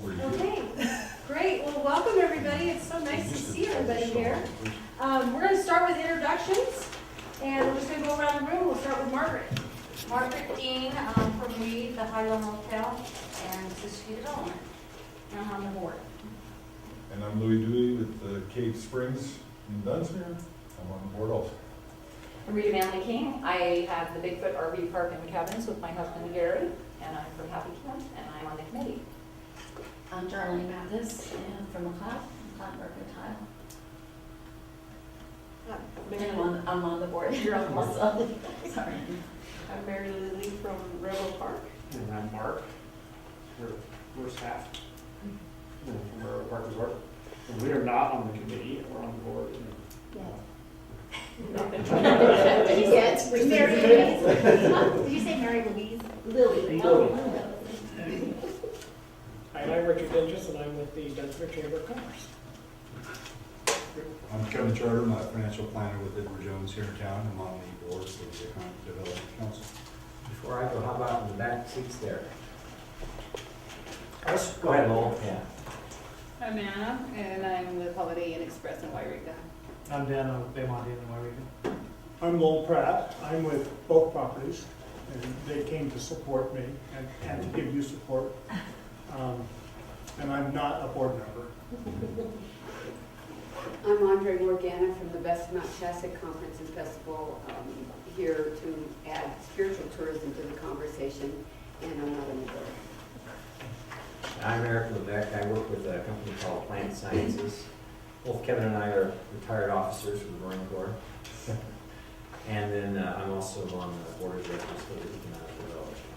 Okay, great. Well, welcome everybody. It's so nice to see everybody here. We're going to start with introductions, and we're just going to go around the room. We'll start with Margaret. Margaret Dean from Reed, the Highland Hotel, and City Development. And I'm on the board. And I'm Louis Dewey with the Cave Springs in Dunsmuir. I'm on the board also. I'm Rita Manley King. I have the Bigfoot RV Park and Cabins with my husband Gary, and I'm from Happy Camp, and I'm on the committee. I'm Darlene Mathis, and from McLeod Mercantile. And I'm on the board here also. Sorry. I'm Mary Lily from Rebel Park. And I'm Mark. We're staff from Rebel Park Resort. And we are not on the committee, we're on the board. Yes. Mary Louise. Did you say Mary Louise? Lily. Hi, I'm Richard Dinges, and I'm with the Dunsmuir Chamber of Commerce. I'm Kevin Charter, I'm a financial planner with Edward Jones here in town. I'm on the board of the Economic Development Council. Before I go, how about in the back seats there? Us? Go ahead, Lowell. Yeah. I'm Anna, and I'm with Holiday Inn Express in Wairega. I'm Dan with Baymonte and Wairega. I'm Lowell Pratt. I'm with both properties, and they came to support me and to give you support. And I'm not a board member. I'm Andre Morgana from the Best Mount Shasta Conference and Festival, here to add spiritual tourism to the conversation, and I'm not on the board. I'm Eric Levesque. I work with a company called Plant Sciences. Both Kevin and I are retired officers from the Marine Corps. And then I'm also on the board of directors for the Economic Development Council.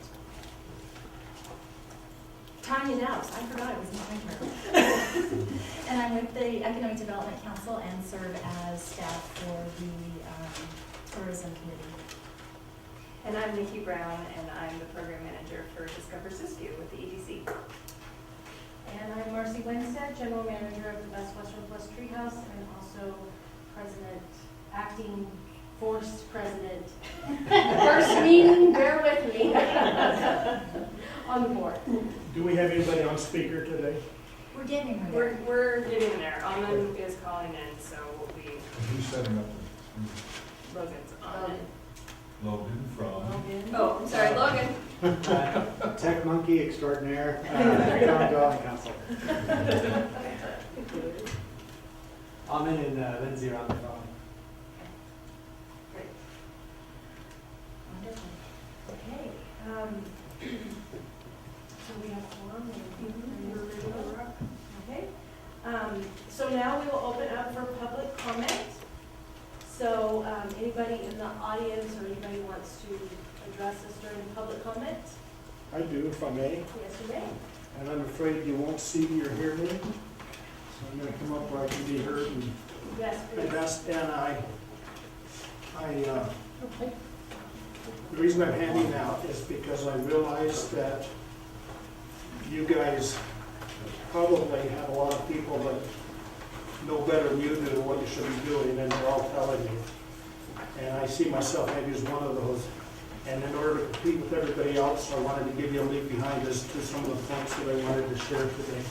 Tanya Dowse. I forgot it was my turn. And I'm with the Economic Development Council and serve as staff for the Tourism Committee. And I'm Nikki Brown, and I'm the program manager for Discover Siskiyou with the EDC. And I'm Marcy Winstead, General Manager of the Best Western Plus Treehouse, and also acting forced president. First meeting, bear with me, on the board. Do we have anybody on speaker today? We're getting there. We're getting there. Almond is calling in, so we, Who's setting up the Logan's on it. Logan from? Oh, I'm sorry, Logan. Tech monkey extraordinaire, Economic Development Council. I'm in and Lindsay are on the phone. Great. Wonderful. Okay. So we have one, and you're ready to rock? Okay. So now we will open up for public comment. So anybody in the audience or anybody wants to address us during public comment? I do, if I may. Yes, you may. And I'm afraid you won't see me or hear me. So I'm going to come up where I can be heard. And Yes, please. that's, and the reason I'm handing out is because I realize that you guys probably have a lot of people that know better than you do what you should be doing, and they're all telling you. And I see myself maybe as one of those. And in order to compete with everybody else, I wanted to give you a leap behind as to some of the points that I wanted to share today.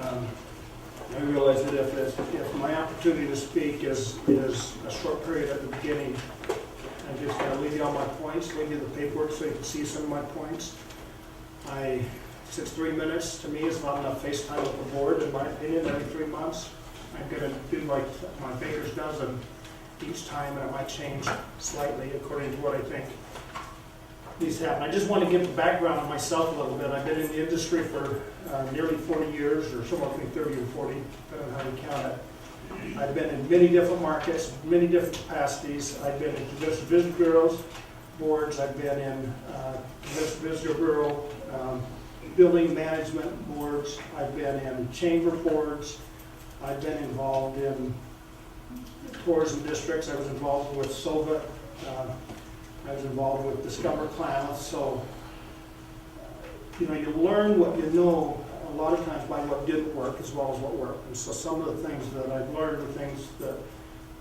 I realize that if my opportunity to speak is a short period at the beginning, I'm just going to leave you all my points, leave you the paperwork so you can see some of my points. Since 3 minutes to me is not enough face time with the board, in my opinion, every 3 months. I'm going to do like my baker's dozen each time, and it might change slightly according to what I think needs to happen. I just want to give the background on myself a little bit. I've been in the industry for nearly 40 years, or somewhere between 30 and 40, depending on how you count it. I've been in many different markets, many different capacities. I've been in Convention Visitor Bureaus, boards. I've been in Convention Visitor Bureau, building management boards. I've been in chamber boards. I've been involved in tourism districts. I was involved with SOVA. I was involved with Discover Klamath. So, you learn what you know a lot of times by what didn't work as well as what worked. And so some of the things that I've learned are things that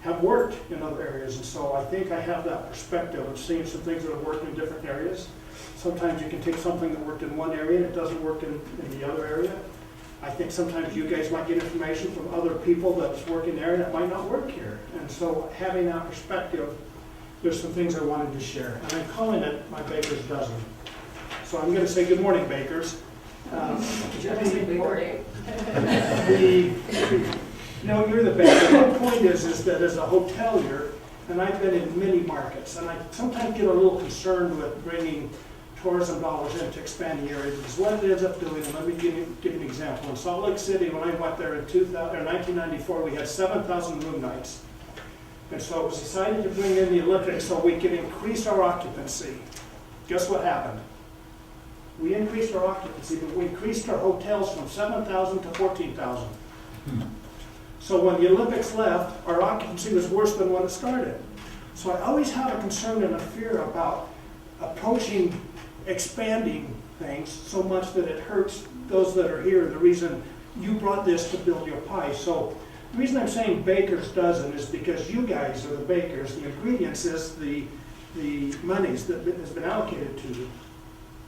have worked in other areas. And so I think I have that perspective of seeing some things that have worked in different areas Sometimes you can take something that worked in one area and it doesn't work in the other area. I think sometimes you guys might get information from other people that's working there that might not work here. And so having that perspective, there's some things I wanted to share. And I'm calling it my Baker's Dozen. So I'm going to say good morning, Bakers. Good morning. No, you're the baker. My point is that as a hotelier, and I've been in many markets, and I sometimes get a little concerned with bringing tourism dollars in to expand the area, because what it ends up doing, and let me give you an example. In Salt Lake City, when I went there in 1994, we had 7,000 room nights. And so it was decided to bring in the Olympics so we could increase our occupancy. Guess what happened? We increased our occupancy, but we increased our hotels from 7,000 to 14,000. So when the Olympics left, our occupancy was worse than when it started. So I always have a concern and a fear about approaching, expanding things so much that it hurts those that are here. The reason you brought this to build your pie. So the reason I'm saying Baker's Dozen is because you guys are the bakers. The ingredients is the monies that has been allocated to you.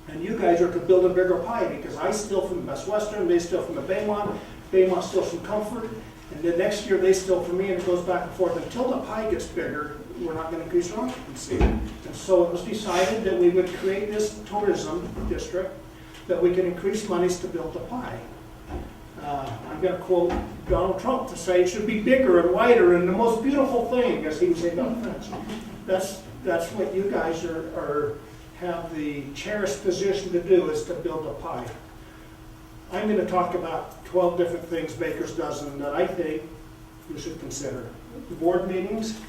And you guys are to build a bigger pie, because I steal from the Best Western, they steal from the Baymont steals from Comfort, and then next year they steal from me, and it goes back and forth. Until the pie gets bigger, we're not going to increase our occupancy. And so it was decided that we would create this tourism district that we can increase monies to build the pie. I'm going to quote Donald Trump to say it should be bigger and wider and the most beautiful thing, as he would say about France. That's what you guys have the cherished position to do, is to build a pie. I'm going to talk about 12 different things, Baker's Dozen, that I think you should consider. The board meetings,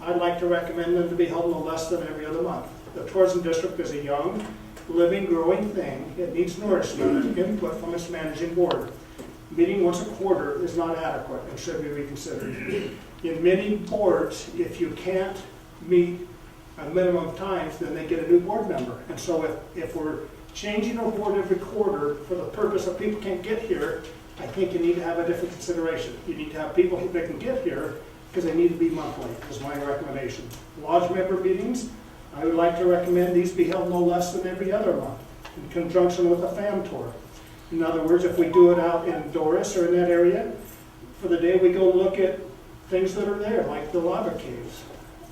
I'd like to recommend them to be held no less than every other month. The tourism district is a young, living, growing thing. It needs nourishment and input from its managing board. Meeting once a quarter is not adequate and should be reconsidered. In many boards, if you can't meet a minimum of times, then they get a new board member. And so if we're changing our board every quarter for the purpose of people can't get here, I think you need to have a different consideration. You need to have people that can get here, because they need to be monthly, is my recommendation. Lodge member meetings, I would like to recommend these be held no less than every other month, in conjunction with a fam tour. In other words, if we do it out in Doris or in that area, for the day we go look at things that are there, like the lava caves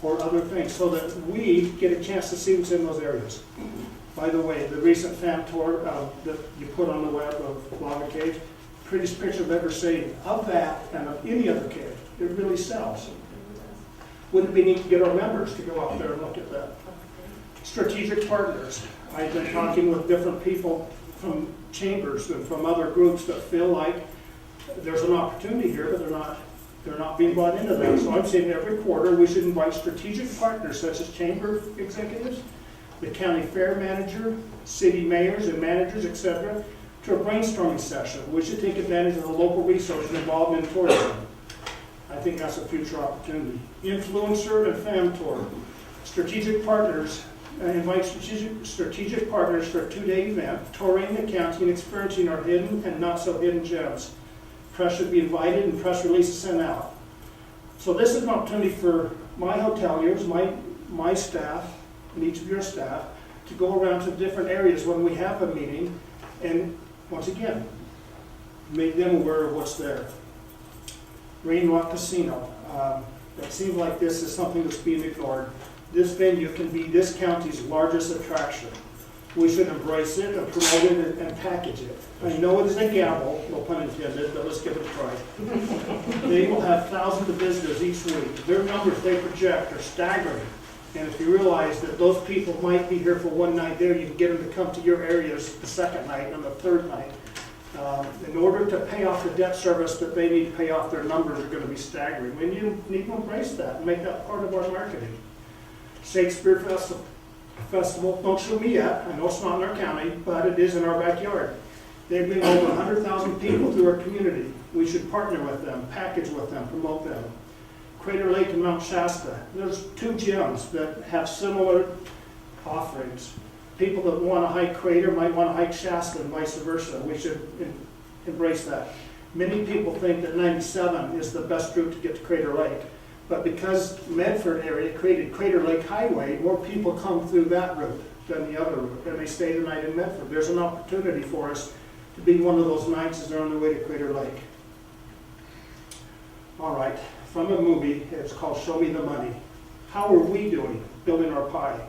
or other things, so that we get a chance to see what's in those areas. By the way, the recent fam tour that you put on the web of lava caves, prettiest picture I've ever seen of that and of any other cave. It really sells. Wouldn't it be neat to get our members to go out there and look at that? Strategic partners. I've been talking with different people from chambers and from other groups that feel like there's an opportunity here, but they're not being brought into that. So I'm saying every quarter we should invite strategic partners such as chamber executives, the county fair manager, city mayors and managers, etc., to a brainstorming session. We should take advantage of the local resources involved in tourism. I think that's a future opportunity. Influencer and fam tour. Strategic partners, invite strategic partners for a 2-day event, touring the county and experiencing our hidden and not so hidden gems. Press should be invited and press releases sent out. So this is an opportunity for my hoteliers, my staff, and each of your staff to go around to different areas when we have a meeting and, once again, make them aware of what's there. Rain Rock Casino. It seems like this is something that's being ignored. This venue can be this county's largest attraction. We should embrace it and promote it and package it. I know it is a gamble, no pun intended, but let's give it a try. They will have thousands of visitors each week. Their numbers they project are staggering. And if you realize that those people might be here for one night there, you can get them to come to your areas the second night and the third night. In order to pay off the debt service that they need to pay off, their numbers are going to be staggering. We need to embrace that and make that part of our marketing. Shakespeare Festival, don't show me yet, I know it's not in our county, but it is in our backyard. They bring over 100,000 people through our community. We should partner with them, package with them, promote them. Crater Lake and Mount Shasta, there's 2 gyms that have similar offerings. People that want to hike Crater might want to hike Shasta and vice versa. We should embrace that. Many people think that 97 is the best route to get to Crater Lake. But because Medford area created Crater Lake Highway, more people come through that route than the other route, and they stay the night in Medford. There's an opportunity for us to be one of those nights as they're on their way to Crater Lake. All right, from a movie, it's called Show Me the Money. How are we doing building our pie?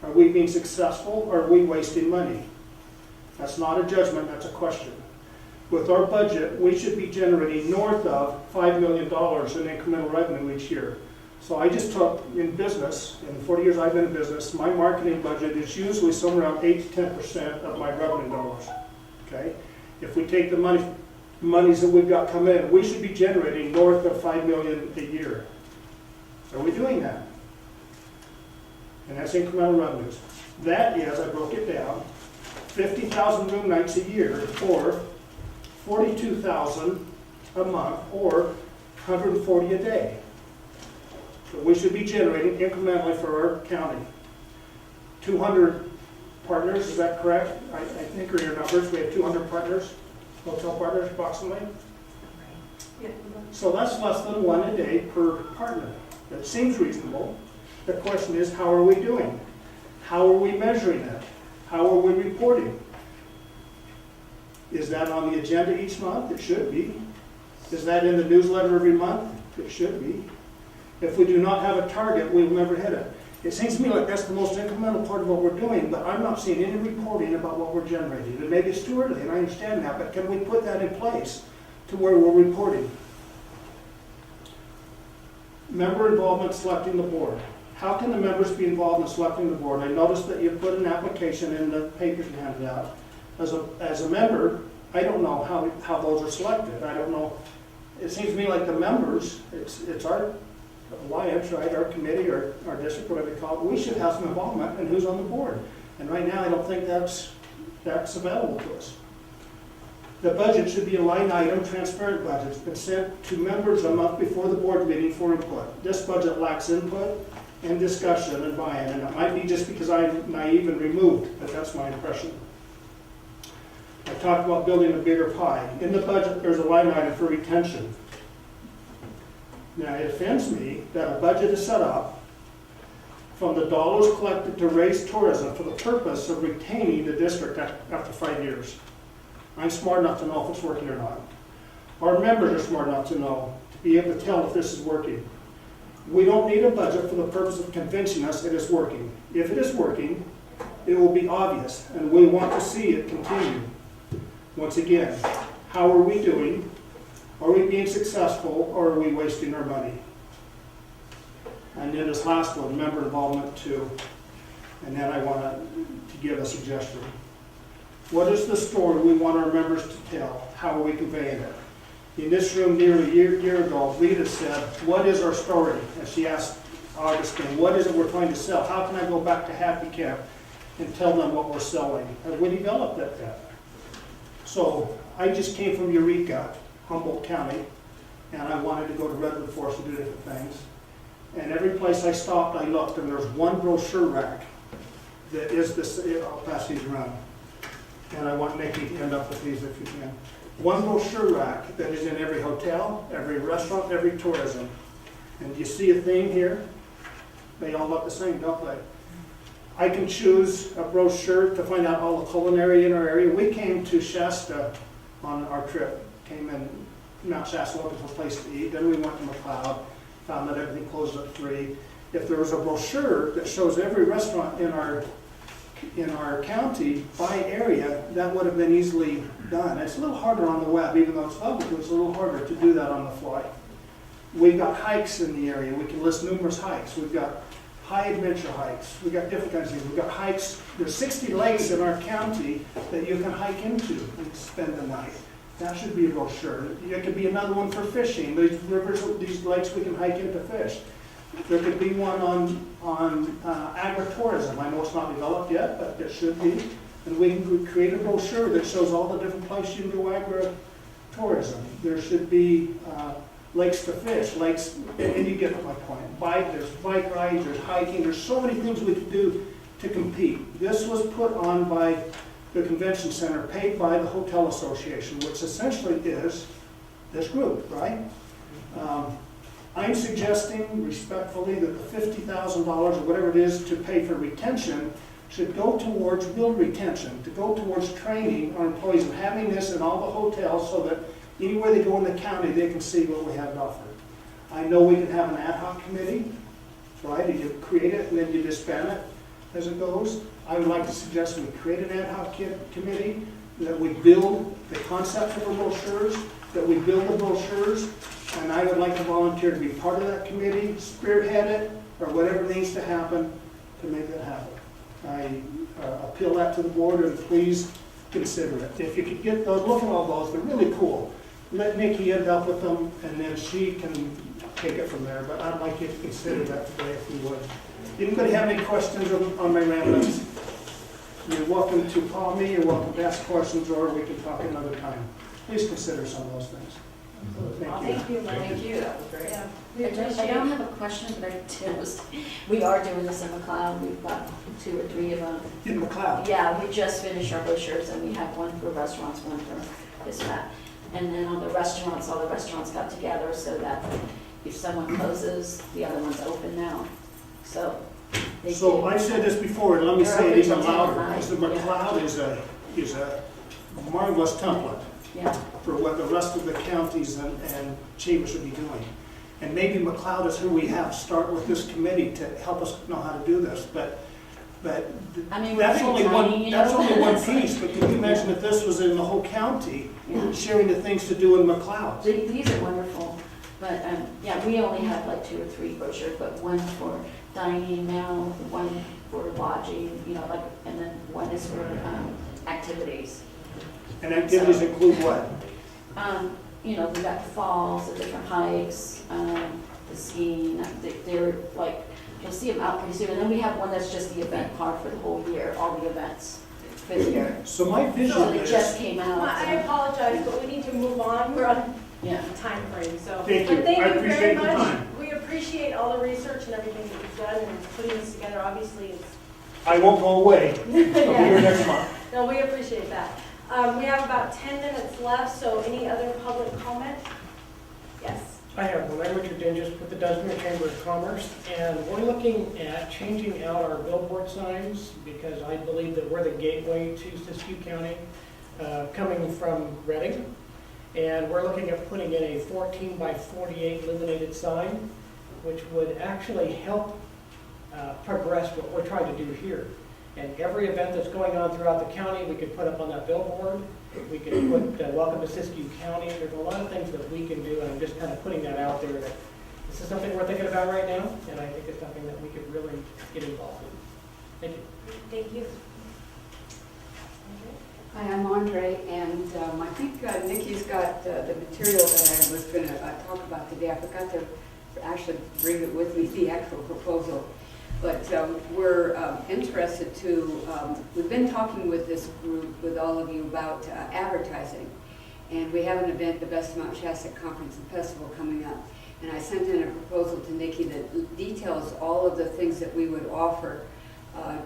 Are we being successful, or are we wasting money? That's not a judgment, that's a question. With our budget, we should be generating north of $5 million in incremental revenue each year. So I just took, in business, in the 40 years I've been in business, my marketing budget is usually somewhere around 8 to 10% of my revenue dollars. Okay? If we take the monies that we've got coming in, we should be generating north of $5 million a year. Are we doing that? And that's incremental revenues. That is, I broke it down, 50,000 room nights a year, or 42,000 a month, or 140 a day. So we should be generating incrementally for our county. 200 partners, is that correct? I think are your numbers. We have 200 partners, hotel partners approximately. So that's less than one a day per partner. That seems reasonable. The question is, how are we doing? How are we measuring it? How are we reporting? Is that on the agenda each month? It should be. Is that in the newsletter every month? It should be. If we do not have a target, we will never hit it. It seems to me like that's the most incremental part of what we're doing, but I'm not seeing any reporting about what we're generating. And maybe it's too early, and I understand that, but can we put that in place to where we're reporting? Member involvement selecting the board. How can the members be involved in selecting the board? I noticed that you put an application in the papers you handed out. As a member, I don't know how those are selected. I don't know. It seems to me like the members, it's our alliance, right, our committee, or our district, whatever you call it, we should have some involvement in who's on the board. And right now, I don't think that's available to us. The budget should be a line item, transparent budget. It's been sent to members a month before the board meeting for input. This budget lacks input and discussion and buy-in, and it might be just because I'm naive and removed, but that's my impression. I talked about building a bigger pie. In the budget, there's a line item for retention. Now, it offends me that a budget is set up from the dollars collected to raise tourism for the purpose of retaining the district after 5 years. I'm smart enough to know if it's working or not. Our members are smart enough to know, to be able to tell if this is working. We don't need a budget for the purpose of convincing us it is working. If it is working, it will be obvious, and we want to see it continue. Once again, how are we doing? Are we being successful, or are we wasting our money? And then this last one, member involvement too. And then I want to give a suggestion. What is the story we want our members to tell? How are we conveying it? In this room nearly a year ago, Rita said, what is our story? And she asked Augustine, what is it we're trying to sell? How can I go back to Happy Camp and tell them what we're selling? Have we developed that yet? So I just came from Eureka, Humboldt County, and I wanted to go to Redwood Forest and do different things. And every place I stopped, I looked, and there's one brochure rack that is this. I'll pass these around. And I want Nikki to end up with these if you can. One brochure rack that is in every hotel, every restaurant, every tourism. And do you see a theme here? They all look the same, don't they? I can choose a brochure to find out all the culinary in our area. We came to Shasta on our trip. Came in Mount Shasta looking for a place to eat. Then we went to McLeod, found that everything closed at 3. If there was a brochure that shows every restaurant in our county by area, that would have been easily done. It's a little harder on the web, even though it's public, it's a little harder to do that on the fly. We've got hikes in the area. We can list numerous hikes. We've got high adventure hikes. We've got different kinds of things. We've got hikes. There's 60 lakes in our county that you can hike into and spend the night. That should be a brochure. It could be another one for fishing. These rivers, these lakes we can hike into fish. There could be one on agritourism. I know it's not developed yet, but it should be. And we can create a brochure that shows all the different places you can go agritourism. There should be lakes to fish, lakes, and you get my point. There's bike rides, there's hiking, there's so many things we could do to compete. This was put on by the convention center, paid by the Hotel Association, which essentially is this group, right? I'm suggesting respectfully that the $50,000 or whatever it is to pay for retention should go towards real retention, to go towards training our employees and having this in all the hotels so that anywhere they go in the county, they can see what we have to offer. I know we can have an ad hoc committee, right? You create it and then you disband it as it goes. I would like to suggest we create an ad hoc committee, that we build the concept for the brochures, that we build the brochures, and I would like to volunteer to be part of that committee, spearhead it, or whatever needs to happen to make that happen. I appeal that to the board, and please consider it. If you could get those, look at all those, they're really cool. Let Nikki end up with them, and then she can take it from there, but I'd like you to consider that today if you would. Anybody have any questions on my ramblings? You're welcome to call me, you're welcome to ask questions, or we can talk another time. Please consider some of those things. Thank you. Thank you, that was great. Yeah, we I don't appreciate have a question, but I did was, we are doing this in McLeod. We've got 2 or 3 of them. In McLeod. Yeah, we just finished our brochures, and we have one for restaurants, one for this, that. And then on the restaurants, all the restaurants got together so that if someone closes, the other one's open now. So they So do. I've said this before, and let me They're say it open even till 10 at louder, night. because the McLeod is a marvelous template Yeah, for what the rest of the counties and chambers should be doing. And maybe McLeod is who we have to start with this committee to help us know how to do this, but I mean, we're that's pretty only tiny, one, you that's know? only one piece, but can you imagine if this was in the whole county, yeah. sharing the things to do in McLeod? These are wonderful, but, yeah, we only have like 2 or 3 brochures, but one for dining now, one for lodging, you know, like, and then one is for, activities. And activities include what? You know, we got the falls, the different hikes, the skiing, they're like, you'll see them out pretty soon. And then we have one that's just the event part for the whole year, all the events for the year. So my vision So they is, just came out. I apologize, but we need to move on. We're on Yeah. time frame, so. Thank you. But thank I you very appreciate the much. time. We appreciate all the research and everything that you've done and putting this together. Obviously, it's, I won't go away. I'll be here next month. no, we appreciate that. We have about 10 minutes left, so any other public comment? Yes. I have one. I'm Richard Dinges with the Dunsmere Chamber of Commerce, and we're looking at changing out our billboard signs because I believe that we're the gateway to Siskiyou County, coming from Reading. And we're looking at putting in a 14 by 48 illuminated sign, which would actually help progress what we're trying to do here. And every event that's going on throughout the county, we could put up on that billboard. We could put welcome to Siskiyou County. There's a lot of things that we can do, and I'm just kind of putting that out there that this is something we're thinking about right now, and I think it's something that we could really get involved in. Thank you. Thank you. Hi, I'm Andre, and I think Nikki's got the material that I was going to talk about today. I forgot to actually bring it with me, the actual proposal. But we're interested to, we've been talking with this group, with all of you, about advertising. And we have an event, the Best of Mount Shasta Conference and Festival, coming up. And I sent in a proposal to Nikki that details all of the things that we would offer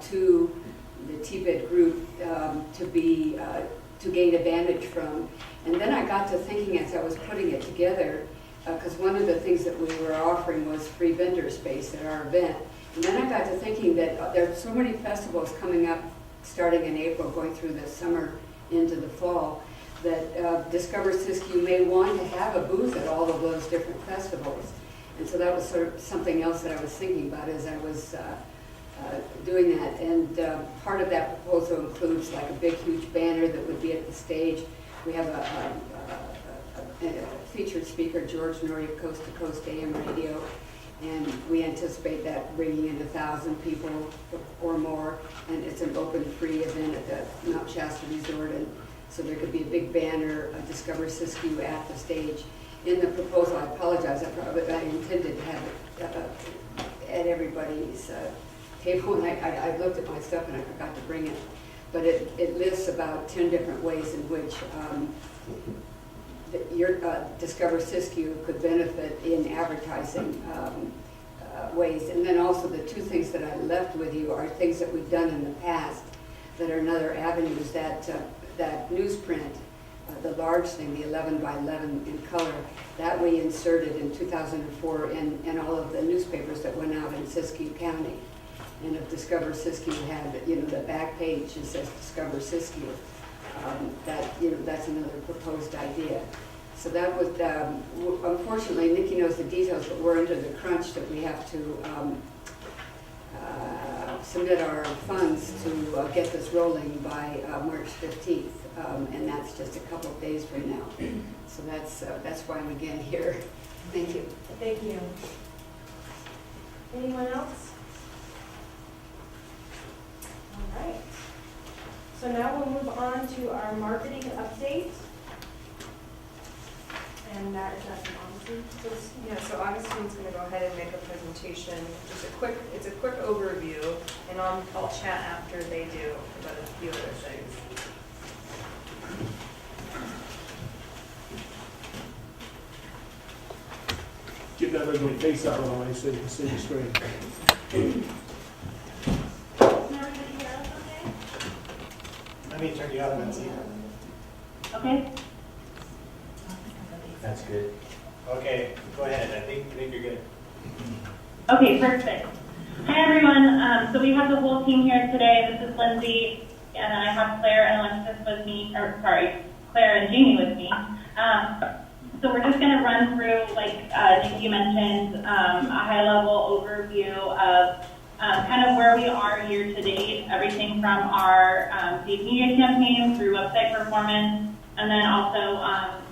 to the TID group to gain advantage from. And then I got to thinking as I was putting it together, because one of the things that we were offering was free vendor space at our event. And then I got to thinking that there are so many festivals coming up, starting in April, going through the summer into the fall, that Discover Siskiyou may want to have a booth at all of those different festivals. And so that was sort of something else that I was thinking about as I was doing that. And part of that proposal includes like a big, huge banner that would be at the stage. We have a featured speaker, George Norrie of Coast to Coast AM Radio. And we anticipate that bringing in 1,000 people or more, and it's an open, free event at the Mount Shasta Resort, and so there could be a big banner, Discover Siskiyou at the stage. In the proposal, I apologize, I intended to have it at everybody's table, and I looked at my stuff and I forgot to bring it. But it lists about 10 different ways in which your Discover Siskiyou could benefit in advertising ways. And then also the 2 things that I left with you are things that we've done in the past that are another avenues. That newsprint, the large thing, the 11 by 11 in color, that we inserted in 2004 in all of the newspapers that went out in Siskiyou County. And if Discover Siskiyou had, the back page that says Discover Siskiyou, that's another proposed idea. So that was, unfortunately, Nikki knows the details, but we're under the crunch that we have to submit our funds to get this rolling by March 15th. And that's just a couple of days from now. So that's why I'm again here. Thank you. Thank you. Anyone else? All right. So now we'll move on to our marketing update. And that is at Augustine. Yeah, so Augustine's going to go ahead and make a presentation. It's a quick overview, and I'll chat after they do about a few other things. Get that ugly face out of the way so you can see the screen. Let me turn you out and see. Okay, That's good. Okay, go ahead. I think you're good. okay, perfect. Hi everyone, so we have the whole team here today. This is Lindsay, and I have Claire and Alexis with me, Claire and Jamie with me. So we're just gonna run through, like Nikki mentioned, a high-level overview of kind of where we are year to date, everything from our paid media campaign through website performance, and then also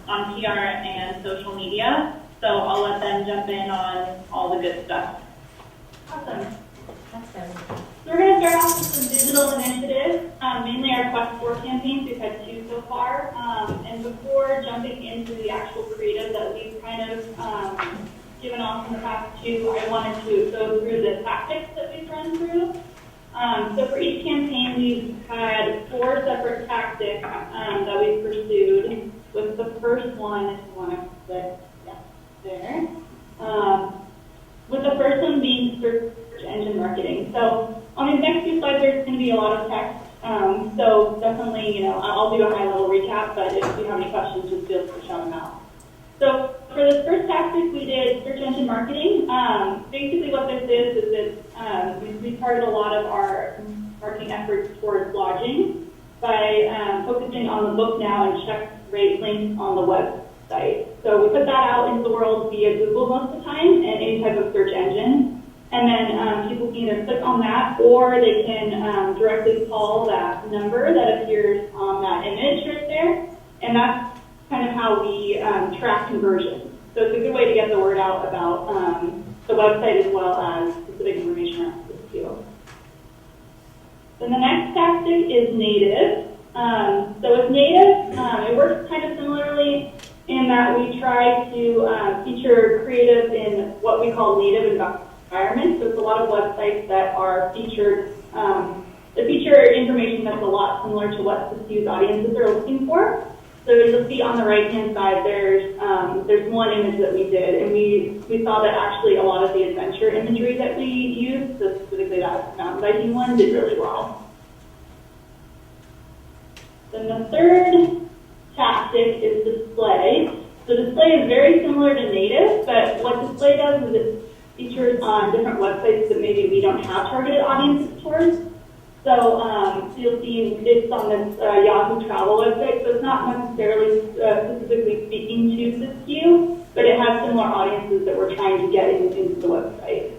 on PR and social media. So I'll let them jump in on all the good stuff. Awesome. That's good. So we're going to start off with some digital initiatives, mainly our Quest 4 campaigns. We've had 2 so far. And before jumping into the actual creative that we've kind of given off in the past 2, I wanted to go through the tactics that we've run through. So for each campaign, we've had 4 separate tactics that we've pursued, with the first one, if you want to click, there. With the first one being search engine marketing. So on these next 2 slides, there's going to be a lot of text. So definitely, I'll do a high-level recap, but if you have any questions, just feel free to shout them out. So for this first tactic, we did search engine marketing. Basically what this is we target a lot of our marketing efforts towards lodging by focusing on the book now and check rate links on the website. So we put that out into the world via Google most of the time and any type of search engine. And then people can either click on that or they can directly call that number that appears on that image right there. And that's kind of how we track conversions. So it's a good way to get the word out about the website as well as specific information around this field. Then the next tactic is native. So with native, it works kind of similarly in that we try to feature creative in what we call native environments. So it's a lot of websites that are featured, that feature information that's a lot similar to what Siskiyou's audiences are looking for. So you'll see on the right-hand side, there's one image that we did, and we saw that actually a lot of the adventure imagery that we used, so specifically that mountain biking one, did really well. Then the third tactic is display. So display is very similar to native, but what display does is it features on different websites that maybe we don't have targeted audiences towards. So you'll see it's on this Yahoo travel website, so it's not necessarily specifically speaking to Siskiyou, but it has similar audiences that we're trying to get into the website.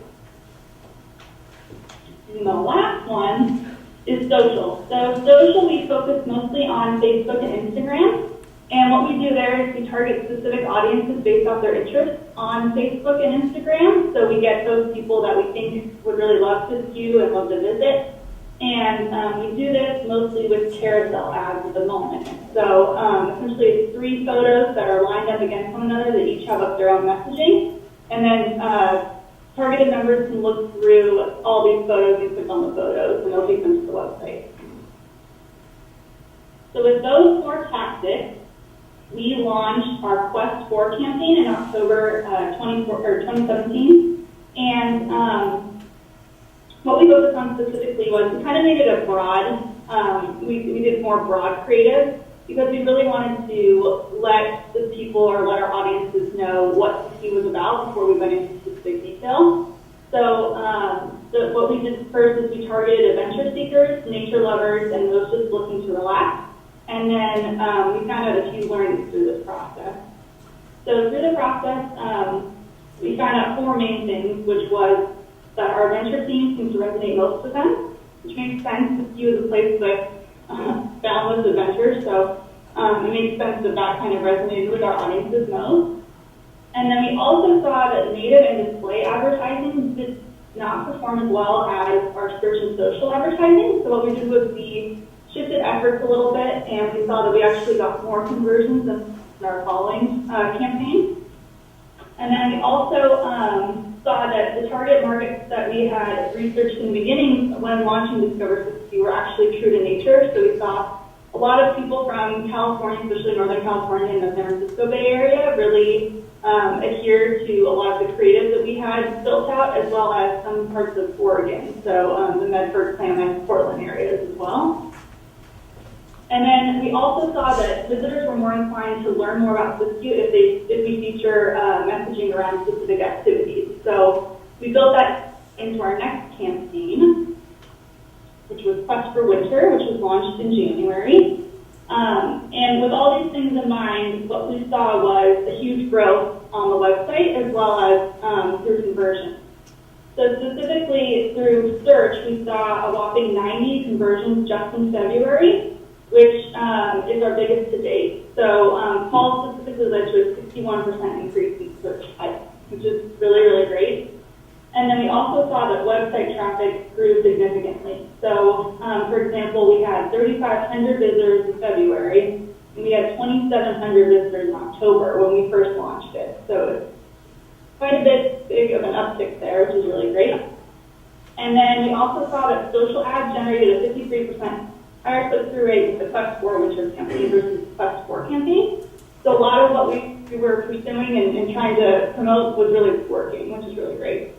And the last one is social. So social, we focus mostly on Facebook and Instagram. And what we do there is we target specific audiences based off their interests on Facebook and Instagram. So we get those people that we think would really love Siskiyou and love to visit. And we do this mostly with carousel ads at the moment. So essentially it's 3 photos that are lined up against one another that each have up their own messaging. And then targeted members can look through all these photos and click on the photos, and they'll take them to the website. So with those 4 tactics, we launched our Quest 4 campaign in October 2017. And what we focused on specifically was we kind of made it a broad, we did more broad creative because we really wanted to let the people or let our audiences know what Siskiyou was about before we went into specific detail. So What we did first is we targeted adventure seekers, nature lovers, and those just looking to relax. And then we found out a few learnings through this process. So through the process, we found out 4 main things, which was that our adventure themes seemed to resonate most with them, which makes sense since you is a place with boundless adventure, so it makes sense that that kind of resonated with our audiences most. And then we also saw that native and display advertising did not perform as well as our search and social advertising. So what we did was we shifted efforts a little bit, and we saw that we actually got more conversions than our following campaign. And then we also saw that the target markets that we had researched in the beginning when launching Discover 60 were actually true to nature. So we saw a lot of people from California, especially Northern California and the San Francisco Bay Area, really adhere to a lot of the creatives that we had built out, as well as some parts of Oregon. So the Medford, Klamath, Portland areas as well. And then we also saw that visitors were more inclined to learn more about Siskiyou if we feature messaging around specific activities. So we built that into our next campaign, which was Quest for Winter, which was launched in January. And with all these things in mind, what we saw was a huge growth on the website as well as through conversion. So specifically through search, we saw a whopping 90 conversions just in February, which is our biggest to date. So Paul specifically led to a 61% increase in search types, which is really, really great. And then we also saw that website traffic grew significantly. So, for example, we had 3,500 visitors in February, and we had 2,700 visitors in October when we first launched it. So it's quite a bit big of an uptick there, which is really great. And then we also saw that social ads generated a 53% higher click-through rate with the Quest for Winter campaign versus the Quest for campaign. So a lot of what we were pursuing and trying to promote was really working, which is really great.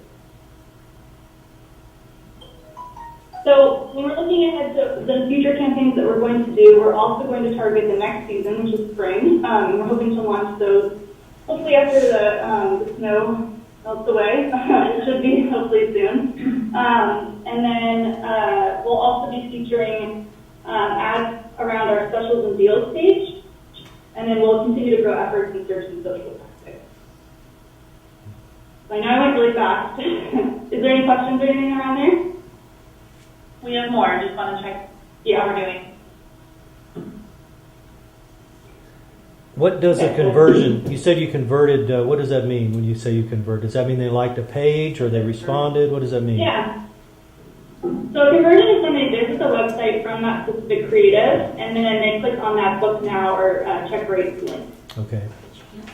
So when we're looking ahead to the future campaigns that we're going to do, we're also going to target the next season, which is spring. We're hoping to launch those hopefully after the snow melts away. It should be hopefully soon. And then we'll also be featuring ads around our specials and deals page. And then we'll continue to grow efforts in search and social tactics. So I know I went really fast. Is there any questions or anything around there? We have more, just want to check how we're doing. What does a conversion, you said you converted, what does that mean when you say you convert? Does that mean they liked a page or they responded? What does that mean? Yeah. So a conversion is when they visit the website from that specific creative, and then they click on that book now or check rates link. Okay.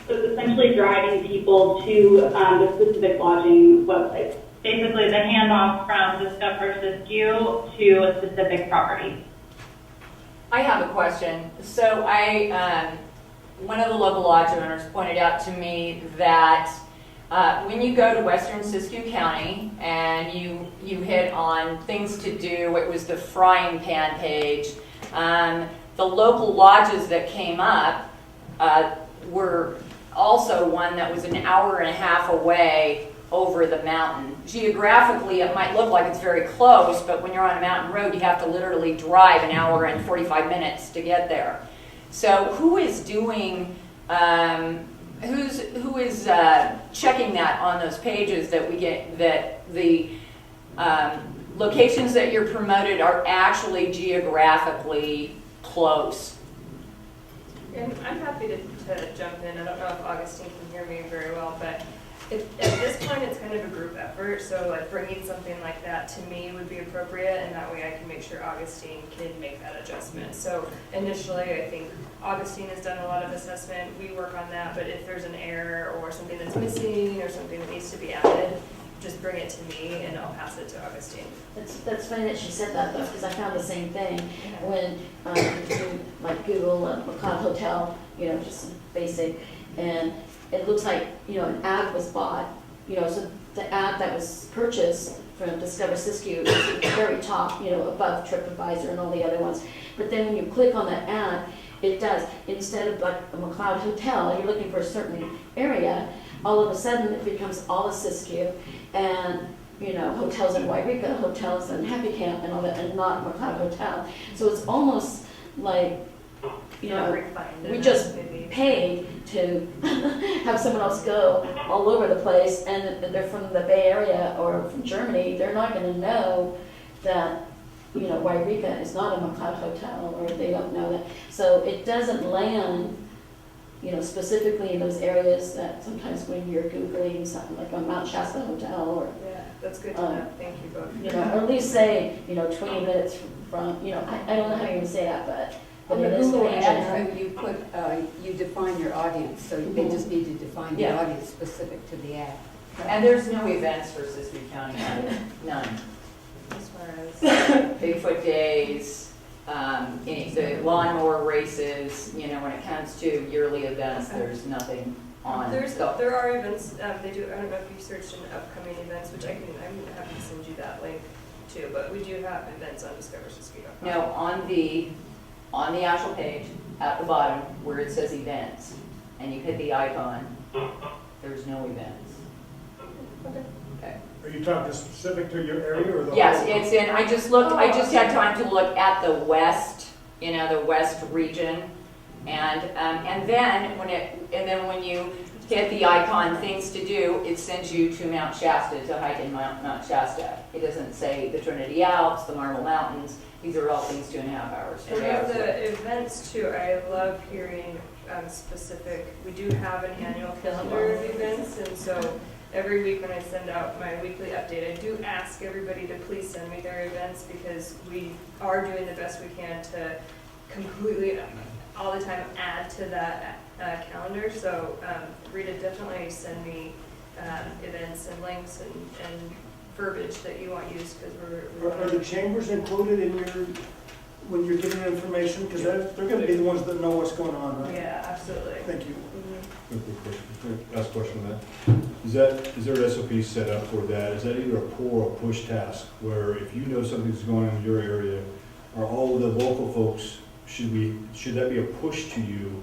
So it's essentially driving people to the specific lodging website. Basically, the handoff from Discover Siskiyou to a specific property. I have a question. So one of the local lodge owners pointed out to me that when you go to Western Siskiyou County and you hit on things to do, it was the frying pan page, the local lodges that came up were also one that was an hour and a half away over the mountain. Geographically, it might look like it's very close, but when you're on a mountain road, you have to literally drive an hour and 45 minutes to get there. So who is doing, who is checking that on those pages that we get, that the locations that you're promoted are actually geographically close? And I'm happy to jump in. I don't know if Augustine can hear me very well, but at this point, it's kind of a group effort, so like bringing something like that to me would be appropriate, and that way I can make sure Augustine can make that adjustment. So initially, I think Augustine has done a lot of assessment. We work on that, but if there's an error or something that's missing or something that needs to be added, just bring it to me, and I'll pass it to Augustine. That's funny that she said that, though, because I found the same thing when you do like Google McLeod Hotel, just basic, and it looks like, an ad was bought, so the ad that was purchased from Discover Siskiyou is at the very top, above TripAdvisor and all the other ones. But then when you click on that ad, it does, instead of like a McLeod Hotel, you're looking for a certain area, all of a sudden it becomes all of Siskiyou, and hotels in Wairika, hotels in Happy Camp and all that, and not McLeod Hotel. So it's almost like, we just paid to have someone else go all over the place, and they're from the Bay Area or from Germany, they're not gonna know that, Wairika is not a McLeod Hotel, or they don't know that. So it doesn't land, specifically in those areas that sometimes when you're Googling something like a Mount Shasta Hotel, or, Yeah, that's good to know. Thank you both. or at least say, 20 minutes from, I don't know how you even say that, but On the it is Google page. ad, you put, you define your audience, so they just need to define the Yeah. audience specific to the ad. And there's no events for Siskiyou County, none. As far as, Bigfoot days, the lawnmower races, when it comes to yearly events, there's nothing on. there are events, they do, I don't know if you searched in upcoming events, which I'm happy to send you that link too, but we do have events on discoversiskiyou.com. No, on the actual page, at the bottom, where it says events, and you hit the icon, there's no events. Okay. Are you talking specific to your area or the? Yes, whole- it's in, I just had time to look at the west, the west region. And then when you hit the icon things to do, it sends you to Mount Shasta, to hike in Mount Shasta. It doesn't say the Trinity Alps, the Marble Mountains. These are all things 2.5 hours. And with the events too, I love hearing specific, we do have an annual calendar of events, and so every week when I send out my weekly update, I do ask everybody to please send me their events, because we are doing the best we can to completely, all the time, add to that calendar. So Rita, definitely send me events and links and verbiage that you want used, because Are the chambers included in when you're giving information? Because they're gonna be the ones that know what's going on, right? Yeah, absolutely. Thank you. Quick question, last question on that. Is there an SOP set up for that? Is that either a pull or a push task, where if you know something's going on in your area, are all of the local folks, should that be a push to you?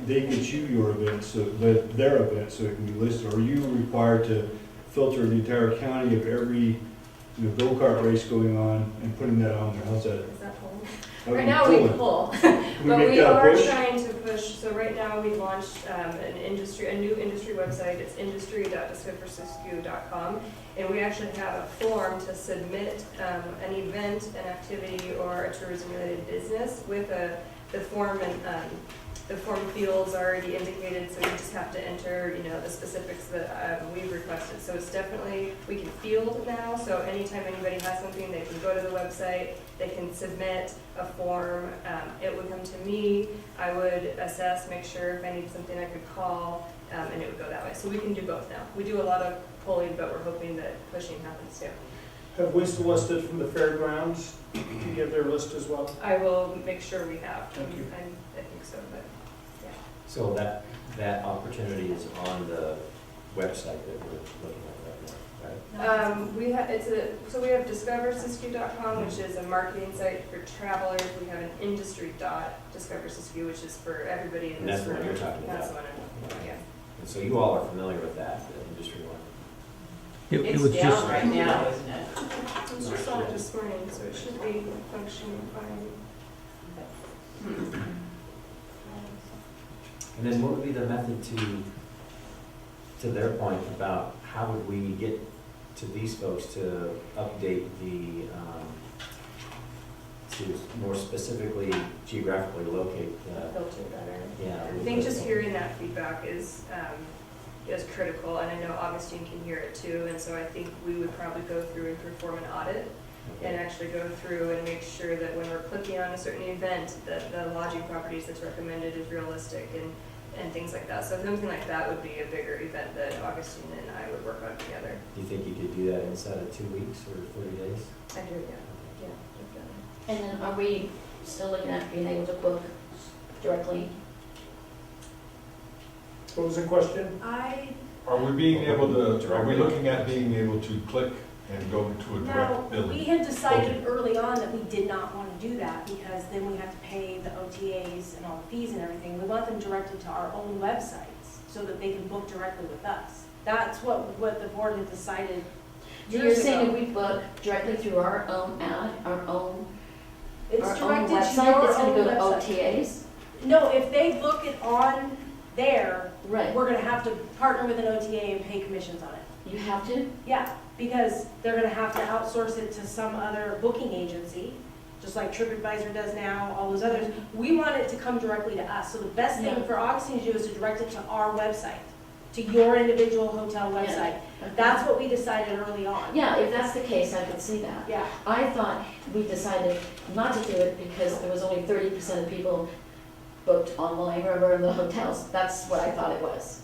They get you your event, their event, so it can be listed? Or are you required to filter the entire county of every go-kart race going on and putting that on there? How's that? Is that whole? How Right do you now pull we it? pull, Can but make we that a are push? trying to push. So right now we launched a new industry website. It's industry.discoversiskiyou.com, and we actually have a form to submit an event, an activity, or a tourism-related business with the form, and the form fields already indicated. So you just have to enter, the specifics that we've requested. So it's definitely, we can field now. So anytime anybody has something, they can go to the website. They can submit a form. It would come to me. I would assess, make sure if I need something I could call, and it would go that way. So we can do both now. We do a lot of polling, but we're hoping that pushing happens too. Have we solicited from the fairgrounds to give their list as well? I will make sure we have. Thank you. I think so, but yeah. So that opportunity is on the website that we're looking at right now, right? We have discoversiskiyou.com, which is a marketing site for travelers. We have an industry.discoversiskiyou, which is for everybody in And this that's room. what you're talking That's about. the one, yeah. And so you all are familiar with that, the industry one? It It's was down just, right now, isn't it? I was just on it this morning, so it should be functioning fine. And then what would be the method to their point about how would we get to these folks to update to more specifically geographically locate Filter better. yeah. I think just hearing that feedback is critical, and I know Augustine can hear it too, and so I think we would probably go through and perform an audit and actually go through and make sure that when we're clicking on a certain event, that the lodging properties that's recommended is realistic and things like that. So something like that would be a bigger event that Augustine and I would work on together. Do you think you could do that inside of 2 weeks or 30 days? I do, yeah, definitely. And then are we still looking at being able to book directly? What was the question? Are we looking at being able to click and go to a Now, direct billing? we had decided early on that we did not want to do that, because then we have to pay the OTAs and all the fees and everything. We want them directed to our own websites so that they can book directly with us. That's what the board had decided So you're saying if we book directly through our own ad, our own It's our own directed to website, your it's gonna own go to website. OTAs? No, if they book it on there, Right. we're gonna have to partner with an OTA and pay commissions on it. You have to? Yeah, because they're gonna have to outsource it to some other booking agency, just like TripAdvisor does now, all those others. We want it to come directly to us. So the best thing Yeah. for Augustine to do is to direct it to our website, to your individual hotel website. Okay. That's what we decided early on. Yeah, if that's the case, I could see that. Yeah. I thought we decided not to do it because there was only 30% of people booked online or were in the hotels. That's what I thought it was.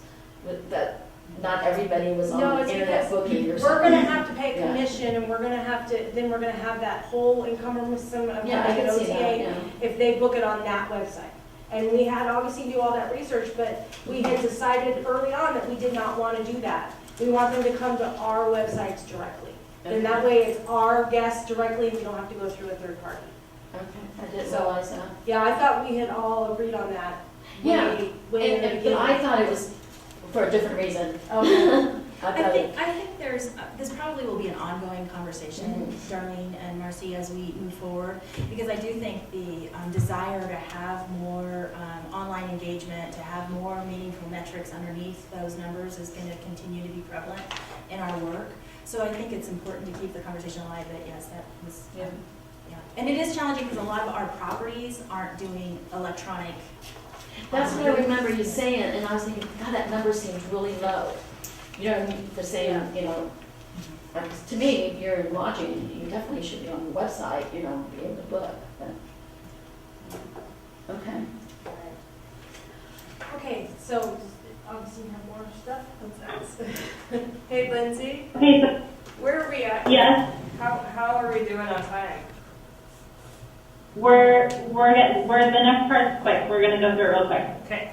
That not everybody was No, on it's the internet because booking or we're something. gonna have to pay Yeah. commission, and we're gonna have to have that whole encumbrance of Yeah, I having an can see that, OTA yeah. if they book it on that website. And we had Augustine do all that research, but we had decided early on that we did not want to do that. We want them to come to our websites directly. And that way it's our guests directly, and we don't have to go through a third party. Okay, I didn't So- realize that. Yeah, I thought we had all agreed on that. Yeah, way in the But beginning. I thought it was for a different reason. Okay. I I thought think, it, I think this probably will be an ongoing conversation, Darlene and Marcy, as we move forward, because I do think the desire to have more online engagement, to have more meaningful metrics underneath those numbers is going to continue to be prevalent in our work. So I think it's important to keep the conversation alive that, yes, that was, yeah. And it is challenging because a lot of our properties aren't doing electronic. that's what I remember you saying, and I was thinking, God, that number seems really low. You know what I mean? For saying, you know, like, to me, if you're watching, you definitely should be on the website, you know, be able to book. But, okay. Okay, so obviously you have more stuff. What's that? Hey, Lindsay, Okay, so, Where are we at? yes, How are we doing on time? we're the next part's quick. We're gonna go through it real quick. Okay,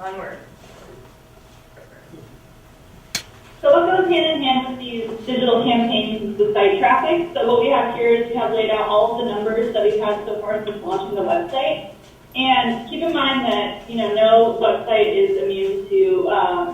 onward. So what goes hand in hand with these digital campaigns is the site traffic. So what we have here is we have laid out all of the numbers that we've had so far since launching the website. And keep in mind that, you know, no website is immune to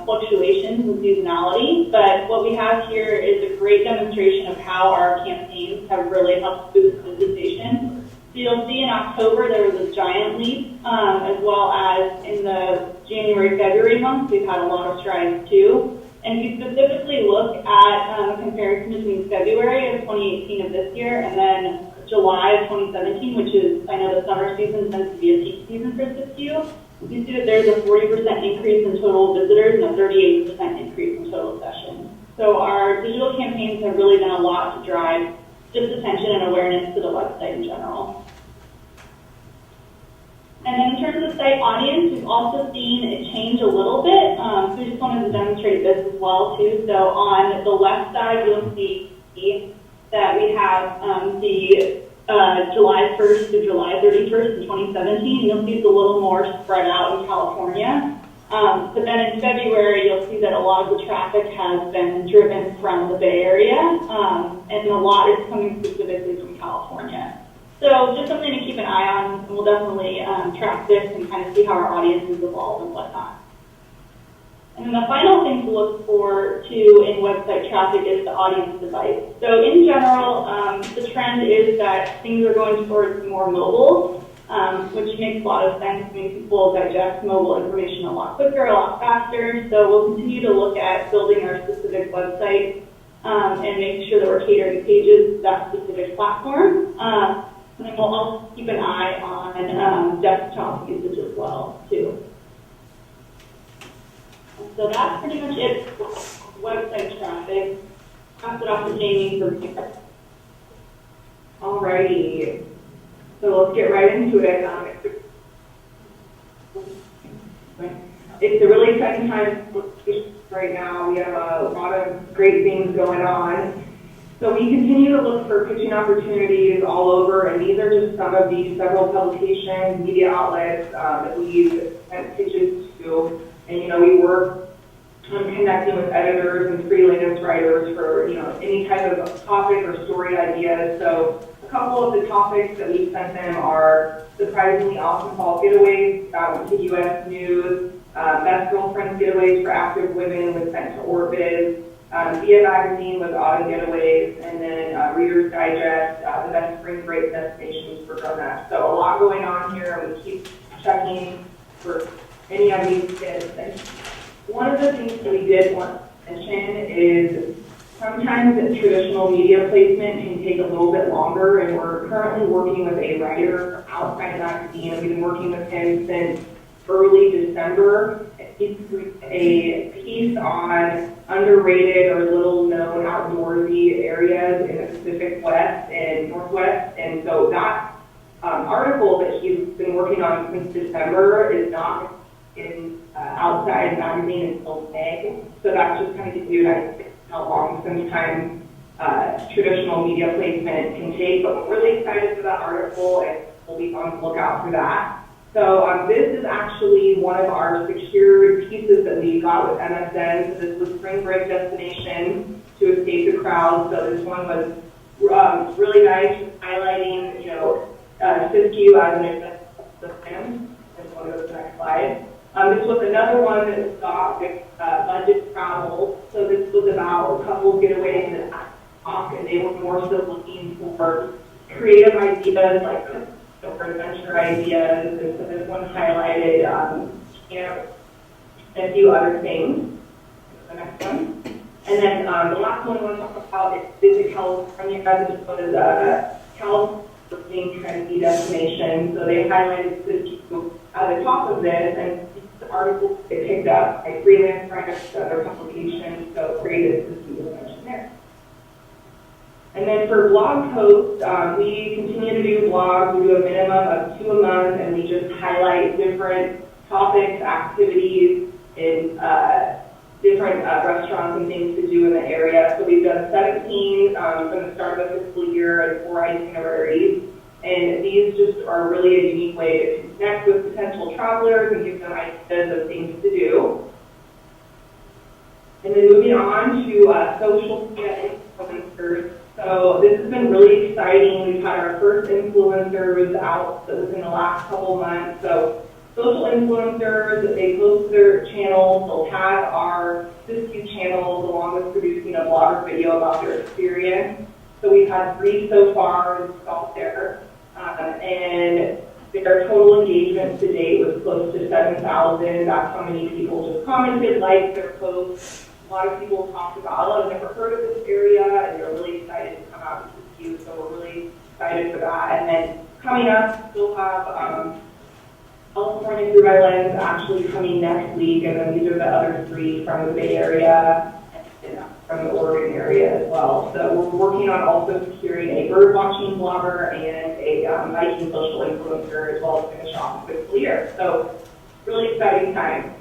fluctuations and seasonality, but what we have here is a great demonstration of how our campaigns have really helped boost visitation. So you'll see in October there was a giant leap, as well as in the January, February months, we've had a lot of strides too. And if you specifically look at a comparison between February of 2018 of this year and then July of 2017, which is, I know the summer season tends to be a peak season for Siskiyou, you see that there's a 40% increase in total visitors and a 38% increase in total sessions. So our digital campaigns have really done a lot to drive just attention and awareness to the website in general. And then in terms of site audience, we've also seen it change a little bit. So we just wanted to demonstrate this as well too. So on the left side, you'll see that we have the July 1st to July 31st in 2017. You'll see it's a little more spread out in California. But then in February, you'll see that a lot of the traffic has been driven from the Bay Area, and a lot is coming specifically from California. So just something to keep an eye on, and we'll definitely track this and kind of see how our audiences evolve and whatnot. And then the final thing to look for, too, in website traffic is the audience device. So in general, the trend is that things are going towards more mobile, which makes a lot of sense. I mean, people digest mobile information a lot quicker, a lot faster. So we'll continue to look at building our specific website and making sure that we're catering pages to that specific platform. And then we'll also keep an eye on desktop usage as well, too. So that's pretty much it for website traffic. Pass it off to Jamie for feedback. Alrighty. So let's get right into it. It's a really exciting time right now. We have a lot of great things going on. So we continue to look for pitching opportunities all over, and these are just some of the several publications, media outlets that we've sent pitches to. And, you know, we work on connecting with editors and freelance writers for, you know, any type of topic or story ideas. So a couple of the topics that we've sent them are surprisingly awesome fall getaways, that went to U.S. News, best girlfriends getaways for active women was sent to Orbit, Via Magazine with Autumn Getaways, and then Reader's Digest, the best spring break destinations for grown-ups. So a lot going on here, and we keep checking for any of these kids. And one of the things that we did want to mention is sometimes the traditional media placement can take a little bit longer, and we're currently working with a writer from outside Magazine, and we've been working with him since early December. He's a piece on underrated or little known outdoorsy areas in the Pacific West and Northwest. And so that article that he's been working on since December is not in Outside Magazine until May. So that's just kind of gives you an idea how long sometimes traditional media placement can take. But we're really excited for that article, and we'll be on the lookout for that. So this is actually one of our secured pieces that we got with MSN. So this was spring break destination to escape the crowd. So this one was really nice, highlighting, Siskiyou as an plan. I just want to go to the next slide. This was another one that was got with budget travel. So this was about couples getaways and talk, and they were more so looking for creative ideas like for adventure ideas, and so this one highlighted, a few other things. The next one. And then the last one I want to talk about is Visit California. This one is a California trendy destination. So they highlighted Siskiyou at the top of this, and the article they picked up by freelance writers to other publications, so created Siskiyou was mentioned there. And then for blog posts, we continue to do blogs. We do a minimum of 2 a month, and we just highlight different topics, activities, and different restaurants and things to do in the area. So we've done 17 from the start of the fiscal year and 4 itineraries. And these just are really a unique way to connect with potential travelers and give them ideas of things to do. And then moving on to social media influencers. So this has been really exciting. We've had our first influencers out within the last couple months. So social influencers, they post their channels, they'll tag our Siskiyou channels along with producing a blog or video about their experience. So we've had 3 so far installed there. And their total engagement to date was close to 7,000. That's how many people just commented, liked their posts. A lot of people talked about, oh, I've never heard of this area, and they're really excited to come out to Siskiyou, so we're really excited for that. And then coming up, we'll have California Through My Lens actually coming next week, and then these are the other 3 from the Bay Area and from the Oregon area as well. So we're working on also securing a bird watching blogger and a Viking social influencer as well to finish off the fiscal year. So really exciting time.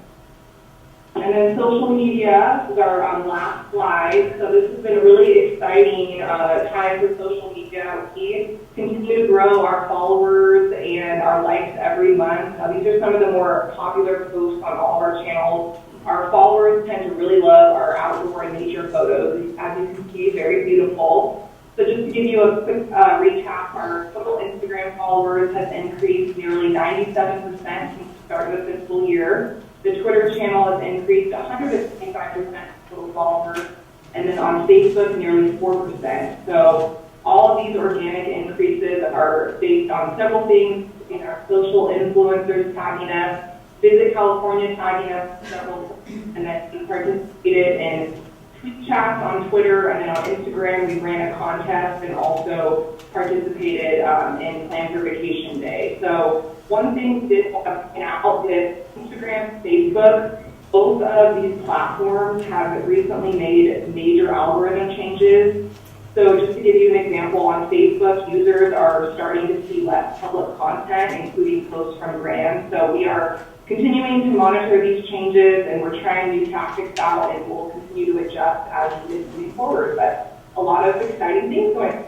And then social media is our last slide. So this has been a really exciting time for social media. We continue to grow our followers and our likes every month. These are some of the more popular posts on all of our channels. Our followers tend to really love our outdoor and nature photos. As you can see, very beautiful. So just to give you a quick recap, our total Instagram followers has increased nearly 97% since the start of the fiscal year. The Twitter channel has increased 125% total followers, and then on Facebook, nearly 4%. So all of these organic increases are based on several things, in our social influencers tagging us, Visit California tagging us several, and then we participated in tweet chats on Twitter, and then on Instagram we ran a contest and also participated in Plan for Vacation Day. So one thing we did want to point out is Instagram, Facebook, both of these platforms have recently made major algorithm changes. So just to give you an example, on Facebook, users are starting to see less public content, including posts from brands. So we are continuing to monitor these changes, and we're trying new tactics out, and we'll continue to adjust as we move forward. But a lot of exciting things going.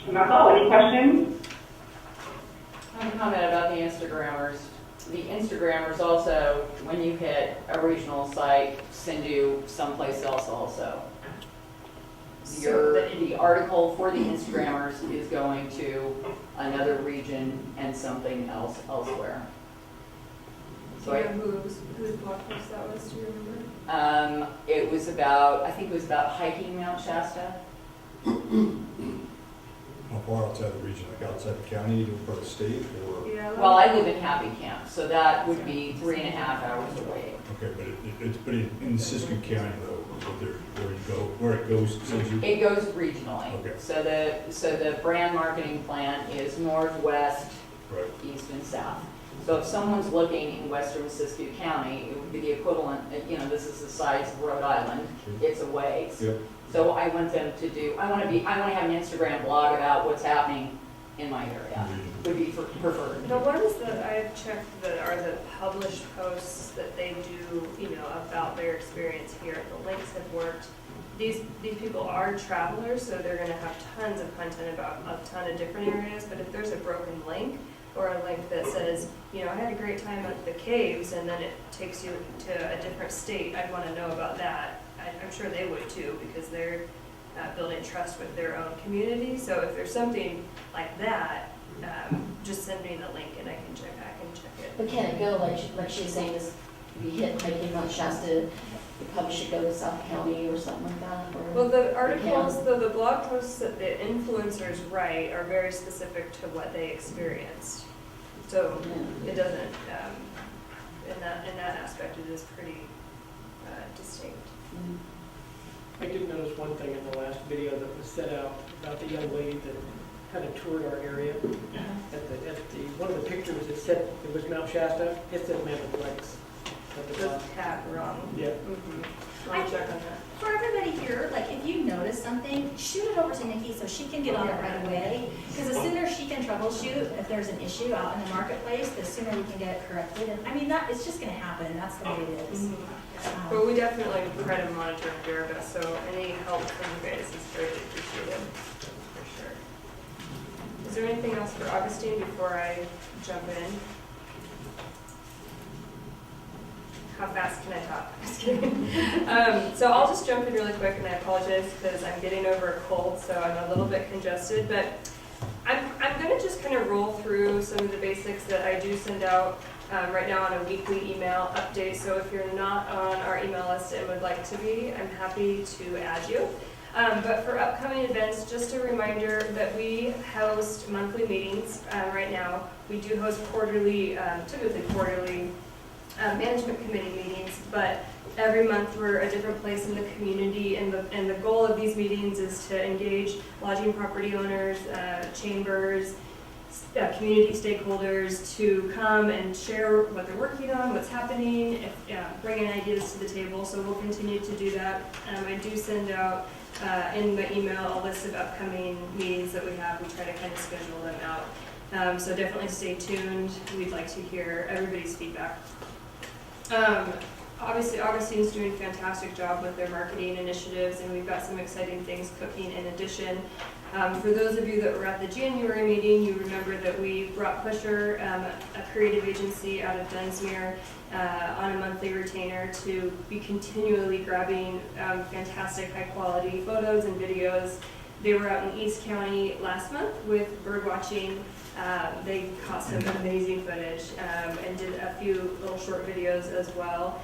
And that's all. Any questions? I have a comment about the Instagrammers. The Instagrammers also, when you hit a regional site, send you someplace else also. The article for the Instagrammers is going to another region and something else elsewhere. Do you know whose blog post that was, do you remember? It was about, I think it was about hiking Mount Shasta. How far outside the region, like outside the county or the state, or? Yeah. Well, I live in Happy Camp, so that would be 3.5 hours away. Okay, but it's in Siskiyou County though, where it goes, essentially? It goes regionally. Okay. So the brand marketing plan is northwest, Right. east, and south. So if someone's looking in western Siskiyou County, it would be the equivalent, this is the size of Rhode Island, it's a ways. Yep. So I want them to I want to have an Instagram blog about what's happening in my area, would be preferred. The ones that I've checked that are the published posts that they do, about their experience here, the links have worked. These people are travelers, so they're going to have tons of content about a ton of different areas, but if there's a broken link, or a link that says, I had a great time at the caves, and then it takes you to a different state, I'd want to know about that. I'm sure they would too, because they're building trust with their own community. So if there's something like that, just send me the link and I can check it. But can it go, like she's saying, is if you hit hiking Mount Shasta, you probably should go to South County or something like that? Or Well, the articles, the blog posts that the influencers write are very specific to what they experienced. So it doesn't, in that aspect, it is pretty distinct. I did notice one thing in the last video that was set out about the young lady that kind of toured our area. At the one of the pictures, it said it was Mount Shasta. It said Mammoth Lakes. At the The top. tab wrong. Yeah. I'll check on that. For everybody here, if you notice something, shoot it over to Nikki so she can get on it right away. Because the sooner she can troubleshoot if there's an issue out in the marketplace, the sooner we can get it corrected. And it's just going to happen. That's the way it is. But we definitely try to monitor and do our best, so any help from you guys is greatly appreciated, for sure. Is there anything else for Augustine before I jump in? How fast can I talk? Just kidding. So I'll just jump in really quick, and I apologize because I'm getting over a cold, so I'm a little bit congested. But I'm going to just kind of roll through some of the basics that I do send out right now on a weekly email update. So if you're not on our email list and would like to be, I'm happy to add you. But for upcoming events, just a reminder that we host monthly meetings right now. We do host typically quarterly management committee meetings, but every month we're a different place in the community, and the goal of these meetings is to engage lodging property owners, chambers, community stakeholders to come and share what they're working on, what's happening, bringing ideas to the table. So we'll continue to do that. I do send out in the email a list of upcoming meetings that we have. We try to kind of schedule them out. So definitely stay tuned. We'd like to hear everybody's feedback. Obviously, Augustine's doing a fantastic job with their marketing initiatives, and we've got some exciting things cooking in addition. For those of you that were at the January meeting, you remember that we brought Pusher, a creative agency out of Dunsmuir, on a monthly retainer to be continually grabbing fantastic high-quality photos and videos. They were out in East County last month with bird watching. They caught some amazing footage and did a few little short videos as well.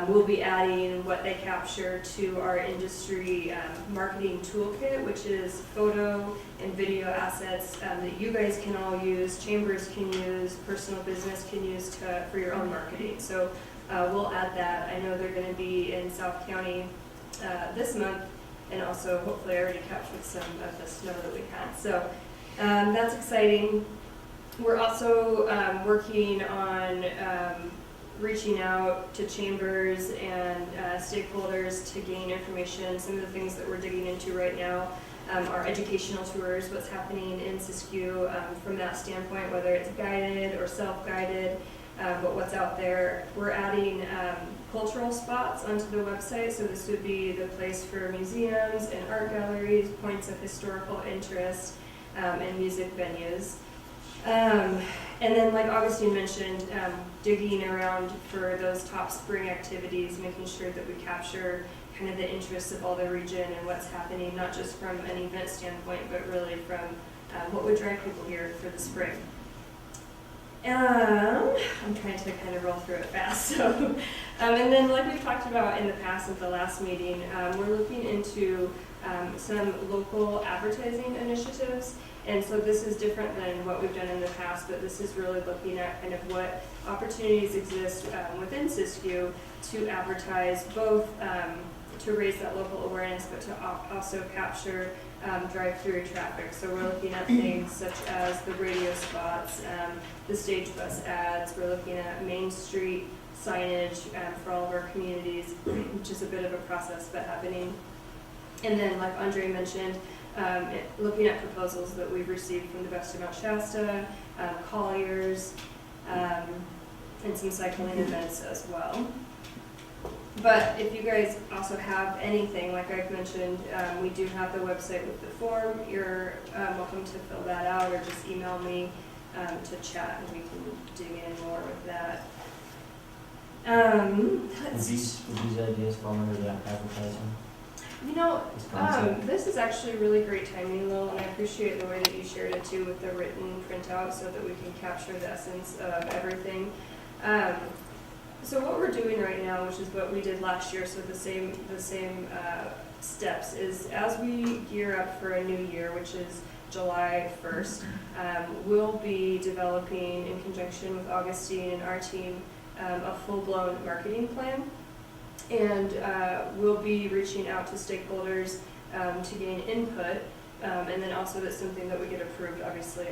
We'll be adding what they capture to our industry marketing toolkit, which is photo and video assets that you guys can all use, chambers can use, personal business can use for your own marketing. So we'll add that. I know they're going to be in South County this month, and also hopefully I already captured some of the snow that we had. So that's exciting. We're also working on reaching out to chambers and stakeholders to gain information. Some of the things that we're digging into right now are educational tours, what's happening in Siskiyou from that standpoint, whether it's guided or self-guided, but what's out there. We're adding cultural spots onto the website, so this would be the place for museums and art galleries, points of historical interest, and music venues. And then, like Augustine mentioned, digging around for those top spring activities, making sure that we capture kind of the interests of all the region and what's happening, not just from an event standpoint, but really from what would drive people here for the spring. I'm trying to kind of roll through it fast. So, and then like we've talked about in the past at the last meeting, we're looking into some local advertising initiatives. And so this is different than what we've done in the past, but this is really looking at kind of what opportunities exist within Siskiyou to advertise, both to raise that local awareness, but to also capture drive-through traffic. So we're looking at things such as the radio spots, the stage bus ads. We're looking at Main Street signage for all of our communities, which is a bit of a process, but happening. And then, like Andre mentioned, looking at proposals that we've received from the Best of Mount Shasta, Colliers, and some cycling events as well. But if you guys also have anything, like I've mentioned, we do have the website with the form. You're welcome to fill that out or just email me to chat and we can dig in more with that. Would these ideas fall under that advertising? You know, This concept? this is actually really great timing, Lil, and I appreciate the way that you shared it too with the written printout so that we can capture the essence of everything. So what we're doing right now, which is what we did last year, so the same steps, is as we gear up for a new year, which is July 1st, we'll be developing in conjunction with Augustine and our team a full-blown marketing plan. And we'll be reaching out to stakeholders to gain input, and then also that's something that we get approved, obviously,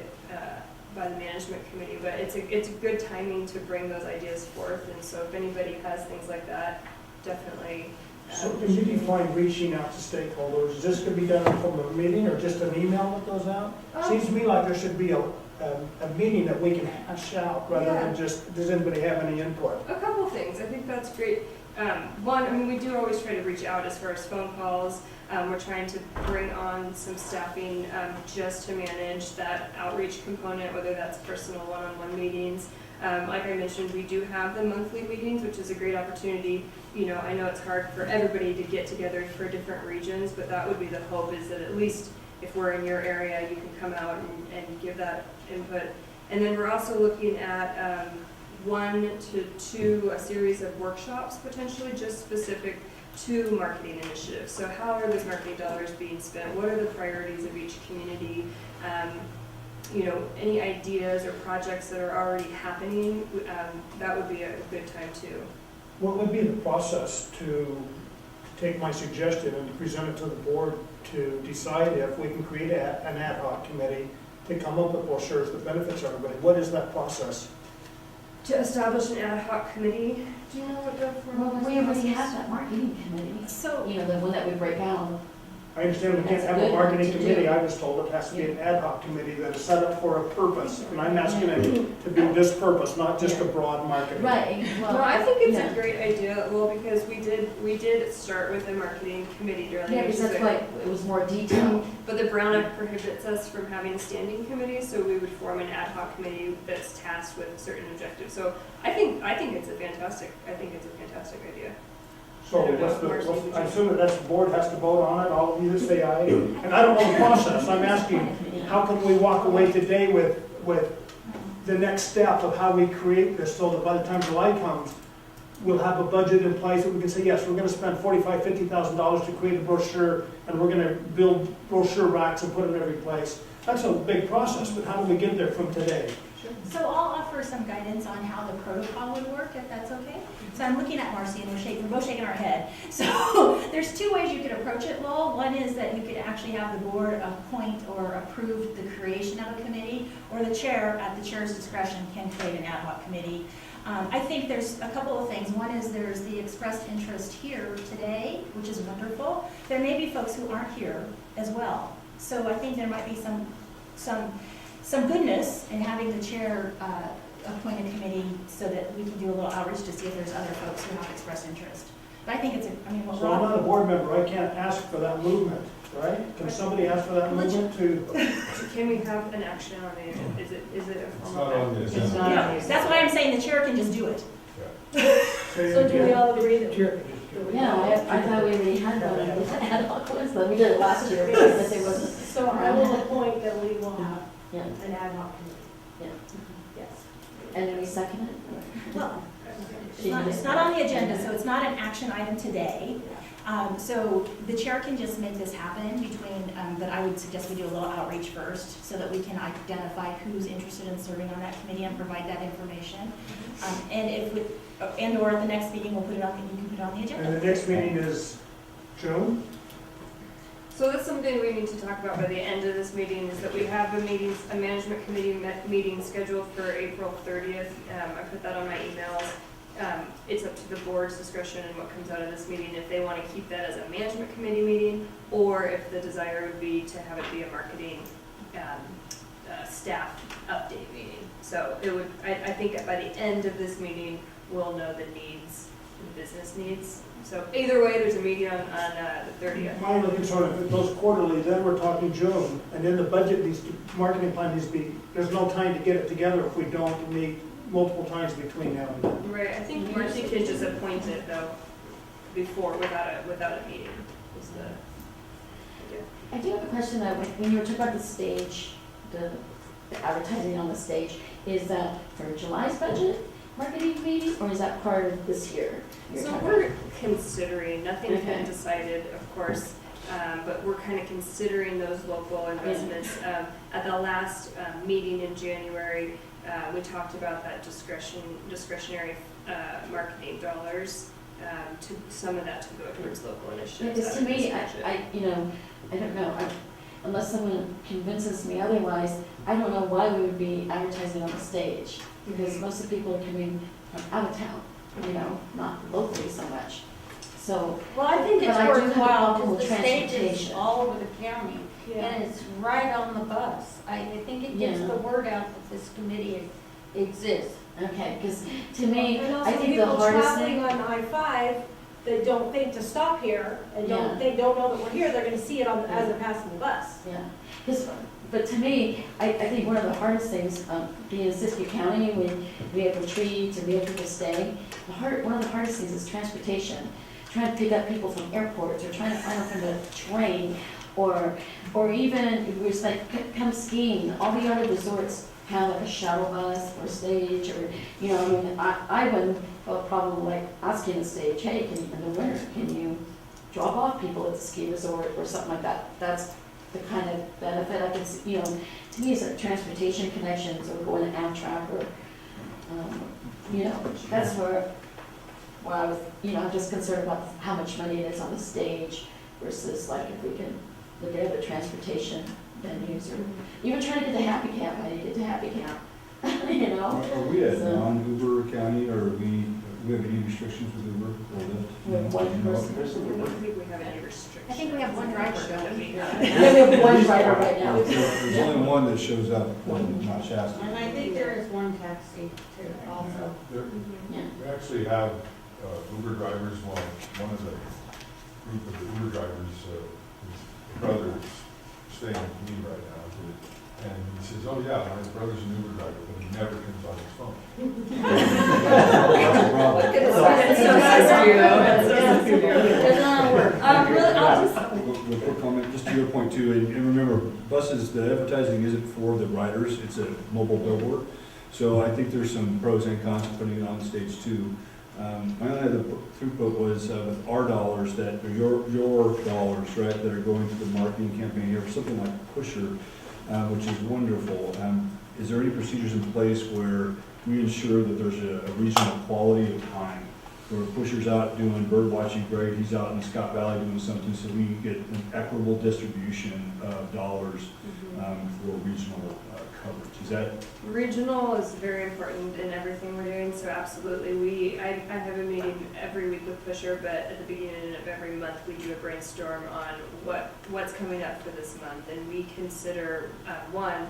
by the management committee. But it's a good timing to bring those ideas forth, and so if anybody has things like that, definitely. So can you define reaching out to stakeholders? Is this going to be done from a meeting or just an email that goes out? Seems to me like there should be a meeting that we can hash out rather than just, does anybody have any input? A couple of things. I think that's great. One, I mean, we do always try to reach out as far as phone calls. We're trying to bring on some staffing just to manage that outreach component, whether that's personal one-on-one meetings. Like I mentioned, we do have the monthly meetings, which is a great opportunity. You know, I know it's hard for everybody to get together for different regions, but that would be the hope, is that at least if we're in your area, you can come out and give that input. And then we're also looking at 1 to 2, a series of workshops potentially just specific to marketing initiatives. So how are those marketing dollars being spent? What are the priorities of each community? You know, any ideas or projects that are already happening, that would be a good time too. What would be the process to take my suggestion and present it to the board to decide if we can create an ad hoc committee to come up with brochures that benefits everybody? What is that process? To establish an ad hoc committee, do you know what the formal Well, we already have that marketing committee, So, you know, the one that we break out. I understand we can't That's have a good marketing to committee, do. I was told it has to be an ad hoc committee that is set up for a purpose. And I'm asking it to be this purpose, not just a broad marketing. Right, well. No, I think it's yeah. a great idea, well, because we did start with a marketing committee, Darlene. Yeah, which because is that's a- why it was more detailed. But the Brown Act prohibits us from having a standing committee, so we would form an ad hoc committee that's tasked with certain objectives. So I think it's a fantastic idea. So I assume that the board has to vote on it, all of you that say aye. And I don't know the process, I'm asking, how can we walk away today with the next step of how we create this, so that by the time July comes, we'll have a budget in place that we can say, yes, we're gonna spend $45,000, $50,000 to create a brochure, and we're gonna build brochure racks and put it in every place. That's a big process, but how do we get there from today? So I'll offer some guidance on how the protocol would work, if that's okay. So I'm looking at Marcy and we're both shaking our head. So there's 2 ways you could approach it, Lowell. One is that you could actually have the board appoint or approve the creation of a committee, or the chair, at the chair's discretion, can create an ad hoc committee. I think there's a couple of things. One is there's the expressed interest here today, which is wonderful. There may be folks who aren't here as well. So I think there might be some goodness in having the chair appoint a committee so that we can do a little outreach to see if there's other folks who have expressed interest. But I think it's what So I'm not a board member, I can't ask for that movement, right? Can somebody ask for that movement to? Can we have an action on it? Is it a It's formal? not on the agenda. Yeah, that's why I'm saying the chair can just do it. So do we all agree that chair can just do it? Yeah, I thought we already had one of those ad hoc ones, but we did it last year, but there wasn't. So I will appoint that we will have Yeah. an ad hoc committee. Yeah. Yes. And then we second it? Well, it's not on the agenda, so it's not an action item today. So the chair can just make this happen between, but I would suggest we do a little outreach first so that we can identify who's interested in serving on that committee and provide that information. And or at the next meeting, we'll put it on, you can put it on the agenda. And the next meeting is June? So that's something we need to talk about by the end of this meeting, is that we have a management committee meeting scheduled for April 30th. I put that on my emails. It's up to the board's discretion and what comes out of this meeting, if they want to keep that as a management committee meeting, or if the desire would be to have it be a marketing staff update meeting. So it would, I think by the end of this meeting, we'll know the needs, the business needs. So either way, there's a meeting on the 30th. My only concern, if it goes quarterly, then we're talking June, and then the budget needs to, marketing plan needs to be, there's no time to get it together if we don't meet multiple times between now and then. Right, I think Marcy can just appoint it though, before, without a meeting, is the idea. I do have a question though, when you were talking about the stage, the advertising on the stage, is that for July's budget marketing meeting, or is that part of this year? So we're considering, nothing's been Okay. decided, of course, but we're kind of considering those local investments. At the last meeting in January, we talked about that discretionary marketing dollars, to some of that to go towards local initiatives. Because to me, I don't know, unless someone convinces me otherwise, I don't know why we would be advertising on the stage, because most of the people are coming from out of town, not locally so much. So, Well, I think it's but I do have a worthwhile problem with because the stage is transportation. all over the county and it's right on the bus. I think it gets Yeah. the word out that this committee exists. Okay, because to me, And also I think the people hardest traveling thing. on I-5 that don't think to stop here and don't know that we're here, they're gonna see it as they're passing the bus. Yeah, but to me, I think one of the hardest things, being in Siskiyou County, when we have retreats and we have people stay, one of the hardest things is transportation. Trying to pick up people from airports, or trying to find them from the train, or even, if we was like, come skiing, all the other resorts have like a shuttle bus or stage, or, I wouldn't have a problem like asking the stage, hey, in the winter, can you drop off people at the ski resort or something like that? That's the kind of benefit I can see, to me, it's like transportation connections, or going to Amtrak, or, that's where I was, I'm just concerned about how much money it is on the stage versus like if we can look at other transportation venues, or even trying to get to Happy Camp, I need to get to Happy Camp, Are we at So- non-Uber county, or we have any restrictions with Uber or Lyft? We have one person. I don't think we have any restrictions. I think we have one driver, don't we? We have one driver right now. There's only one that shows up, not Shasta. And I think there is one taxi too, also. Yeah. We actually have Uber drivers, one of the group of the Uber drivers, his brother's staying with me right now. And he says, oh yeah, my brother's an Uber driver, but he never turns on his phone. That's a problem. Doesn't want to work. I'll just, With quick comment, just to your point too, and remember, buses, the advertising isn't for the riders, it's a mobile billboard. So I think there's some pros and cons to putting it on stage too. My only other throughput was with our dollars, that are your dollars, right, that are going to the marketing campaign here, something like Pusher, which is wonderful. Is there any procedures in place where we ensure that there's a regional quality of time? Where Pusher's out doing bird watching great, he's out in Scott Valley doing something, so we get an equitable distribution of dollars for regional coverage. Is that? Regional is very important in everything we're doing, so absolutely. I have a meeting every week with Pusher, but at the beginning of every month we do a brainstorm on what's coming up for this month, and we consider, one,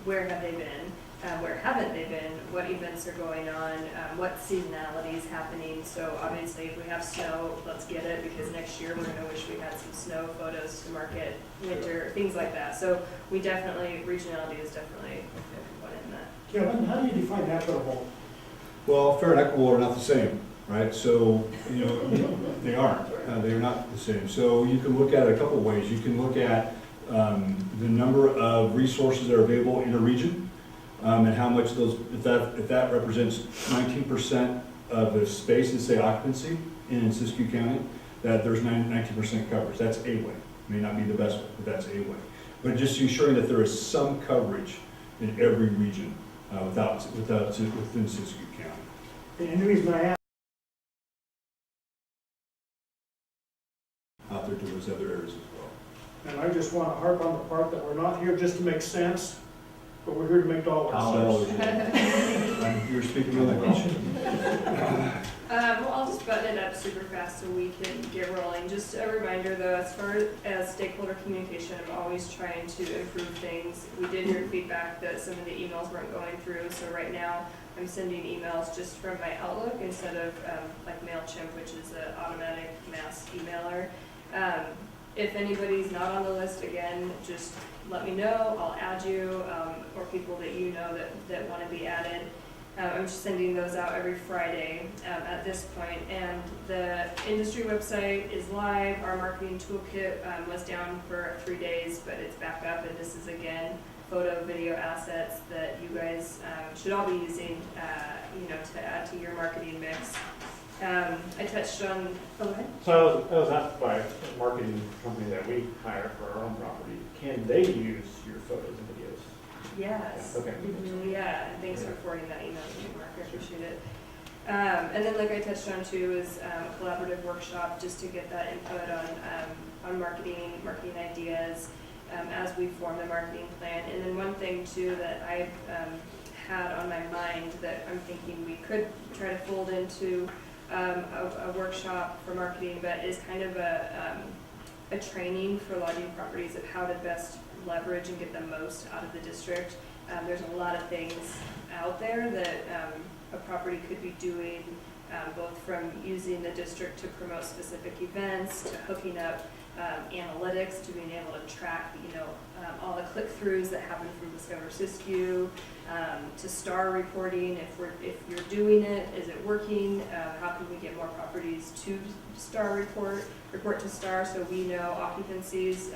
where have they been? Where haven't they been? What events are going on? What seasonality is happening? So obviously if we have snow, let's get it, because next year we're gonna wish we had some snow photos to market, winter, things like that. So we definitely, regionality is definitely a component in that. Kevin, how do you define equitable? Well, fair and equitable are not the same, right? So, they aren't. They're not the same. So you can look at it a couple of ways. You can look at the number of resources that are available in a region. and how much those, if that represents 19% of the space, let's say occupancy in Siskiyou County, that there's 19% coverage. That's a way. May not be the best way, but that's a way. But just ensuring that there is some coverage in every region within Siskiyou County. And the reason I ask, Out there to those other areas as well. and I just want to harp on the part that we're not here just to make sense, but we're here to make dollars. Dollars. You're speaking my language. Well, I'll just button it up super fast so we can get rolling. Just a reminder though, as far as stakeholder communication, I'm always trying to improve things. We did hear feedback that some of the emails weren't going through, so right now I'm sending emails just from my Outlook instead of like MailChimp, which is an automatic mass emailer. If anybody's not on the list, again, just let me know. I'll add you, or people that you know that want to be added. I'm just sending those out every Friday at this point. And the industry website is live. Our marketing toolkit was down for 3 days, but it's back up. And this is, again, photo, video assets that you guys should all be using, to add to your marketing mix. I touched on, go ahead. So I was asked by a marketing company that we hire for our own property, can they use your photos and videos? Yes. Okay. Yeah, and thanks for forwarding that email to me, Mark. I appreciate it. And then, like I touched on too, is a collaborative workshop just to get that input on marketing ideas as we form the marketing plan. And then one thing too that I've had on my mind that I'm thinking we could try to fold into a workshop for marketing, but is kind of a training for lodging properties of how to best leverage and get the most out of the district. There's a lot of things out there that a property could be doing, both from using the district to promote specific events, to hooking up analytics, to being able to track, all the click-throughs that happen from Discover Siskiyou, to star reporting. If you're doing it, is it working? How can we get more properties to star report to star, so we know occupancies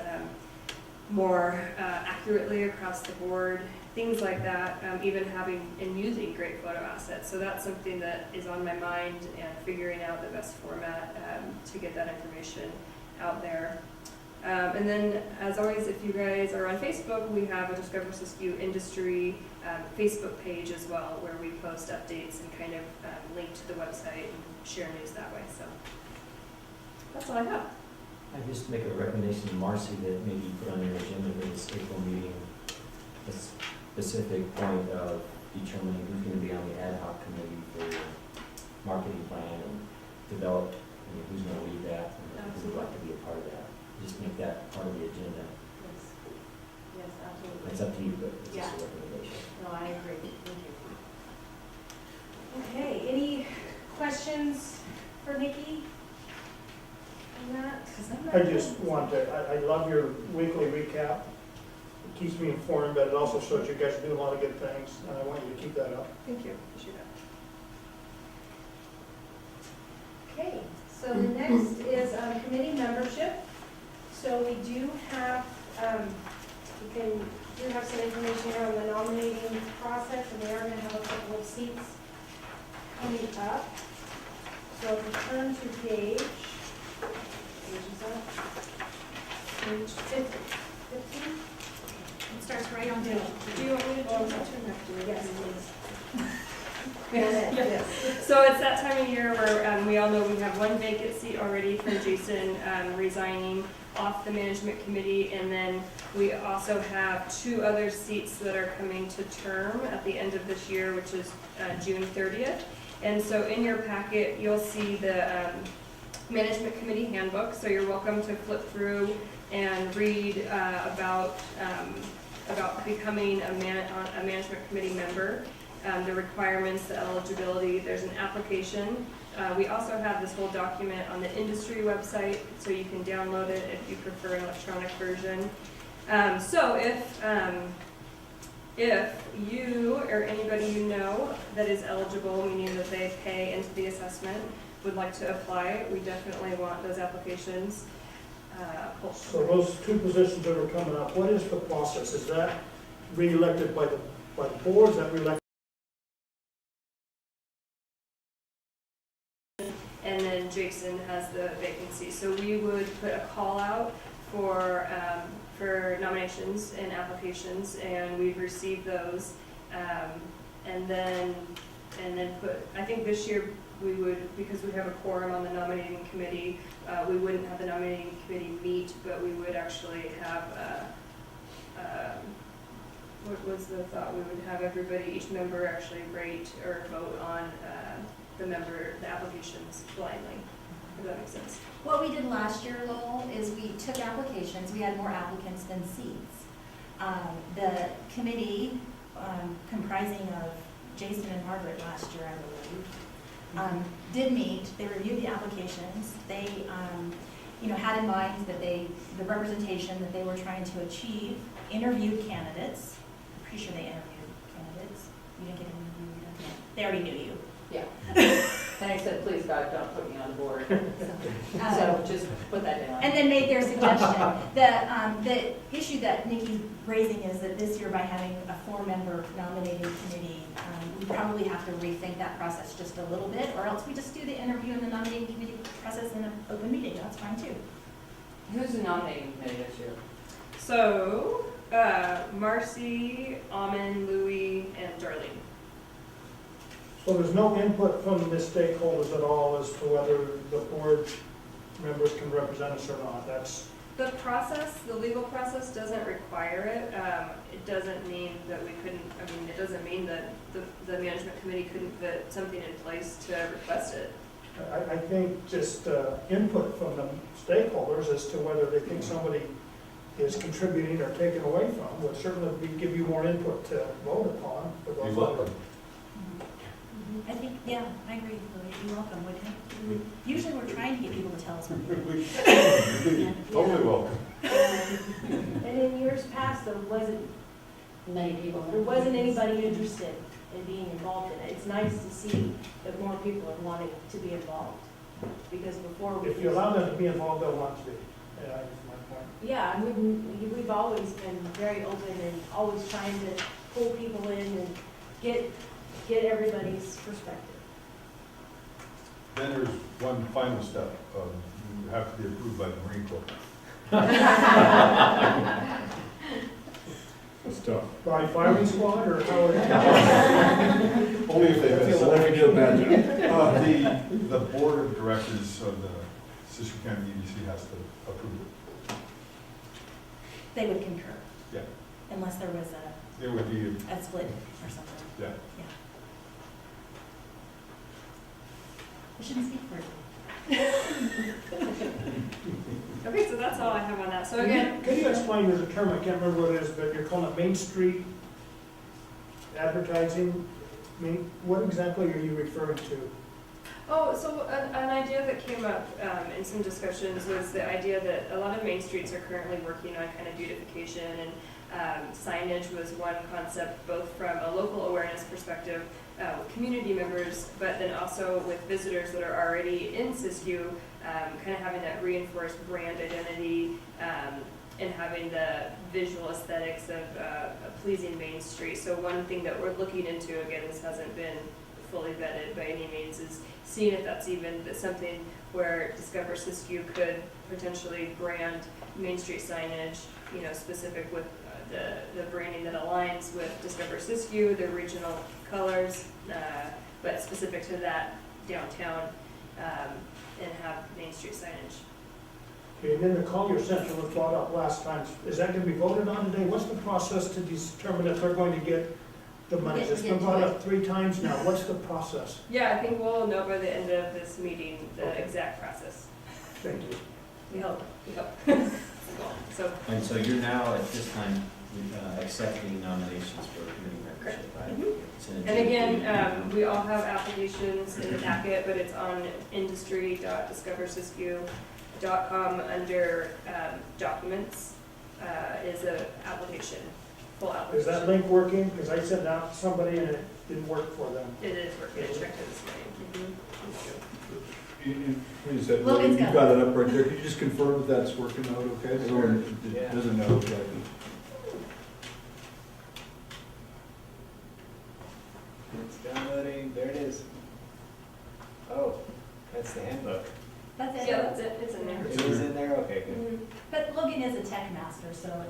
more accurately across the board, things like that, even having and using great photo assets. So that's something that is on my mind, and figuring out the best format to get that information out there. And then, as always, if you guys are on Facebook, we have a Discover Siskiyou Industry Facebook page as well, where we post updates and kind of link to the website and share news that way. So that's all I have. I just make a recommendation to Marcy that maybe put on your agenda for this April meeting a specific point of determining who's going to be on the ad hoc committee for your marketing plan, and develop who's going to lead that, and who would like to be a part of that. Just make that part of the agenda. Yes, absolutely. It's up to you, but it's just a recommendation. No, I agree. Thank you. Okay, any questions for Nikki on that? 'Cause I'm not- I just want to, I love your weekly recap. It keeps me informed, but it also shows you guys are doing a lot of good things, and I want you to keep that up. Thank you. Appreciate that. Okay, so the next is committee membership. So we do have, we have some information here on the nominating process, and we are going to have a couple of seats coming up. So if you turn to page is that? Page 15? It starts right on page. Do you want me to turn that? Yes, please. Yes. So it's that time of year where we all know we have one vacant seat already from Jason resigning off the management committee, and then we also have 2 other seats that are coming to term at the end of this year, which is June 30th. And so in your packet, you'll see the management committee handbook, so you're welcome to flip through and read about becoming a management committee member. The requirements, the eligibility, there's an application. We also have this whole document on the industry website, so you can download it if you prefer an electronic version. So if you or anybody you know that is eligible, meaning that they pay into the assessment, would like to apply, we definitely want those applications pulled. So those 2 positions that are coming up, what is the process? Is that re-elected by the by the boards that we elect. And then Jason has the vacancy. So we would put a call out for nominations and applications, and we've received those. And then put, I think this year we would, because we have a quorum on the nominating committee, we wouldn't have the nominating committee meet, but we would actually have, what was the thought? We would have everybody, each member actually rate or vote on the applications blindly. Does that make sense? What we did last year, Lowell, is we took applications. We had more applicants than seats. The committee, comprising of Jason and Margaret last year, I believe, did meet. They reviewed the applications. They, had in mind that the representation that they were trying to achieve, interviewed candidates. I'm pretty sure they interviewed candidates. You didn't get interviewed. Okay. They already knew you. Yeah. And I said, please God, don't put me on the board. So just put that down. And then made their suggestion. The issue that Nikki's raising is that this year, by having a 4-member nominating committee, we probably have to rethink that process just a little bit, or else we just do the interview and the nominating committee process in an open meeting. That's fine too. Who's the nominating committee this year? So, Marcy, Amin, Louie, and Darlene. So there's no input from the stakeholders at all as to whether the board members can represent us or not. That's The process, the legal process doesn't require it. It doesn't mean that we couldn't, it doesn't mean that the management committee couldn't put something in place to request it. I think just input from the stakeholders as to whether they think somebody is contributing or taken away from would certainly give you more input to vote upon. You're welcome. I think, yeah, I agree, Louis. You're welcome, wouldn't you? Usually we're trying to get people to tell us what they think. Totally welcome. And in years past, there wasn't anybody interested in being involved in it. It's nice to see that more people are wanting to be involved. Because before we... If you allow them to be involved, they'll want to be. Yeah, that's my point. Yeah, and we've always been very open and always trying to pull people in and get everybody's perspective. Then there's one final step. You have to be approved by the Marine Corps. That's tough. By firing squad or how? Only if they miss. Only if you do a bad job. The board of directors of the Siskiyou County EDC has to approve it. They would concur. Yeah. Unless there was It would be, a split or something. yeah. Yeah. I shouldn't speak for Okay, so that's all I have on that. So again, Can you explain, there's a term, I can't remember what it is, but you're calling it Main Street advertising. What exactly are you referring to? so an idea that came up in some discussions was the idea that a lot of main streets are currently working on kind of beautification, and signage was one concept, both from a local awareness perspective with community members, but then also with visitors that are already in Siskiyou, kind of having that reinforced brand identity and having the visual aesthetics of a pleasing Main Street. So one thing that we're looking into, again, this hasn't been fully vetted by any means, is seeing if that's even something where Discover Siskiyou could potentially brand Main Street signage, specific with the branding that aligns with Discover Siskiyou, their regional colors, but specific to that downtown, and have Main Street signage. Okay, and then the Collier Center was brought up last time. Is that going to be voted on today? What's the process to determine if they're going to get the money? It's been brought up 3 times now. What's the process? Yeah, I think we'll know by the end of this meeting the exact process. Thank you. We hope. So. And so you're now, at this time, accepting nominations for committee membership, right? It's an And agenda. again, we all have applications in the packet, but it's on industry.discoversiskiyou.com under documents is an application, full application. Is that link working? Because I sent out to somebody and it didn't work for them. It is working. I checked it this morning. You've got it up right there. Can you just confirm that that's working out okay? So it doesn't know exactly. That's the handbook. That's it. Yeah, that's it, it's in there. It is in there? Okay, good. But Logan is a tech master, so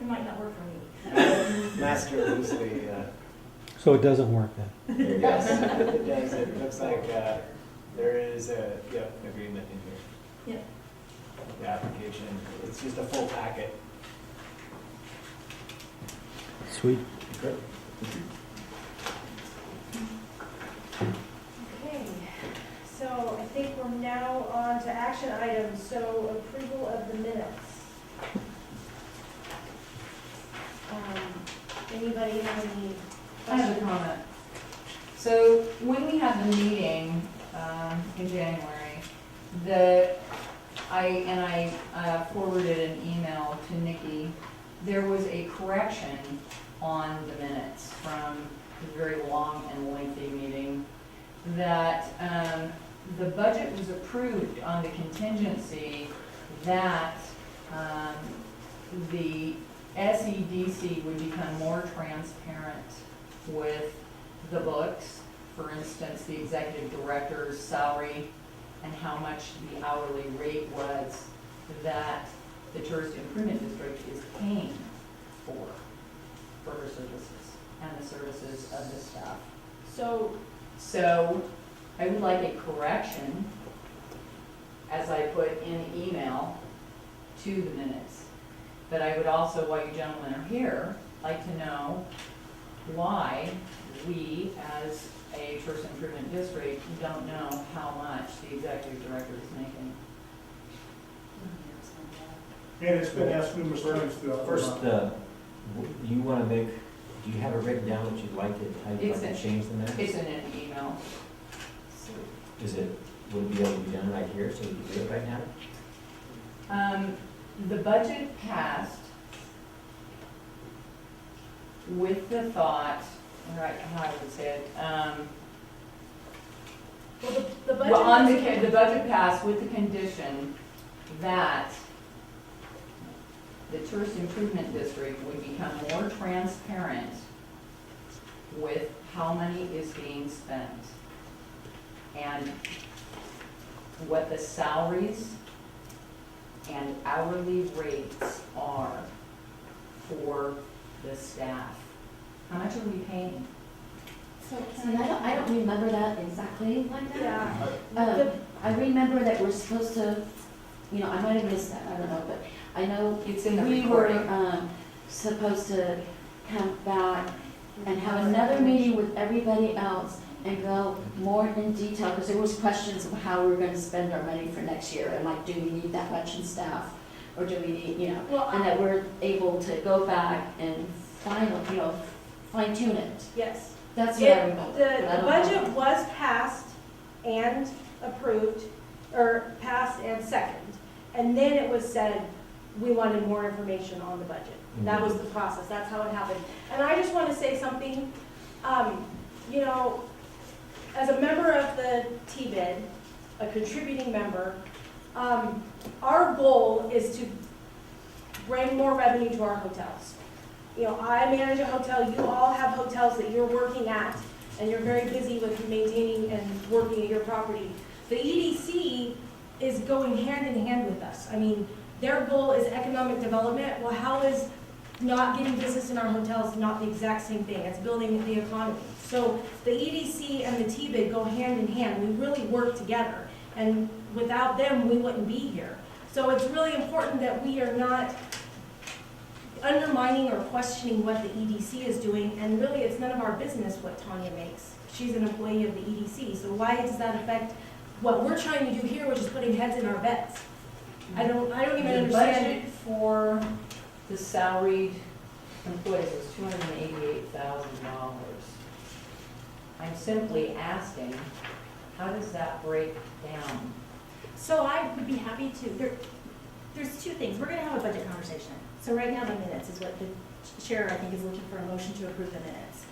it might not work for me. Master loosely, So it doesn't work then? yes, it does. It looks like there is a, agreement in here. Yep. The application, it's just a full packet. Sweet. Good. Okay, so I think we're now on to action items, so approval of the minutes. Anybody have any I have a questions? comment. So when we had the meeting in January, I forwarded an email to Nikki. There was a correction on the minutes from a very long and lengthy meeting that the budget was approved on the contingency that the SEDC would become more transparent with the books. For instance, the executive director's salary and how much the hourly rate was that the tourist improvement district is paying for her services and the services of the staff. So I would like a correction, as I put in the email, to the minutes. But I would also, while you gentlemen are here, like to know why we, as a tourist improvement district, don't know how much the executive director is making. And it's been asked numerous times throughout. First, do you want to make, do you have it written down what you'd like to, how you'd like to change the minutes? It's in an email. Is it, would it be able to be done right here, so we can do it right now? The budget passed with the thought, right, how I would say it, Well, the budget. well, the budget passed with the condition that the tourist improvement district would become more transparent with how money is being spent and what the salaries and hourly rates are for the staff. How much are we paying? So, and I don't remember that exactly like that. Yeah. I remember that we're supposed to, I might have missed that, I don't know, but I know It's in the we were, recording. supposed to come back and have another meeting with everybody else and go more in detail, because there was questions of how we were gonna spend our money for next year, and like, do we need that much in staff? Or do we need, Well, and that we're able to go back and fine tune it. Yes. That's what I remember. but I The don't know. budget was passed and approved, or passed and second. And then it was said, we wanted more information on the budget. That was the process, that's how it happened. And I just want to say something, as a member of the TID, a contributing member, our goal is to bring more revenue to our hotels. I manage a hotel, you all have hotels that you're working at, and you're very busy with maintaining and working at your property. The EDC is going hand in hand with us. I mean, their goal is economic development. Well, how is not getting business in our hotels not the exact same thing? It's building the economy. So the EDC and the TBID go hand in hand. We really work together. And without them, we wouldn't be here. So it's really important that we are not undermining or questioning what the EDC is doing, and really it's none of our business what Tanya makes. She's an employee of the EDC, so why does that affect what we're trying to do here, which is putting heads in our beds? I don't even The understand. budget for the salaried employees was $288,000. I'm simply asking, how does that break down? So I would be happy to, there's two things. We're gonna have a budget conversation. So right now the minutes is what the chair, I think, is looking for a motion to approve the minutes.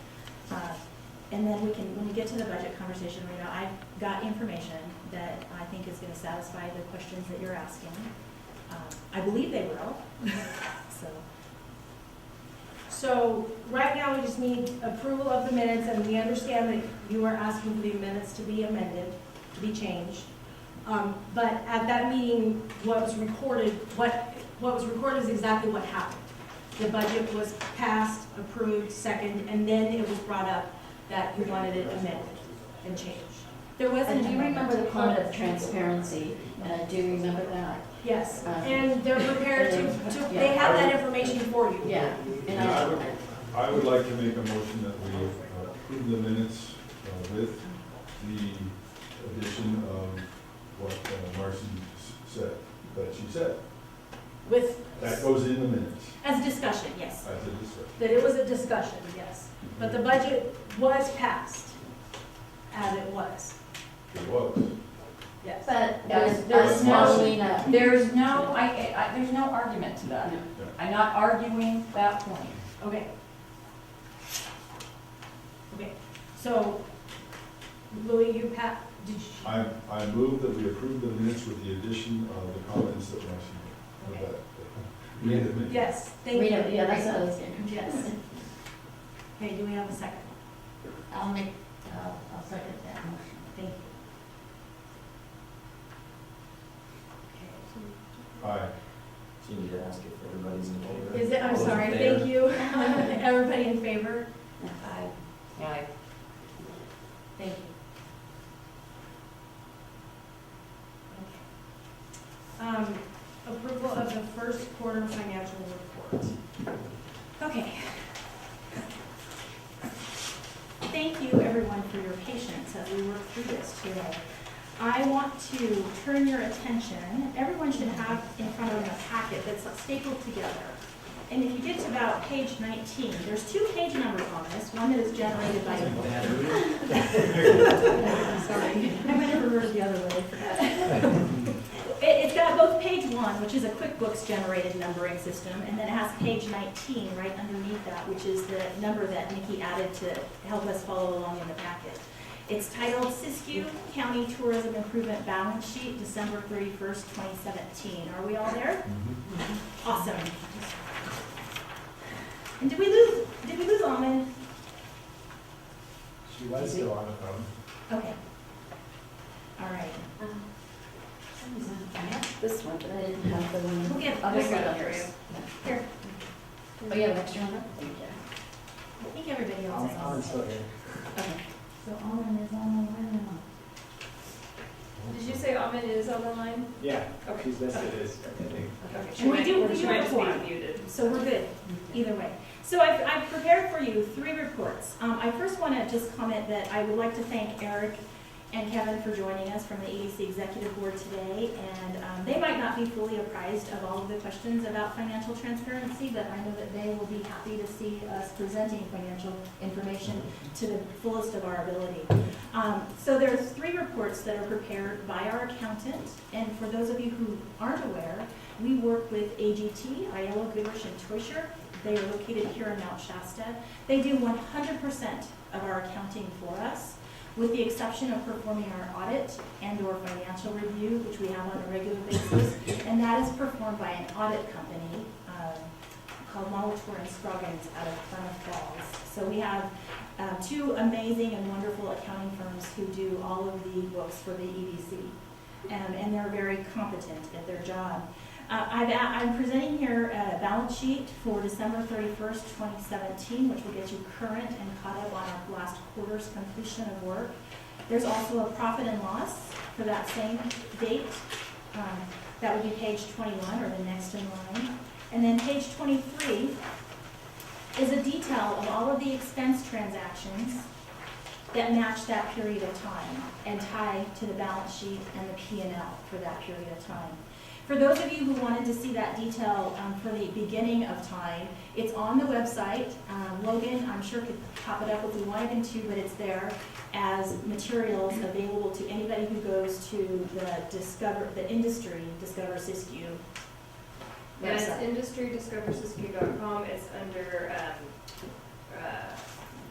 And then when we get to the budget conversation, I've got information that I think is gonna satisfy the questions that you're asking. I believe they will, So right now, we just need approval of the minutes, and we understand that you are asking for the minutes to be amended, to be changed. But at that meeting, what was recorded is exactly what happened. The budget was passed, approved, second, and then it was brought up that we wanted it amended and changed. There was And an do you remember the amendment. code of transparency? Do you remember that? Yes, and they're prepared to, they Yeah. have that information for you. Yeah. And I would like to make a motion that we approve the minutes with the addition of what Marcy said, that she said. With, That goes in the minutes as a discussion, yes. as a discussion. That it was a discussion, yes. But the budget was passed as it was, It was. yes. But There's there's no, no, there's no, there's no argument to that. I'm not arguing that point. Okay. Okay, so, Louis, you did you? I move that we approve the minutes with the addition of the comments that Marcy made. Okay. Read the minutes. Yes, thank you. yeah, that's what I was getting. Yes. Okay, do we have a second? I'll second that motion. Thank you. Aye. So you need to ask if everybody's in favor. Is it, I'm Those in sorry, favor? thank you. Everybody in favor? Aye. Aye. Thank you. Okay. Approval of the first quarter financial report. Okay. Thank you, everyone, for your patience as we work through this today. I want to turn your attention, everyone should have in front of them a packet that's stapled together. And if you get to about page 19, there's 2 page numbers on this, one that is generated by... Sorry, I might have reversed the other way. It's got both page 1, which is a QuickBooks generated numbering system, and then it has page 19 right underneath that, which is the number that Nikki added to help us follow along in the packet. It's titled Siskiyou County Tourism Improvement Balance Sheet, December 31st, 2017. Are we all there? Awesome. And did we lose Almond? She was still on the phone. Okay. All right. I have this one, but I didn't have the one. We'll get, I'll we'll just get look it up for you. yours. Here. Oh, you have an extra one? Thank you. I think everybody else is on. I'm still here. Okay. So Almond is on the line now. Did you say Ahmed is on the line? Yeah, Okay. she's listed as attending. Okay. And we do She have might a just quorum. be muted. So we're good, either way. So I've prepared for you 3 reports. I first want to just comment that I would like to thank Eric and Kevin for joining us from the EDC Executive Board today. And they might not be fully apprised of all of the questions about financial transparency, but I know that they will be happy to see us presenting financial information to the fullest of our ability. So there's 3 reports that are prepared by our accountant. And for those of you who aren't aware, we work with AGT, Aiello, Goodrich, and Teuscher. They are located here in Mount Shasta. They do 100% of our accounting for us, with the exception of performing our audit and/or financial review, which we have on a regular basis. And that is performed by an audit company called Molitor and Scroggins out of Plymouth Falls. So we have 2 amazing and wonderful accounting firms who do all of the books for the EDC. And they're very competent at their job. I'm presenting here a balance sheet for December 31st, 2017, which will get you current and caught up on our last quarter's completion of work. There's also a profit and loss for that same date. That would be page 21, or the next in line. And then page 23 is a detail of all of the expense transactions that match that period of time and tie to the balance sheet and the P&L for that period of time. For those of you who wanted to see that detail for the beginning of time, it's on the website. Logan, I'm sure, could pop it up if we wanted him to, but it's there as materials available to anybody who goes to the industry Discover Siskiyou Yeah, it's website. industrydiscoversiskiyou.com. It's under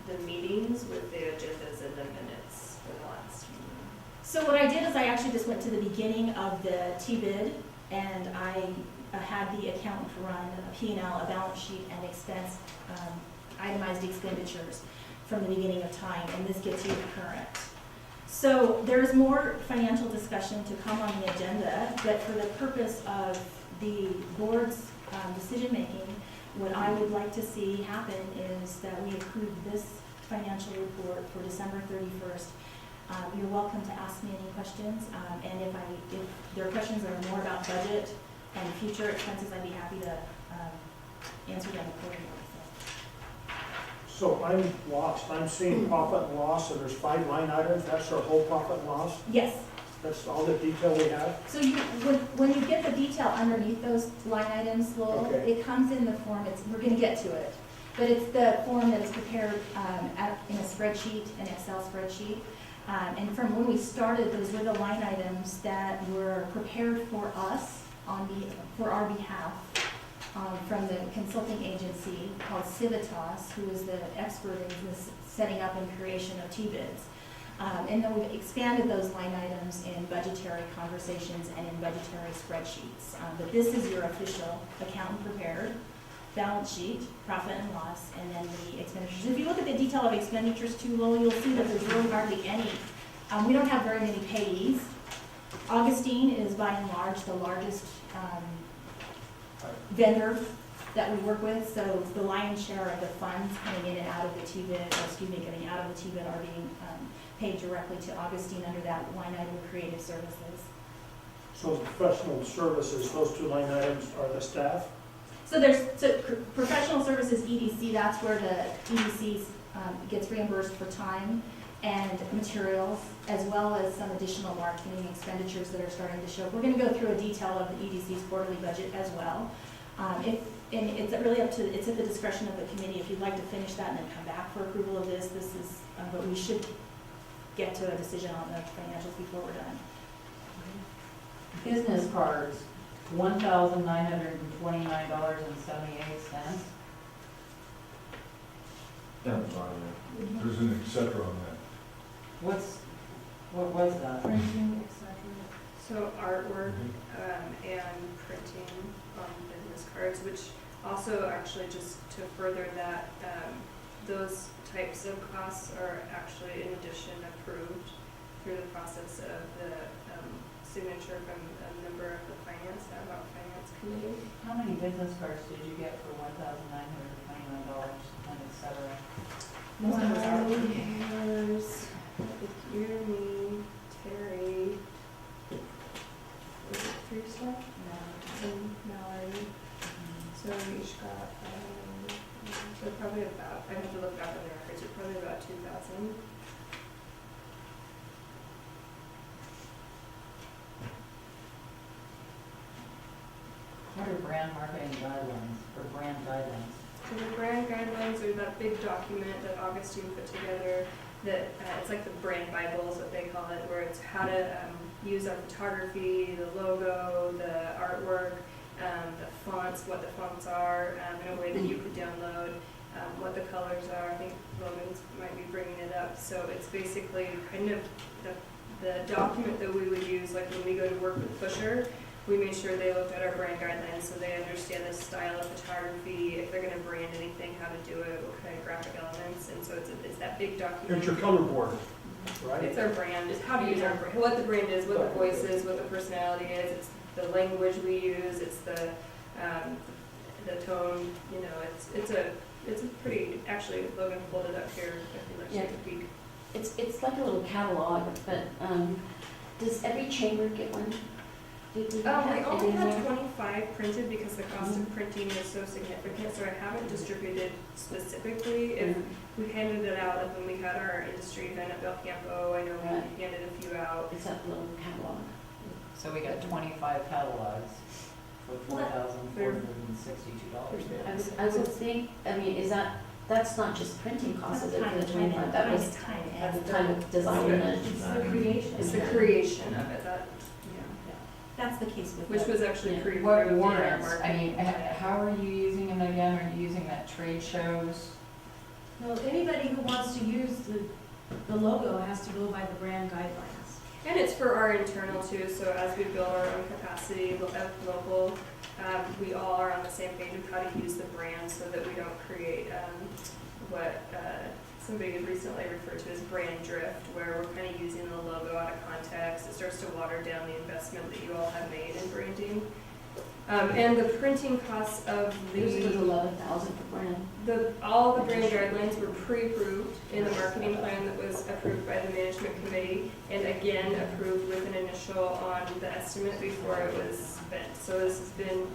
the meetings with the agendas and the minutes for the last meeting. So what I did is I actually just went to the beginning of the TBID, and I had the accountant run a P&L, a balance sheet, and expense, itemized expenditures from the beginning of time, and this gets you current. So there's more financial discussion to come on the agenda, but for the purpose of the board's decision-making, what I would like to see happen is that we approve this financial report for December 31st. You're welcome to ask me any questions, and if there are questions that are more about budget and future expenses, I'd be happy to answer them accordingly. So I'm lost. I'm seeing profit and loss, and there's 5 line items. That's our whole profit and loss? Yes. That's all the detail we have? So when you get the detail underneath those line items, Lowell, Okay. it comes in the form, we're going to get to it, but it's the form that is prepared in a spreadsheet, an Excel spreadsheet. And from when we started, those were the line items that were prepared for us for our behalf from the consulting agency called Civitas, who is the expert in this setting up and creation of T-bids. And then we've expanded those line items in budgetary conversations and in budgetary spreadsheets. But this is your official accountant prepared balance sheet, profit and loss, and then the expenditures. If you look at the detail of expenditures too, Lowell, you'll see that there's really hardly any. We don't have very many payees. Augustine is by and large the largest vendor that we work with, so the lion's share of the funds coming in and out of the T-bid, coming out of the T-bid are being paid directly to Augustine under that line item of creative services. So the professional services, those 2 line items are the staff? So professional services EDC, that's where the EDC gets reimbursed for time and materials, as well as some additional marketing expenditures that are starting to show. We're going to go through a detail of the EDC's quarterly budget as well. And it's really it's at the discretion of the committee. If you'd like to finish that and then come back for approval of this is, but we should get to a decision on the financials before we're done. Business cards, $1,929.78. Down the bottom there. There's an et cetera on that. What was that? Printing, etc. So artwork and printing on business cards, which also actually just to further that, those types of costs are actually in addition approved through the process of the signature from a member of the finance committee. How many business cards did you get for $1,929 and et cetera? Most of those are There's you, me, Terry, was it 3 stuff? And Mallory. So we each got, so probably about, I have to look back on the records, it's probably about 2,000. What are brand marketing guidelines or brand guidelines? So the brand guidelines are that big document that Augustine put together that it's like the brand Bible is what they call it, where it's how to use our photography, the logo, the artwork, the fonts, what the fonts are in a way that you could download, what the colors are. I think Logan's might be bringing it up. So it's basically kind of the document that we would use, like when we go to work with Pusher. We made sure they looked at our brand guidelines so they understand the style of photography, if they're going to brand anything, how to do it, what kind of graphic elements. And so it's that big document. It's your color board, right? It's our brand. It's how to use our brand, what the brand is, what the voice is, what the personality is. It's the language we use. It's the tone. You know, it's a pretty. Actually, Logan pulled it up here. If you'd like to take a peek. It's like a little catalog, but does every chamber get one? We only have 25 printed because the cost of printing is so significant, so I haven't distributed specifically. If we handed it out, like when we had our industry event at Belcampo, I know we handed a few out. It's that little catalog. So we got 25 catalogs for $4,462. I would think, I mean, that's not just printing costs, is it? That's For the time 25? That was time. That's the time of designing it. It's the creation. It's the creation of it. That's the case with Which was actually pretty What approved in our warrants? I marketing. mean, how are you using them again? Are you using that trade shows? Well, anybody who wants to use the logo has to go by the brand guidelines. And it's for our internal too, so as we build our own capacity local, we all are on the same page of how to use the brand so that we don't create what somebody had recently referred to as brand drift, where we're kind of using the logo out of context. It starts to water down the investment that you all have made in branding. And the printing costs of Yours was 11,000 per brand. all the brand guidelines were pre-approved in the marketing plan that was approved by the management committee, and again approved with an initial on the estimate before it was spent. So this has been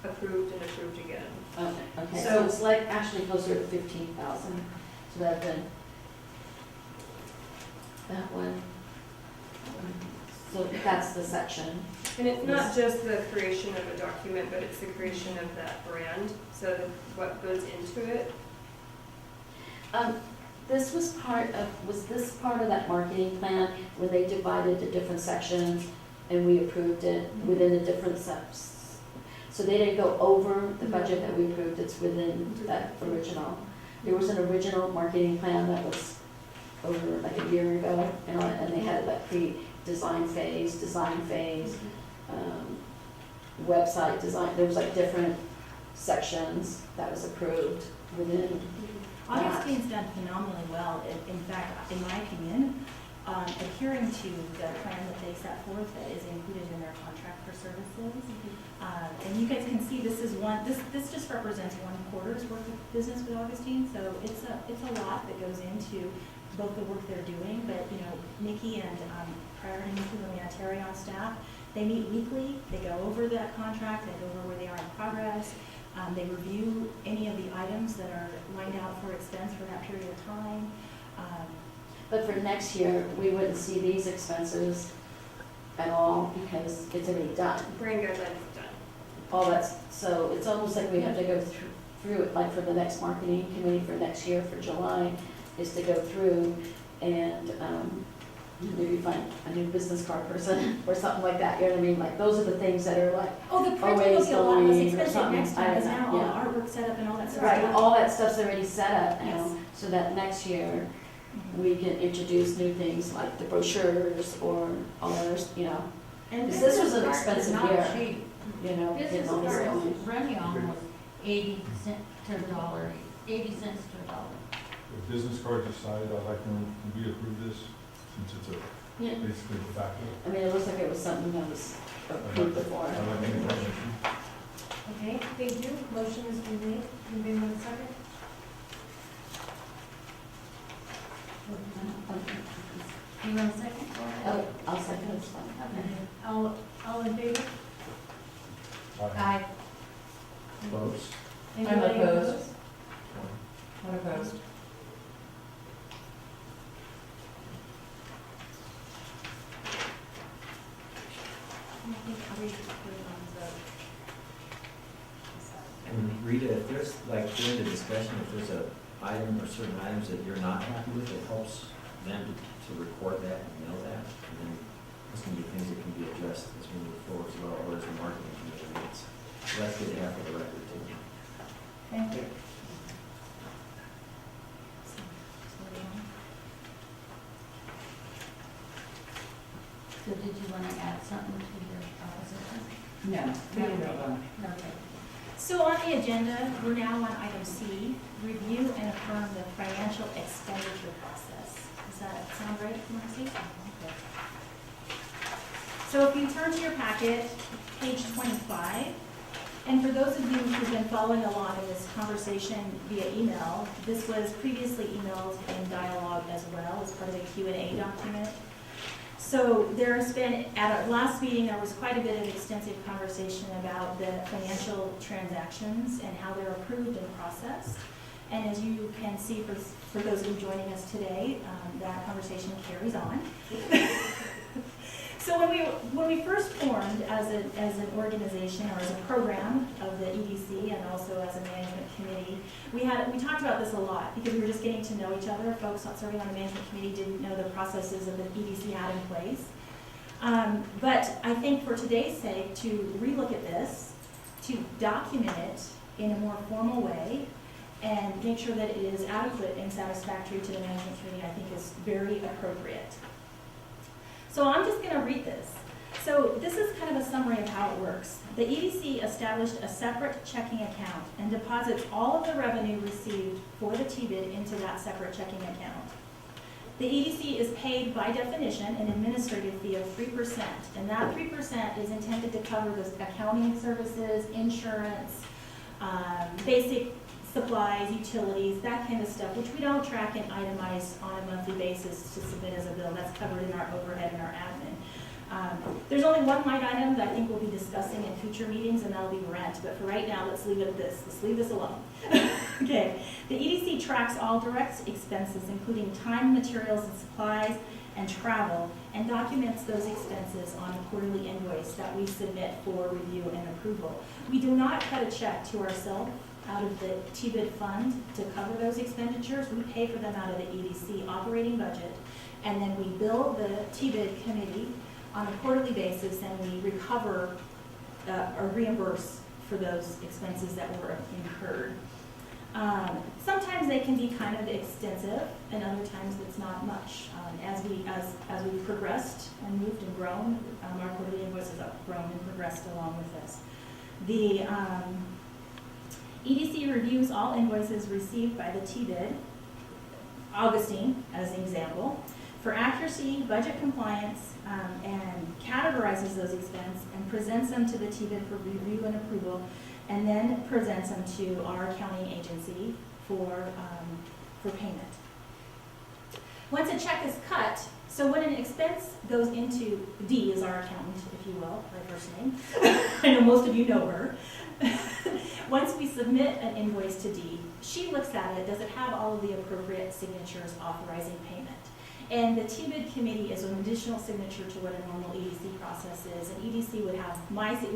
approved and approved again. Okay, so it's like actually closer to 15,000. So that then, that one. So that's the section. And it's not just the creation of a document, but it's the creation of that brand, so what goes into it. This was this part of that marketing plan when they divided the different sections and we approved it within the different steps? So they didn't go over the budget that we approved, it's within that original. There was an original marketing plan that was over like a year ago, and they had that pre-design phase, website design. There was like different sections that was approved within that. Augustine's done phenomenally well. In fact, in my opinion, adhering to the plan that they set forth that is included in their contract for services. And you guys can see this is this just represents 1 quarter's worth of business with Augustine. So it's a lot that goes into both the work they're doing, but you know, Nikki and prior to Nikki, when we had Terry on staff, they meet weekly, they go over that contract, they go over where they are in progress, they review any of the items that are lined out for expense for that period of time. But for next year, we wouldn't see these expenses at all because it's already done. Brand guidelines is done. All that's, so it's almost like we have to go through it, like for the next marketing committee for next year, for July, is to go through and maybe find a new business card person or something like that, you know what I mean? Like, those are the things that are like, Oh, the printing will be a lot less going or expensive something. next time, because I now don't all know, the artwork's set up and all that stuff. Right, all that stuff's already set up now, Yes. so that next year, we can introduce new things like the brochures or all others, you know. And Because this was an business cards expensive are not year, cheap. you know. Business getting all this cards going. run you almost 80 cents to $1, 80 cents to $1. With business cards aside, I'd like to know, can we approve this since it's Yeah. basically de facto? I mean, it looks like it was something that was approved before. I'd like to make a motion. Okay, thank you. Motion has been made. Anybody want a second? You want a second? Oh, I'll second this one. Okay. All in favor? Aye. Opposed? I'm Anybody opposed. I'm opposed. I think we should put it on And Rita, if there's, like, during the discussion, if there's a item or certain items that you're not happy with, it helps them to record that and know that. And then there's going to be things that can be addressed as we move forward as well, or as the marketing committee meets. So that's good to have for the record too. Thank you. So did you want to add something to your proposition? No. Okay. So on the agenda, we're now on item C, review and affirm the financial expenditure process. Does that sound right, Marcy? Okay. So if you turn to your packet, page 25, and for those of you who've been following along in this conversation via email, this was previously emailed in dialogue as well as part of the Q&A document. So there's been, at our last meeting, there was quite a bit of extensive conversation about the financial transactions and how they're approved and processed. And as you can see, for those of you joining us today, that conversation carries on. So when we first formed as an organization or as a program of the EDC and also as a management committee, we talked about this a lot because we were just getting to know each other. Folks not serving on the management committee didn't know the processes that the EDC had in place. But I think for today's sake, to relook at this, to document it in a more formal way, and make sure that it is adequate and satisfactory to the management committee, I think is very appropriate. So I'm just going to read this. So this is kind of a summary of how it works. The EDC established a separate checking account and deposits all of the revenue received for the TBID into that separate checking account. The EDC is paid by definition an administrative fee of 3%, and that 3% is intended to cover the accounting services, insurance, basic supplies, utilities, that kind of stuff, which we don't track and itemize on a monthly basis to submit as a bill. That's covered in our overhead and our admin. There's only one line item that I think we'll be discussing in future meetings, and that'll be rent. But for right now, let's leave it at this. Let's leave this alone. Okay. The EDC tracks all direct expenses, including time, materials, and supplies, and travel, and documents those expenses on a quarterly invoice that we submit for review and approval. We do not cut a check to ourselves out of the TBID fund to cover those expenditures. We pay for them out of the EDC operating budget, and then we bill the TBID committee on a quarterly basis, and we recover or reimburse for those expenses that were incurred. Sometimes they can be kind of extensive, and other times it's not much. As we've progressed and moved and grown, our quarterly invoices have grown and progressed along with this. The EDC reviews all invoices received by the TBID, Augustine as an example, for accuracy, budget compliance, and categorizes those expenses and presents them to the TBID for review and approval, and then presents them to our accounting agency for payment. Once a check is cut, so when an expense goes into, D is our accountant, if you will, my first name. I know most of you know her. Once we submit an invoice to D, she looks at it, does it have all of the appropriate signatures authorizing payment? And the TBID committee is an additional signature to what a normal EDC process is. An EDC would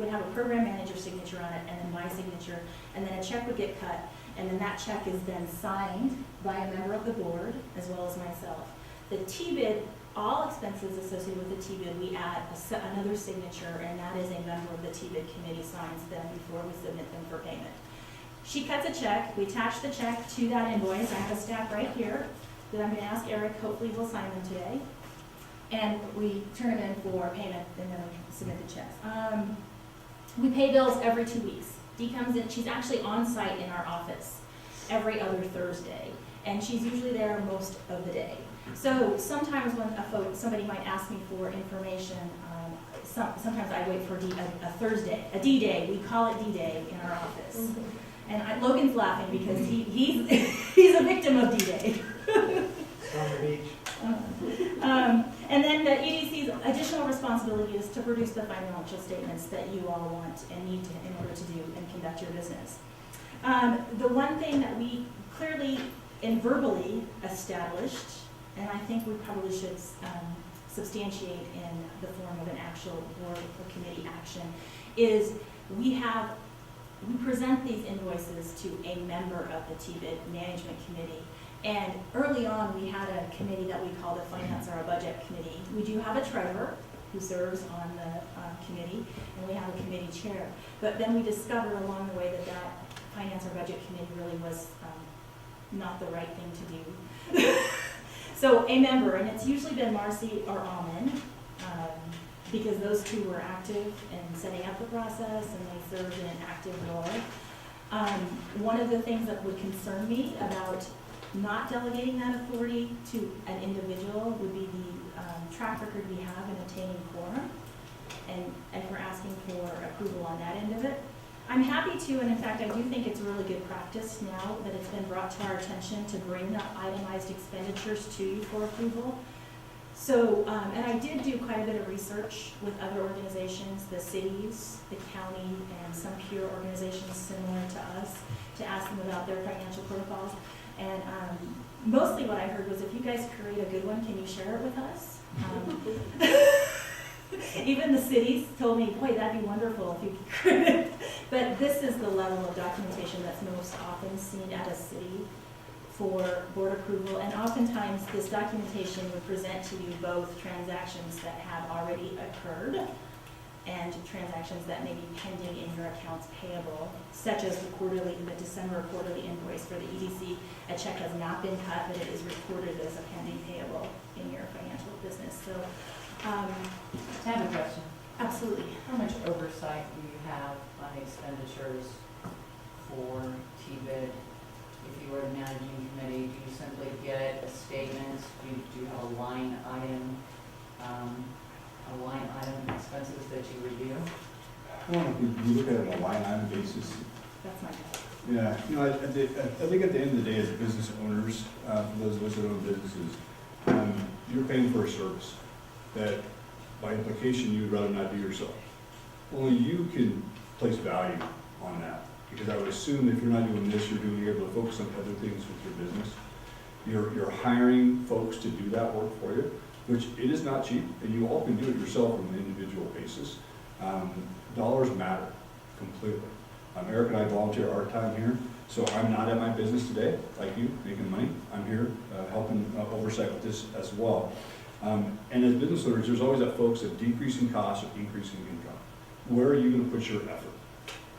have a program manager signature on it, and then my signature, and then a check would get cut, and then that check is then signed by a member of the board as well as myself. The TBID, all expenses associated with the TBID, we add another signature, and that is a member of the TBID committee signs them before we submit them for payment. She cuts a check, we attach the check to that invoice. I have a stack right here that I'm going to ask Eric, hopefully he'll sign them today. And we turn them in for payment, and then we submit the checks. We pay bills every 2 weeks. Dee comes in, she's actually on site in our office every other Thursday, and she's usually there most of the day. So sometimes when somebody might ask me for information, sometimes I wait for a Thursday, a D-Day. We call it D-Day in our office. Mm-hmm. And Logan's laughing because he's a victim of D-Day. On the beach. And then the EDC's additional responsibility is to produce the financial statements that you all want and need in order to do and conduct your business. The one thing that we clearly and verbally established, and I think we probably should substantiate in the form of an actual board or committee action, is we present these invoices to a member of the TBID management committee. And early on, we had a committee that we called the Finance or Budget Committee. We do have a treasurer who serves on the committee, and we have a committee chair. But then we discovered along the way that Finance or Budget Committee really was not the right thing to do. So a member, and it's usually been Marcy or Almond, because those two were active in setting up the process and they served in an active role. One of the things that would concern me about not delegating that authority to an individual would be the track record we have in obtaining quorum, and if we're asking for approval on that end of it. I'm happy to, and in fact I do think it's really good practice now that it's been brought to our attention to bring the itemized expenditures to you for approval. So, and I did do quite a bit of research with other organizations, the cities, the county, and some peer organizations similar to us, to ask them about their financial protocols. And mostly what I heard was, if you guys create a good one, can you share it with us? Even the cities told me, boy, that'd be wonderful if you could create it. But this is the level of documentation that's most often seen at a city for board approval. And oftentimes this documentation would present to you both transactions that have already occurred and transactions that may be pending in your accounts payable, such as the December quarterly invoice for the EDC. A check has not been cut, but it is reported as a pending payable in your financial business. So, I have a question. Absolutely. How much oversight do you have on expenditures for TBID? If you were a managing committee, do you simply get a statement? Do you have a line item expenses that you review? Well, we look at it on a line item basis. That's my question. Yeah, you know, I think at the end of the day, as business owners, for those of us that own businesses, you're paying for a service that, by implication, you would rather not do yourself. Only you can place value on that, because I would assume if you're not doing this, you're able to focus on other things with your business. You're hiring folks to do that work for you, which it is not cheap, and you all can do it yourself on an individual basis. Dollars matter completely. Eric and I volunteer our time here, so I'm not at my business today, like you, making money. I'm here helping oversight with this as well. And as business owners, there's always that folks of decreasing costs or increasing income. Where are you going to put your effort?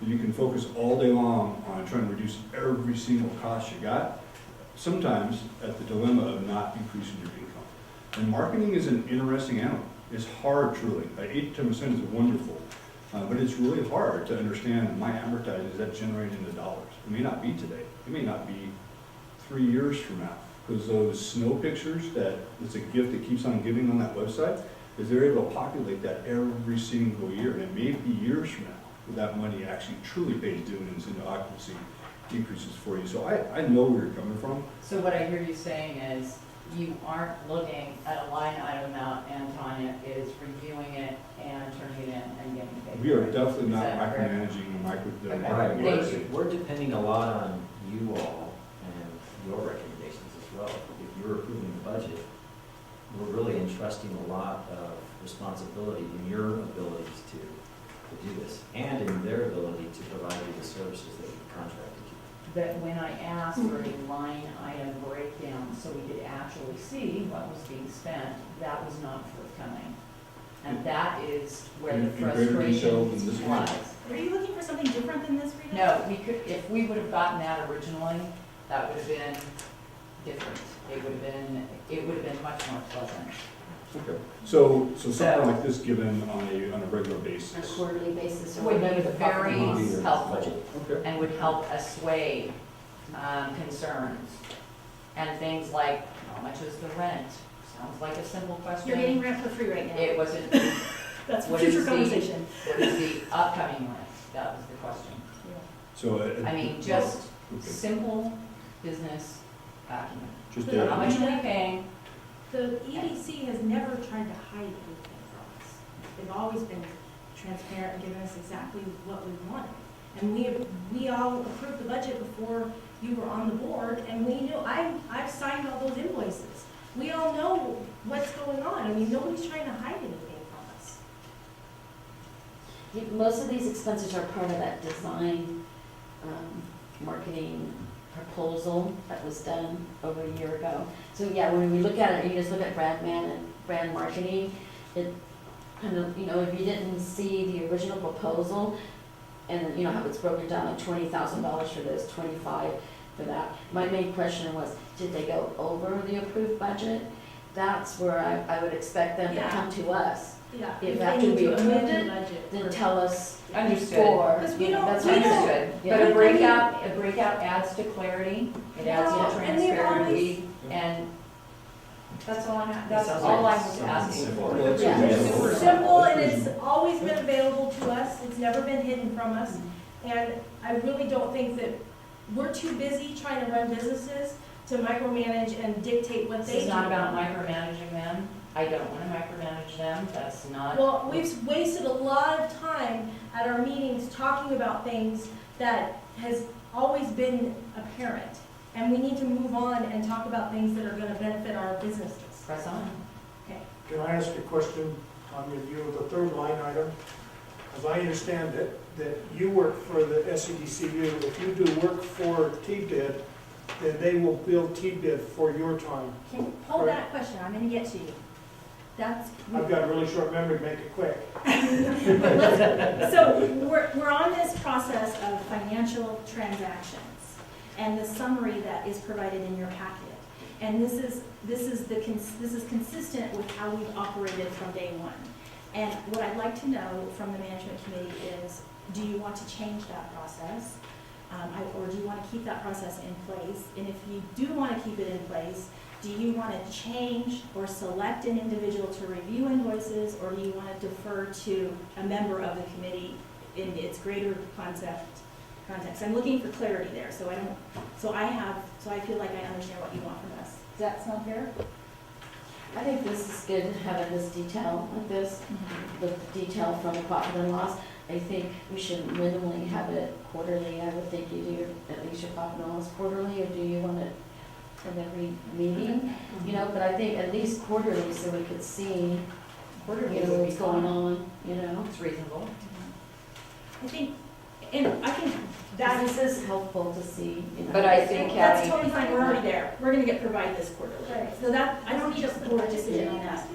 You can focus all day long on trying to reduce every single cost you got, sometimes at the dilemma of not increasing your income. And marketing is an interesting animal. It's hard, truly. 8 to 10% is wonderful. But it's really hard to understand my advertising, is that generating the dollars? It may not be today. It may not be 3 years from now. Because those snow pictures, it's a gift that keeps on giving on that website, is they're able to populate that every single year. And it may be years from now where that money actually truly pays dividends into occupancy increases for you. So I know where you're coming from. So what I hear you saying is you aren't looking at a line item amount, and Tanya is reviewing it and turning it in and getting paid. We are definitely not Is that correct? micromanaging the Okay. marketing. We're depending a lot on you all and your recommendations as well. If you're approving the budget, we're really entrusting a lot of responsibility in your abilities to do this, and in their ability to provide you the services that we've contracted you. That when I asked for a line item breakdown so we could actually see what was being spent, that was not forthcoming. And that is where the In greater detail frustration than this one? lies. Were you looking for something different than this, Rita? No, we could, if we would have gotten that originally, that would have been different. It would have been much more pleasant. Okay. So something like this given on a regular On a basis. quarterly basis or Would whatever be the very proper is. helpful Okay. and would help assuage concerns. And things like, how much is the rent? Sounds like a simple question. You're getting rent for free right now. It wasn't. That's What future is the- conversation. What is the upcoming rent? That was the question. So. I mean, just Okay. simple business acumen. Just How much are we paying? The EDC has never tried to hide anything from us. They've always been transparent and given us exactly what we wanted. And we all approved the budget before you were on the board, and we knew, I've signed all those invoices. We all know what's going on. I mean, nobody's trying to hide anything from us. Most of these expenses are part of that design, marketing proposal that was done over a year ago. So yeah, when we look at it, you just look at brand marketing, it kind of, if you didn't see the original proposal, and how it's broken down, like $20,000 for this, 25 for that. My main question was, did they go over the approved budget? That's where I would expect them to come to us. Yeah. If they after need we to amend approved the it, budget then for- tell us Understood. before. Because we don't- That's we what don't- Understood. Yeah. But a breakout adds to clarity, it adds Well, to and they've transparency, and that's all that's Sounds all like I was something asking simple. for. Well, that's Yeah. reasonable. Super simple, and it's always been available to us. It's never been hidden from us. And I really don't think that we're too busy trying to run businesses to micromanage and dictate what This they is do. not about micromanaging them, I don't want to micromanage them, that's not. Well, we've wasted a lot of time at our meetings talking about things that has always been apparent. And we need to move on and talk about things that are going to benefit our businesses. Press on. Okay. Can I ask a question on review of the third line item? As I understand it, that you work for the SEDCU, if you do work for TBID, then they will bill TBID for your time. Can you hold that question? I'm going to get to you. That's. I've got a really short memory, make it quick. So we're on this process of financial transactions and the summary that is provided in your packet. And this is consistent with how we've operated from day one. And what I'd like to know from the management committee is, do you want to change that process? Or do you want to keep that process in place? And if you do want to keep it in place, do you want to change or select an individual to review invoices, or do you want to defer to a member of the committee in its greater context? I'm looking for clarity there, so I feel like I understand what you want from us. Does that sound fair? I think this is good, having this detail like this, the detail from the profit and loss. I think we should minimally have it quarterly. I would think you do at least your profit and loss quarterly, or do you want it from every meeting? You know, but I think at least quarterly, so we could see, Quarterly you know, would be what's going fine. on, you know? It's reasonable. I think, and I think that This is helpful to see, you know. But I think, that's Kathy, totally fine, we're already there. We're gonna get provide this quarterly. Right. So that, I don't need a board decision on that.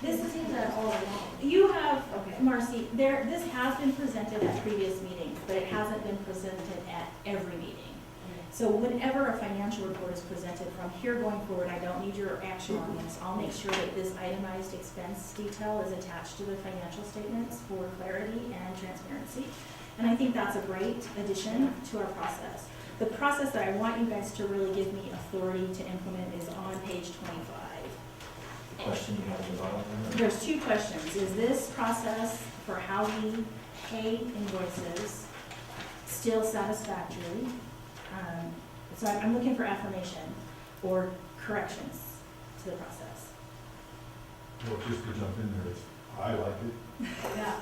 This is all along. You have, Okay. Marcy, this has been presented at previous meetings, but it hasn't been presented at every meeting. So whenever a financial report is presented from here going forward, I don't need your action on this. I'll make sure that this itemized expense detail is attached to the financial statements for clarity and transparency. And I think that's a great addition to our process. The process that I want you guys to really give me authority to implement is on page 25. Question you have about it? There's two questions. Is this process for how we pay invoices still satisfactory? So I'm looking for affirmation or corrections to the process. Well, just to jump in there, I like it, Yeah.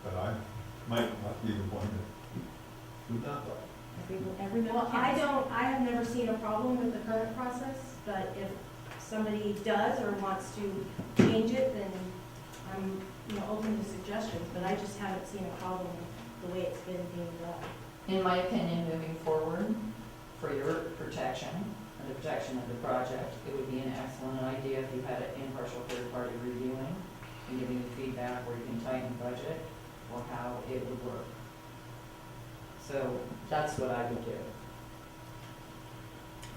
but I might not be the one that would not like Every minute Well, counts. I have never seen a problem with the current process, but if somebody does or wants to change it, then I'm, open to suggestions, but I just haven't seen a problem with the way it's been being done. In my opinion, moving forward, for your protection and the protection of the project, it would be an excellent idea if you had an impartial third party reviewing and giving you feedback where you can tighten the budget or how it would work. So that's what I would do.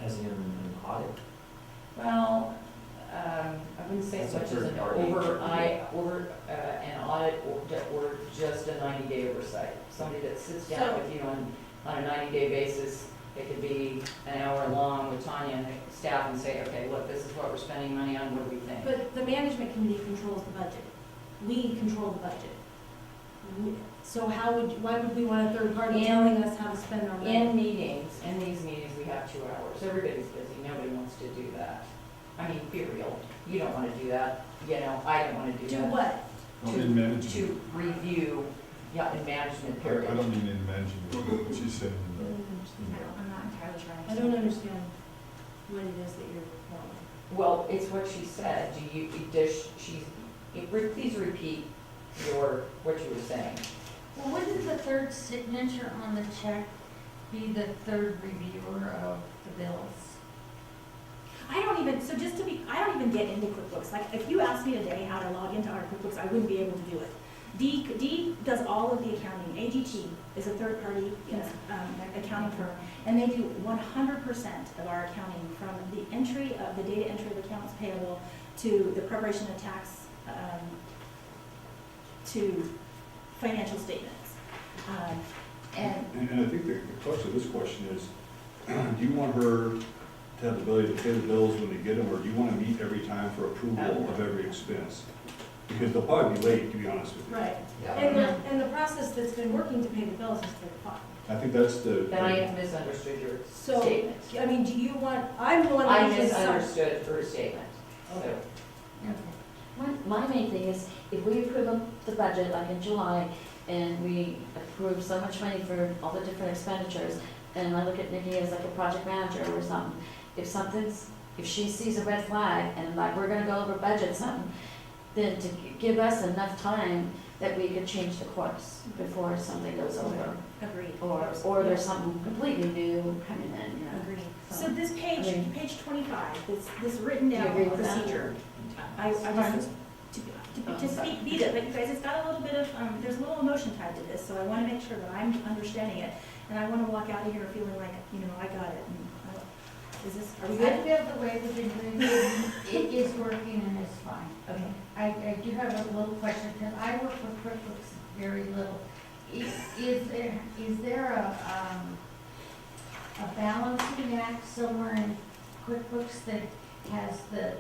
As in an audit? Well, I wouldn't say as That's a much as third party. an an audit or just a 90-day oversight. Somebody that sits down So- with you on a 90-day basis. It could be an hour long with Tanya and the staff and say, okay, look, this is what we're spending money on, what do we think? But the management committee controls the budget. We control the budget. So why would we want a third party telling us how to spend our money? In these meetings, we have 2 hours. Everybody's busy. Nobody wants to do that. I mean, be real. You don't want to do that. I don't want to do Do that. what? it. In management, To review, in management I period. don't mean in management, what she's saying, I'm not entirely sure. I don't understand what it is that you're wanting. Well, it's what she said. Please repeat what you were saying. Well, wouldn't the third signature on the check be the third reviewer of the bills? I don't even get into QuickBooks. Like, if you asked me today how to log into our QuickBooks, I wouldn't be able to do it. D does all of the accounting. AGT is a third-party accounting firm, and they do 100% of our accounting, from the entry of the data entry of accounts payable to the preparation of tax, to financial statements. And And I think the crux of this question is, do you want her to have the ability to pay the bills when they get them, or do you want to meet every time for approval of every expense? Because they'll probably be late, to be honest with you. Right. Yeah. And the process that's been working to pay the bills is through the fund. I think that's the. Then I misunderstood your So, statement. I mean, do you want, I'm the one I that uses some. misunderstood her statement. Okay. My main thing is, if we approve the budget, like in July, and we approve so much money for all the different expenditures, and I look at Nikki as like a project manager or something, if she sees a red flag, and like, we're gonna go over budget something, then to give us enough time that we could change the course before something goes over. agreed. Or there's something completely new coming in, you know. Agreed. So, So this page, I mean- page 25, this written Do you down agree with that? procedure, I just, to speak, beat it, but you guys, it's got a little bit of, there's a little emotion tied to this, so I want to make sure that I'm understanding it, and I want to walk out of here feeling like, I got it. Are we I good? feel the way we've been doing it, it is working and it's fine. Okay. I do have a little question, because I work with QuickBooks very little. Is there a balancing act somewhere in QuickBooks that has the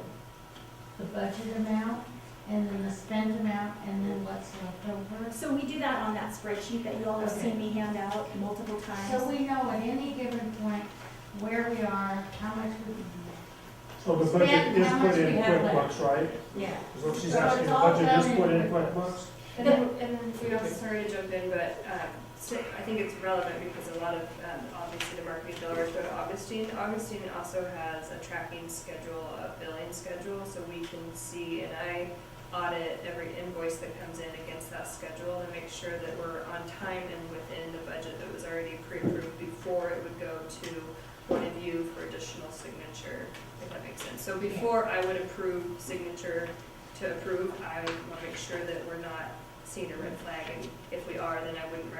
budget amount, and then the spent amount, and then what's left over? So we do that on that spreadsheet that you all have seen me hand out multiple times. So we know at any given point where we are, how much we. So the budget is put in QuickBooks, right? Yeah. Is what she's So asking, it's the all budget done is in put in QuickBooks. QuickBooks? And then we also, sorry to jump in, but I think it's relevant because a lot of, obviously the marketing dollars go to Augustine. Augustine also has a tracking schedule, a billing schedule, so we can see, and I audit every invoice that comes in against that schedule to make sure that we're on time and within the budget that was already pre-approved before it would go to one of you for additional signature, if that makes sense. So before I would approve signature to approve, I want to make sure that we're not seeing a red flag, and if we are, then I wouldn't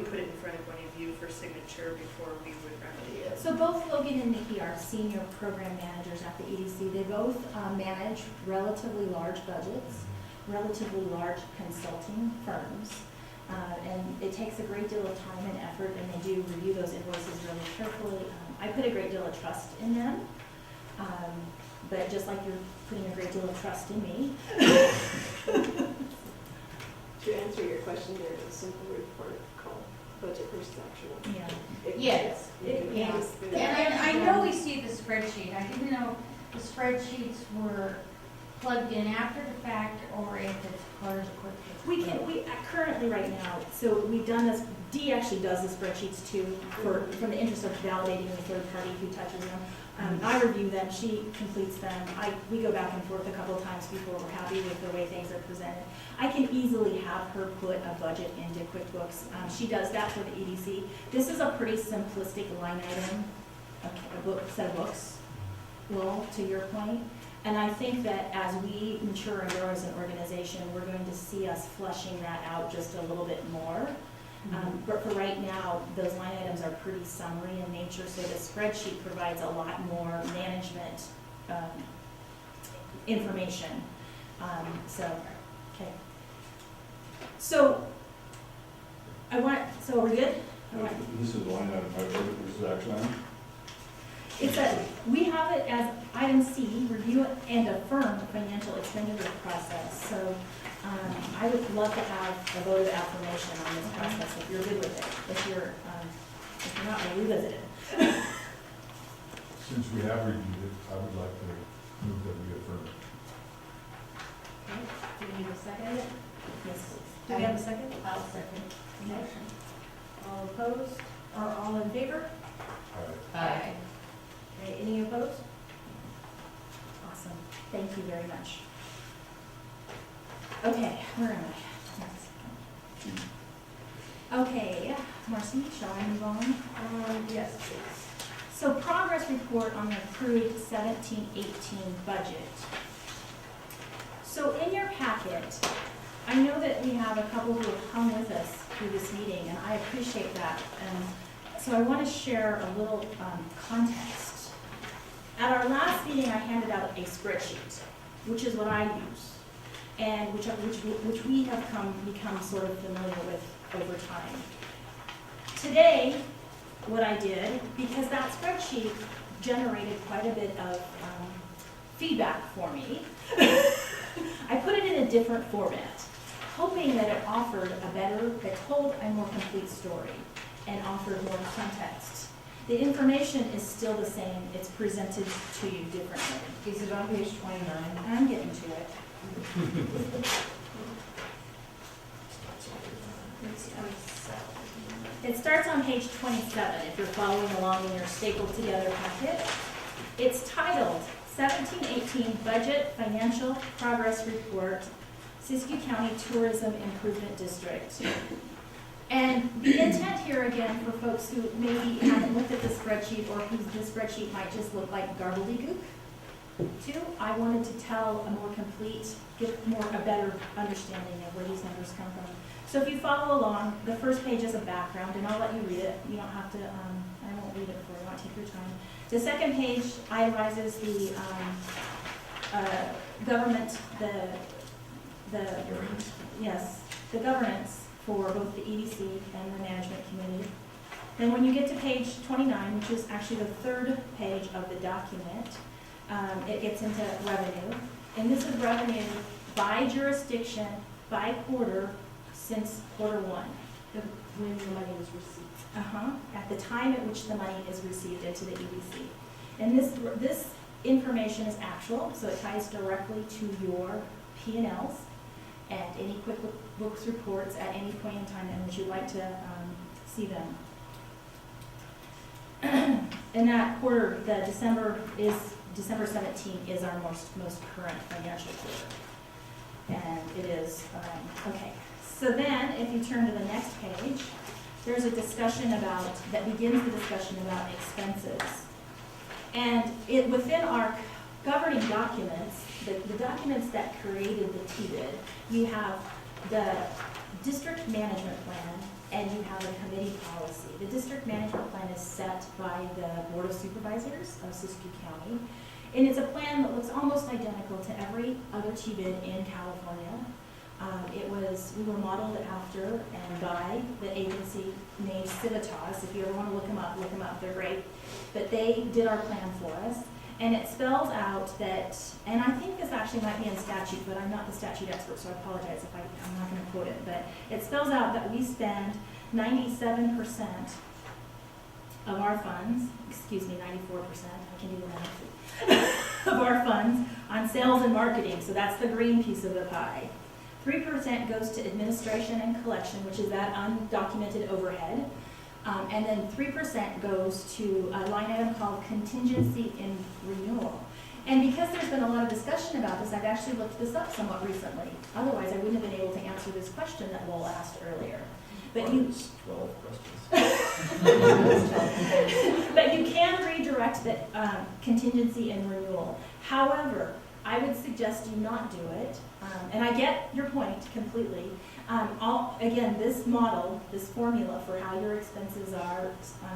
put it in front of one of you for signature before we would remedy it. So both Logan and Nikki are senior program managers at the EDC. They both manage relatively large budgets, relatively large consulting firms. And it takes a great deal of time and effort, and they do review those invoices really carefully. I put a great deal of trust in them, but just like you're putting a great deal of trust in me. To answer your question, there's a simple report called budget versus actual. Yeah. Yes. Yes. And I know we see the spreadsheet. I didn't know the spreadsheets were plugged in after the fact, or if it's part of the QuickBooks. We currently right now, so we've done this, Dee actually does the spreadsheets too, from the interest of validating the third party who touches them. I review them, she completes them, we go back and forth a couple of times before we're happy with the way things are presented. I can easily have her put a budget into QuickBooks. She does that for the EDC. This is a pretty simplistic line item, a set of books, Lowell, to your point. And I think that as we mature and grow as an organization, we're going to see us fleshing that out just a little bit more. But for right now, those line items are pretty summary in nature, so the spreadsheet provides a lot more management information. Okay. So are we good? This is line item, right? This is action item? We have it as item C, review and affirm the financial expenditure process. So I would love to have a vote of affirmation on this process if you're good with it. If you're not, we'll revisit it. Since we have reviewed it, I would like to move that we affirm it. Okay. Do we need a second? Yes, please. Do we have a second? I'll second the motion. All opposed, or all in favor? Aye. Okay, any opposed? Awesome, thank you very much. Okay, where am I? Okay, Marcy, shall I move on? Yes, please. So progress report on the approved 17-18 budget. So in your packet, I know that we have a couple who have come with us through this meeting, and I appreciate that. And so I want to share a little context. At our last meeting, I handed out a spreadsheet, which is what I use, and which we have become sort of familiar with over time. Today, what I did, because that spreadsheet generated quite a bit of feedback for me, I put it in a different format, hoping that it told a more complete story and offered more context. The information is still the same, it's presented to you differently. Is it on page 29? I'm getting to it. It starts on page 27 if you're following along in your stapled together packet. It's titled 17-18 Budget Financial Progress Report, Siskiyou County Tourism Improvement District. And the intent here again for folks who maybe haven't looked at the spreadsheet or whose the spreadsheet might just look like gobbledygook, too, I wanted to tell a more complete, give a better understanding of where these numbers come from. So if you follow along, the first page is a background, and I'll let you read it. You don't have to, I won't read it for you, I'll take your time. The second page itemizes the government, the the governance for both the EDC and the management committee. Then when you get to page 29, which is actually the third page of the document, it gets into revenue. And this is revenue by jurisdiction, by quarter, since quarter one. When the money was received. At the time at which the money is received into the EDC. And this information is actual, so it ties directly to your P&Ls and any QuickBooks reports at any point in time in which you'd like to see them. In that quarter, the December 17th is our most current financial quarter. And it is, okay. So then, if you turn to the next page, there's a discussion that begins the discussion about expenses. And within our governing documents, the documents that created the TID, you have the district management plan and you have a committee policy. The district management plan is set by the Board of Supervisors of Siskiyou County. And it's a plan that looks almost identical to every other TID in California. We were modeled after and by the agency named Civitas. If you ever want to look them up, they're great. But they did our plan for us. And it spells out that, and I think this actually might be in statute, but I'm not the statute expert, so I apologize if I'm not going to quote it. But it spells out that we spend 97% of our funds, 94%, I can do the math, of our funds on sales and marketing. So that's the green piece of the pie. 3% goes to administration and collection, which is that undocumented overhead. And then 3% goes to a line item called contingency in renewal. And because there's been a lot of discussion about this, I've actually looked this up somewhat recently. Otherwise, I wouldn't have been able to answer this question that Lowell asked earlier. But 12 questions. but you can redirect the contingency and renewal. However, I would suggest you not do it. And I get your point completely. Again, this model, this formula for how your expenses are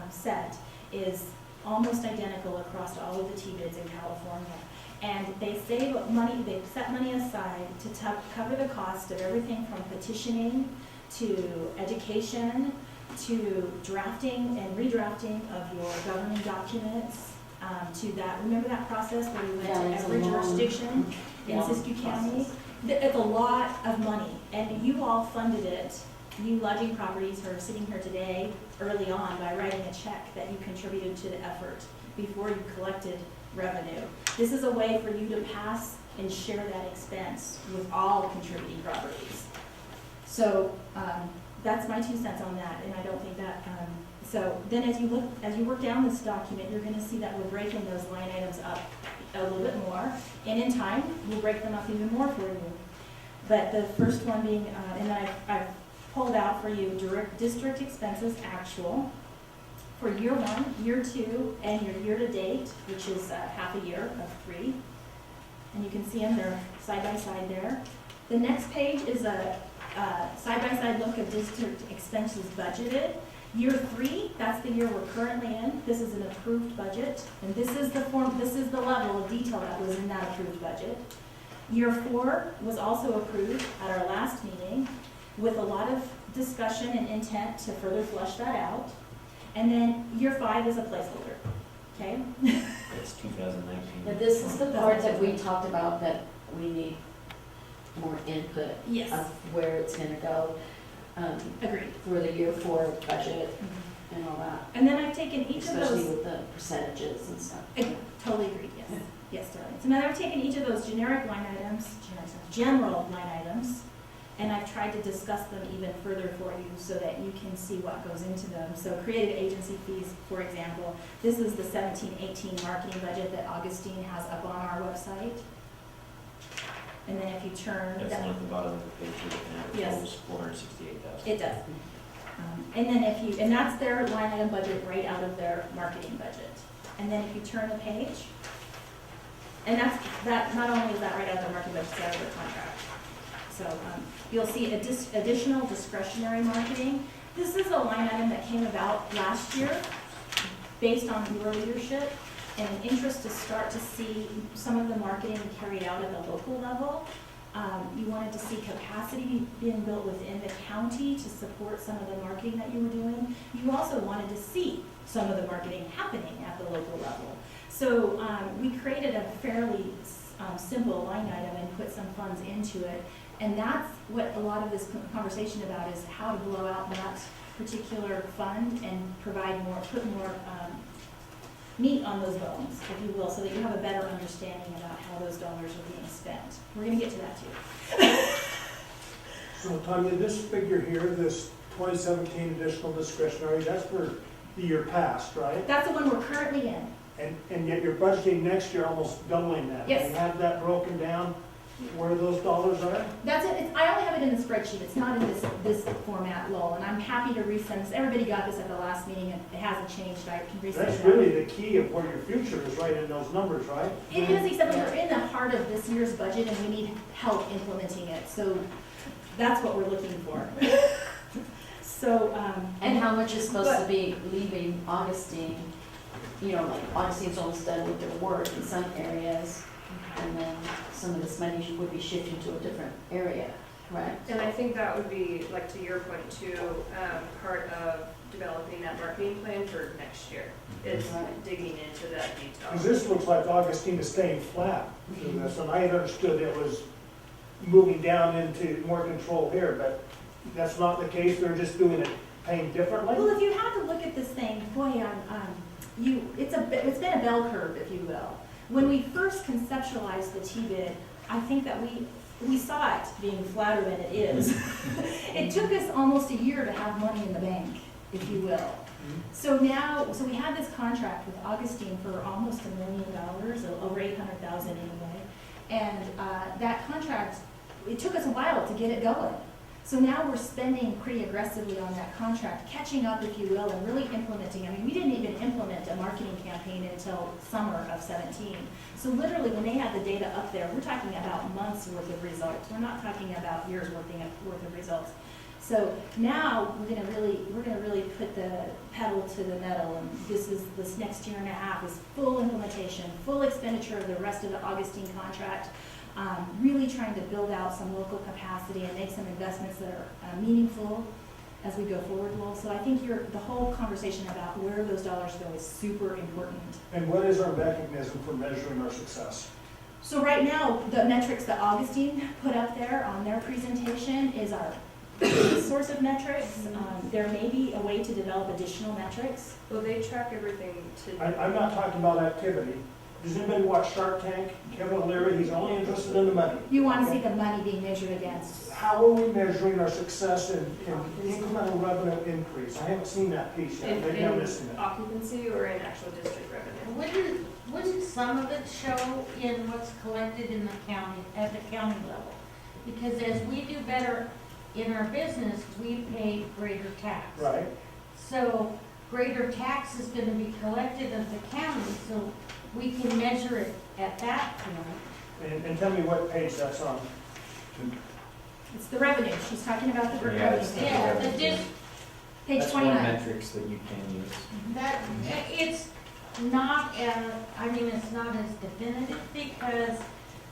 set is almost identical across all of the TIDs in California. And they save money, they set money aside to cover the cost of everything from petitioning to education to drafting and redrafting of your governing documents, to that, remember that process where we went to every jurisdiction in Siskiyou County? It's a lot of money, and you all funded it. You lodging properties who are sitting here today early on by writing a check that you contributed to the effort before you collected revenue. This is a way for you to pass and share that expense with all contributing properties. So that's my 2 cents on that, and I don't think that. So then as you work down this document, you're going to see that we're breaking those line items up a little bit more, and in time, we'll break them up even more for you. But the first one being, and I've pulled out for you district expenses actual for year 1, year 2, and your year to date, which is half a year of 3. And you can see them, they're side by side there. The next page is a side-by-side look of district expenses budgeted. Year 3, that's the year we're currently in. This is an approved budget, and this is the level of detail that was in that approved budget. Year 4 was also approved at our last meeting with a lot of discussion and intent to further flesh that out. And then year 5 is a placeholder, okay? It's 2019. But this is the part that we talked about that we need more input of where it's going to go. Agreed. For the year 4 budget and all that. And then I've taken each of those. Especially with the percentages and stuff. Totally agreed, yes. Yes, darling. So now I've taken each of those general line items, and I've tried to discuss them even further for you so that you can see what goes into them. So creative agency fees, for example, this is the 17-18 marketing budget that Augustine has up on our website. And then if you turn... That's at the bottom of the page you're looking at. It totals $468,000. It does. And then and that's their line item budget right out of their marketing budget. And then if you turn the page, and that not only is that right out of their marketing budget, it's out of their contract. So you'll see additional discretionary marketing. This is a line item that came about last year based on your leadership and an interest to start to see some of the marketing carried out at the local level. You wanted wanted to see capacity being built within the county to support some of the marketing that you were doing. You also wanted to see some of the marketing happening at the local level. So we created a fairly simple line item and put some funds into it. And that's what a lot of this conversation about is how to blow out that particular fund and provide more, put more meat on those bones, if you will, so that you have a better understanding about how those dollars are being spent. We're going to get to that too. So Tanya, this figure here, this 2017 additional discretionary, that's for the year past, right? That's the one we're currently in. And yet you're budgeting next year almost doubling that. Yes. Do you have that broken down where those dollars are? That's it. I only have it in the spreadsheet. It's not in this format, Lowell, and I'm happy to resend this. Everybody got this at the last meeting, and it hasn't changed. I can resend it. That's really the key of where your future is, right in those numbers, right? It is, except we're in the heart of this year's budget, and we need help implementing it. So that's what we're looking for. So, And how much is supposed to be leaving Augustine? You know, like Augustine's almost done with their work in some areas, and then some of this money would be shifting to a different area, right? And I think that would be, like to your point too, part of developing that marketing plan for next year, is digging into that detail. Because this looks like Augustine is staying flat through this, and I had understood it was moving down into more control here, but that's not the case. They're just doing it, paying differently. well, if you had to look at this thing, boy, it's been a bell curve, if you will. When we first conceptualized the T-bid, I think that we saw it being flatter than it is. It took us almost a year to have money in the bank, if you will. So we had this contract with Augustine for almost $1 million, over 800,000 anyway. And that contract, it took us a while to get it going. So now we're spending pretty aggressively on that contract, catching up, if you will, and really implementing. I mean, we didn't even implement a marketing campaign until summer of 17. So literally, when they had the data up there, we're talking about months worth of results. We're not talking about years worth of results. So now we're going to really put the pedal to the metal, and this next year and a half is full implementation, full expenditure of the rest of the Augustine contract. Really trying to build out some local capacity and make some investments that are meaningful as we go forward, Lowell. So I think the whole conversation about where those dollars go is super important. And what is our mechanism for measuring our success? So right now, the metrics that Augustine put up there on their presentation is our source of metrics. There may be a way to develop additional metrics. Well, they track everything to. I'm not talking about activity. Does anybody watch Shark Tank? Kevin O'Leary, he's only interested in the money. You want to see the money being measured against. How are we measuring our success in incremental revenue increase? I haven't seen that piece yet. Maybe I'm missing it. Occupancy or in actual district revenue? Wouldn't some of it show in what's collected in the county, at the county level? Because as we do better in our business, we pay greater tax. Right. So greater tax is gonna be collected of the county, so we can measure it at that point. And tell me what page that's on. It's the revenue. She's talking about the Yeah, revenue. it's the Yeah, revenue. Page That's one 29. metrics that you can use. That, it's not it's not as definitive because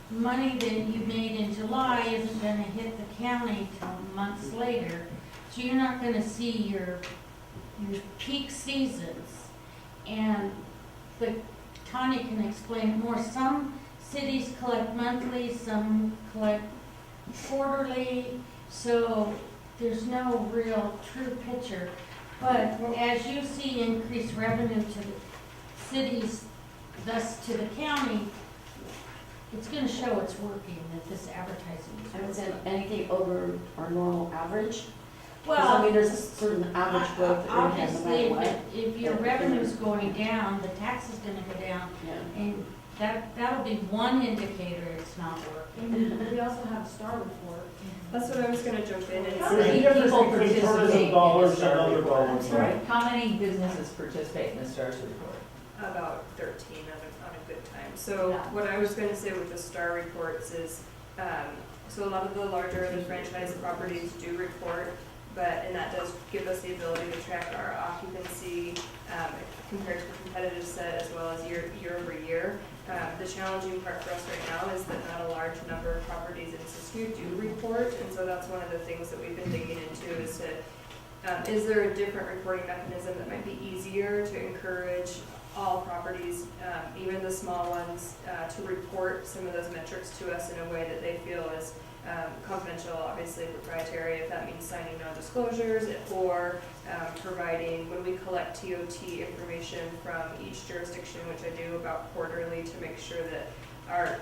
money that you made in July isn't gonna hit the county till months later. So you're not gonna see your peak seasons. And Tanya can explain it more. Some cities collect monthly, some collect quarterly, so there's no real true picture. But as you see increased revenue to the cities, thus to the county, it's gonna show it's working, that this advertising is I would working. say anything over our normal average. 'Cause, Well, I mean, there's a certain average growth that we have no obviously, matter what. if your revenue's going down, the tax is gonna go down, Yeah. and that'll be one indicator it's not working. We also have a STAR report. That's what I was gonna jump in and There's a say. difference people between participate tourism in dollars the and STAR other report? dollars. Right. How many businesses participate in the STARS report? About 13 on a good time. So what I was going to say with the STAR reports is, so a lot of the larger the franchise properties do report, and that does give us the ability to track our occupancy compared to the competitive set as well as year over year. The challenging part for us right now is that not a large number of properties in Siskiyou do report, and so that's one of the things that we've been digging into is there a different reporting mechanism that might be easier to encourage all properties, even the small ones, to report some of those metrics to us in a way that they feel is confidential, obviously proprietary, if that means signing non-disclosures, or providing, when we collect TOT information from each jurisdiction, which I do about quarterly, to make sure that our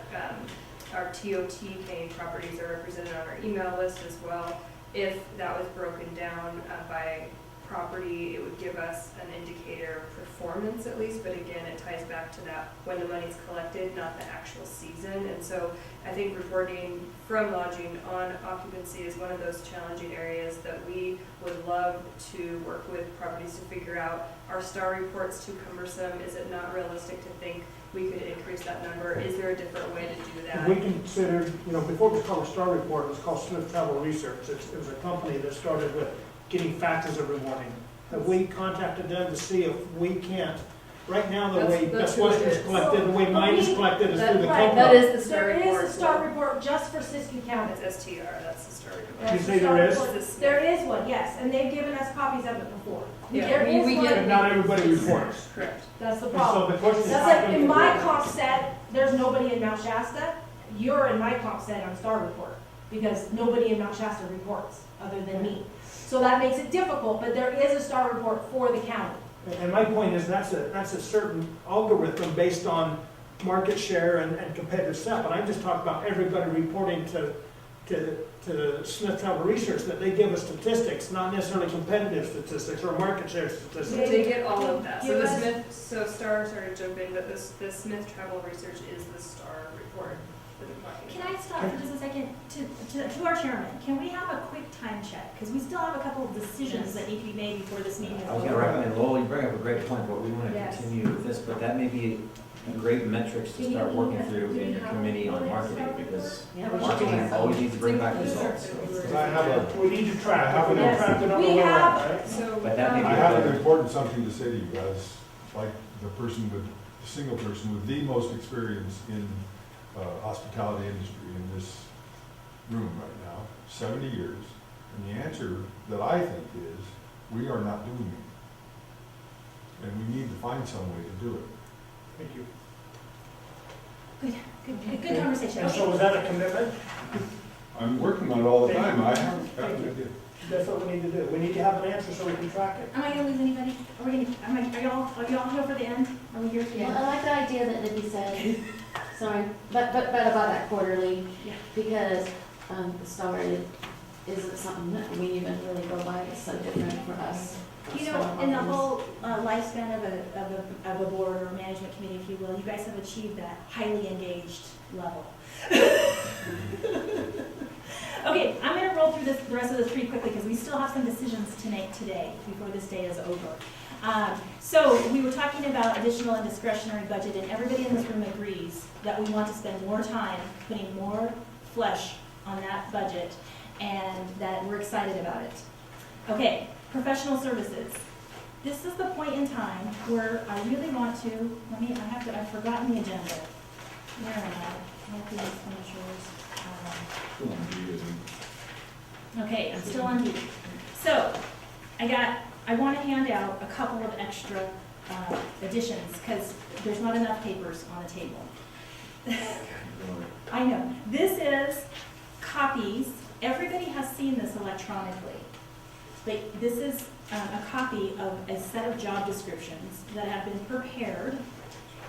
TOT paying properties are represented on our email list as well. If that was broken down by property, it would give us an indicator of performance at least, but again, it ties back to that when the money's collected, not the actual season. And so I think reporting from lodging on occupancy is one of those challenging areas that we would love to work with properties to figure out. Are star reports too cumbersome? Is it not realistic to think we could increase that number? Is there a different way to do that? We considered, before it was called a Star Report, it was called Smith Travel Research. It was a company that started with getting factors every morning. Have we contacted them to see if we can't, right now the way Best Western is collected, the way mine is collected is through the company. That is the star report. There is a star report just for Siskiyou County. It's STR, that's the star report. You say there is? There is one, yes, and they've given us copies of it before. Yeah, There is we one. get- But not everybody reports. Correct. That's the And problem. so the question is, That's how like, can in we my do it? comp set, there's nobody in Mount Shasta. You're in my comp set on Star Report, because nobody in Mount Shasta reports, other than me. So that makes it difficult, but there is a Star Report for the county. And my point is, that's a certain algorithm based on market share and competitive set. But I'm just talking about everybody reporting to Smith Travel Research, that they give us statistics, not necessarily competitive statistics or market share statistics. They get all of that. So Give the us- Smith, so Star, sorry to jump in, but the Smith Travel Research is the Star report that we're talking Can about. I stop for just a second to our chairman? Can we have a quick time check? Because we still have a couple of decisions that need to be made before this meeting is I was over. gonna recommend, Lowell, you bring up a great point, but we wanna Yes. continue with this, but that may be great metrics to start working through in your committee on marketing, because Yeah, we should do marketing that. always needs to bring back results. Because I have a, We need to track, how we Yes. track it on the We web, have- right? So, But that may be I a have better- an important something to say to you guys, like the single person with the most experience in hospitality industry in this room right now, 70 years. And the answer that I think is, we are not doing it. And we need to find some way to do it. Thank you. Good conversation. And so Okay. was that a commitment? I'm working on it all the time. I haven't. That's what we need to do. We need to have an answer so we can track it. Am I gonna lose anybody? Are y'all here for the end? Are we here? Well, I like the idea that Nikki said, sorry, but about that quarterly, Yeah. because, the Star isn't something that we even really go by, it's so different for us. You know, in the whole lifespan of a board or management committee, if you will, you guys have achieved that highly engaged level. Okay, I'm going to roll through the rest of this pretty quickly because we still have some decisions to make today before this day is over. So we were talking about additional and discretionary budget, and everybody in this room agrees that we want to spend more time putting more flesh on that budget, and that we're excited about it. Okay, professional services. This is the point in time where I really want to, I've forgotten the agenda. Where am I? Monthly expenditures. Okay, I'm still on D. So, I want to hand out a couple of extra additions because there's not enough papers on the table. I know. This is copies. Everybody has seen this electronically. But this is a copy of a set of job descriptions that have been prepared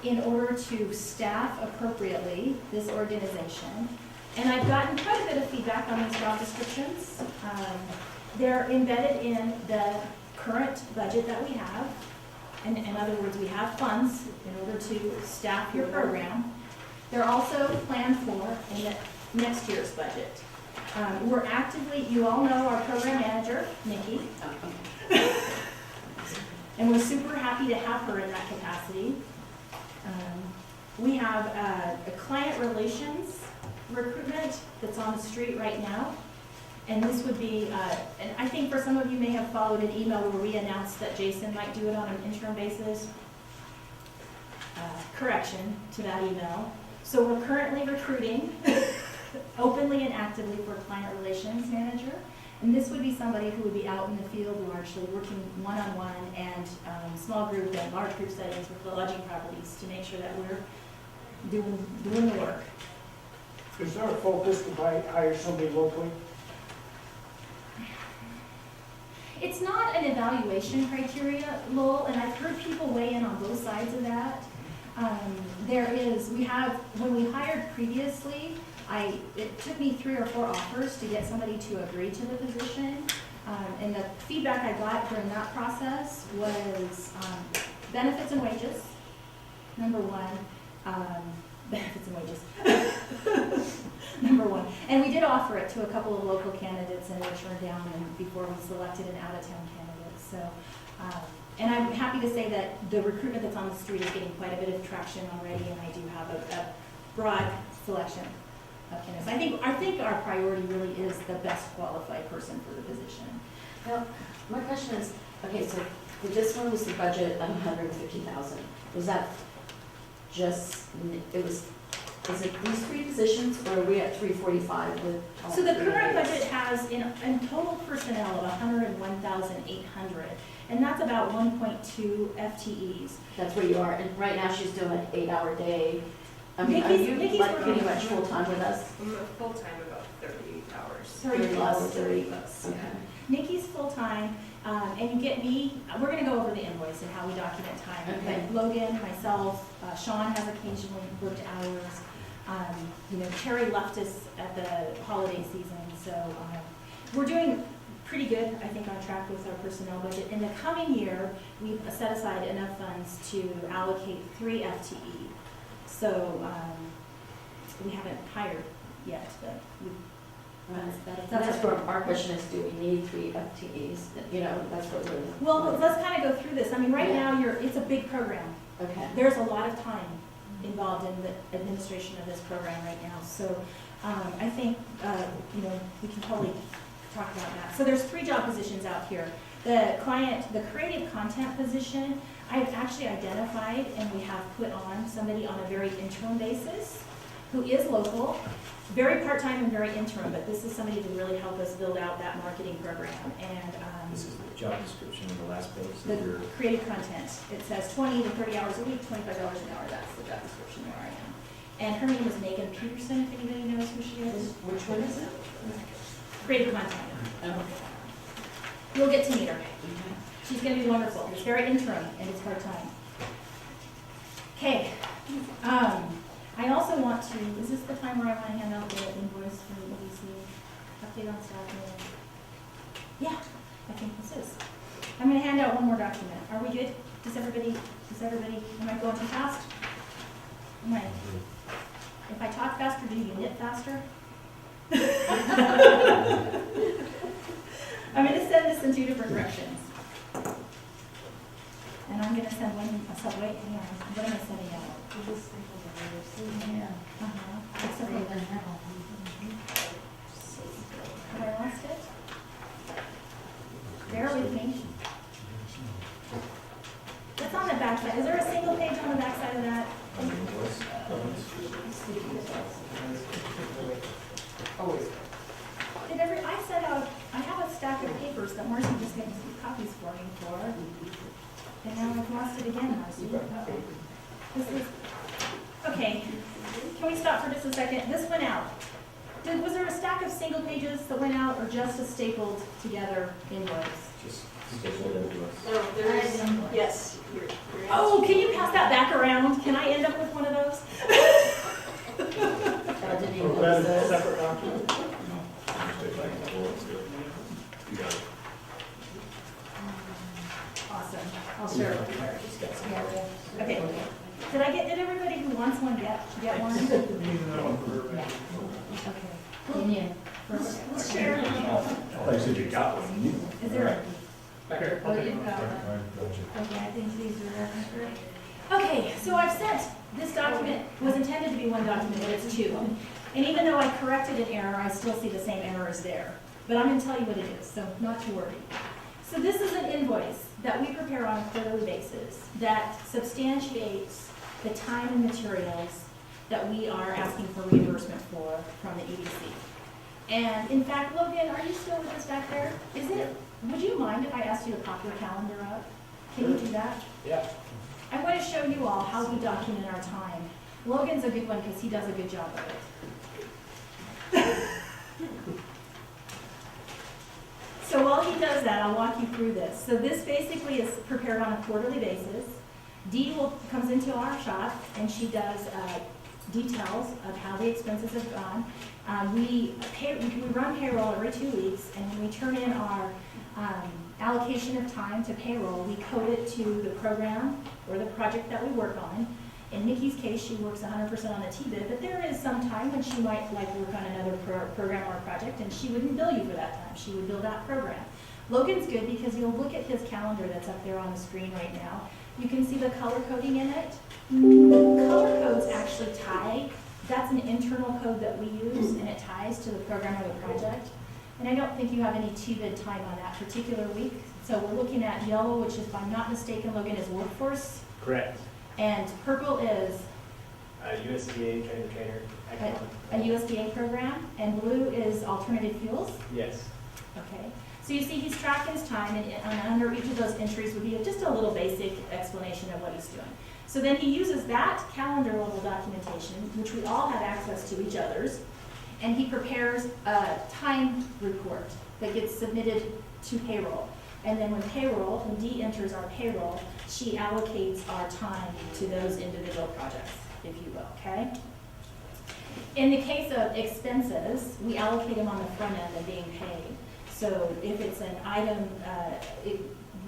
in order to staff appropriately this organization. And I've gotten quite a bit of feedback on these job descriptions. They're embedded in the current budget that we have. And in other words, we have funds in order to staff your program. They're also planned for in the next year's budget. We're actively, you all know our program manager, Nikki. And we're super happy to have her in that capacity. We have a client relations recruitment that's on the street right now. And this would be, and I think for some of you may have followed an email where we announced that Jason might do it on an interim basis. Correction to that email. So we're currently recruiting openly and actively for client relations manager. And this would be somebody who would be out in the field largely, working one-on-one and small group and large group settings with the lodging properties to make sure that we're doing the work. Is there a focus to hire somebody locally? It's not an evaluation criteria, Lowell, and I've heard people weigh in on both sides of that. When we hired previously, it took me 3 or 4 offers to get somebody to agree to the position. And the feedback I got during that process was benefits and wages, number one. Benefits and wages. Number one. And we did offer it to a couple of local candidates and were turned down before we selected an out-of-town candidate. So, and I'm happy to say that the recruitment that's on the street is getting quite a bit of traction already, and I do have a broad selection of candidates. I think our priority really is the best qualified person for the position. Now, my question is, okay, so for this one was the budget of $150,000. Was that just, is it these 3 positions, or are we at 345 with all So the 3 current of these? budget has in total personnel of 101,800, and that's about 1.2 FTEs. That's where you are, and right now she's doing an 8-hour day. I mean, are Nikki's you like working pretty much full-time with us? I'm full-time about 30 hours. 30 plus. 30 plus, okay. Nikki's full-time, and you get me, we're gonna go over the invoice and how we document time. Okay. But Logan, myself, Sean has occasionally worked hours. Terry left us at the holiday season, so we're doing pretty good, I think, on track with our personnel budget. In the coming year, we've set aside enough funds to allocate 3 FTE. So we haven't hired yet, but That's where our question is, do we need 3 FTEs? That's what we're. well, let's kind of go through this. I mean, right now, it's a big program. Okay. There's a lot of time involved in the administration of this program right now. So I think, we can totally talk about that. So there's 3 job positions out here. The creative content position, I've actually identified and we have put on somebody on a very interim basis who is local, very part-time and very interim, but this is somebody to really help us build out that marketing program. And This is the job description on the last page. the creative content, it says 20 to 30 hours a week, $25 an hour. That's the job description where I am. And her name is Megan Peterson, if anybody knows who she is. Which one is it? Creative content. Oh. You'll get to meet her. She's going to be wonderful. It's very interim and it's part-time. Okay. I also want to, is this the time where I want to hand out the invoice for the EDC? Update on staff meeting? Yeah, I think this is. I'm going to hand out one more document. Are we good? Does everybody, am I going too fast? Am I, if I talk faster, do you knit faster? I'm going to send this in 2 different directions. And I'm going to send one, wait, hang on, what am I sending out? Yeah. Except for the have I lost it? Bear with me. That's on the back side. Is there a single page on the back side of that? I have a stack of papers that Marcy just made some copies for me for. And now I've lost it again, Marcy. Okay, can we stop for just a second? This went out. Was there a stack of single pages that went out or just a stapled together invoice? Just stapled invoice. No, there's, yes. Oh, can you pass that back around? Can I end up with one of those? That is a separate document. You got it. Awesome. I'll share it with her. Okay. Did everybody who wants one get one? Okay. Let's share. I said you got one. Is there? Okay. Oh, you've got one. Okay, I think these are referenced. Okay, so I've sent, this document was intended to be one document, but it's 2. And even though I corrected an error, I still see the same error as there. But I'm going to tell you what it is, so not to worry. So this is an invoice that we prepare on a quarterly basis that substantiates the time and materials that we are asking for reimbursement for from the EDC. And in fact, Logan, are you still with us back there? Is it, would you mind if I asked you to pop your calendar up? Can you do that? Yeah. I want to show you all how we document our time. Logan's a good one because he does a good job of it. So while he does that, I'll walk you through this. So this basically is prepared on a quarterly basis. Dee comes into our shop and she does details of how the expenses have gone. We run payroll every 2 weeks, and when we turn in our allocation of time to payroll, we code it to the program or the project that we work on. In Nikki's case, she works 100% on the TBID, but there is some time when she might like work on another program or project, and she wouldn't bill you for that time. She would bill that program. Logan's good because you'll look at his calendar that's up there on the screen right now. You can see the color coding in it. The color codes actually tie. That's an internal code that we use, and it ties to the program or the project. And I don't think you have any TBID time on that particular week. So we're looking at yellow, which, if I'm not mistaken, Logan, is workforce. Correct. And purple is USDA trainer. a USDA program, and blue is alternative fuels. Yes. Okay. So you see he's tracking his time, and under each of those entries would be just a little basic explanation of what he's doing. So then he uses that calendar level documentation, which we all have access to each other's, and he prepares a time report that gets submitted to payroll. And then when Dee enters our payroll, she allocates our time to those individual projects, if you will, okay? In the case of expenses, we allocate them on the front end of being paid. So if it's an item,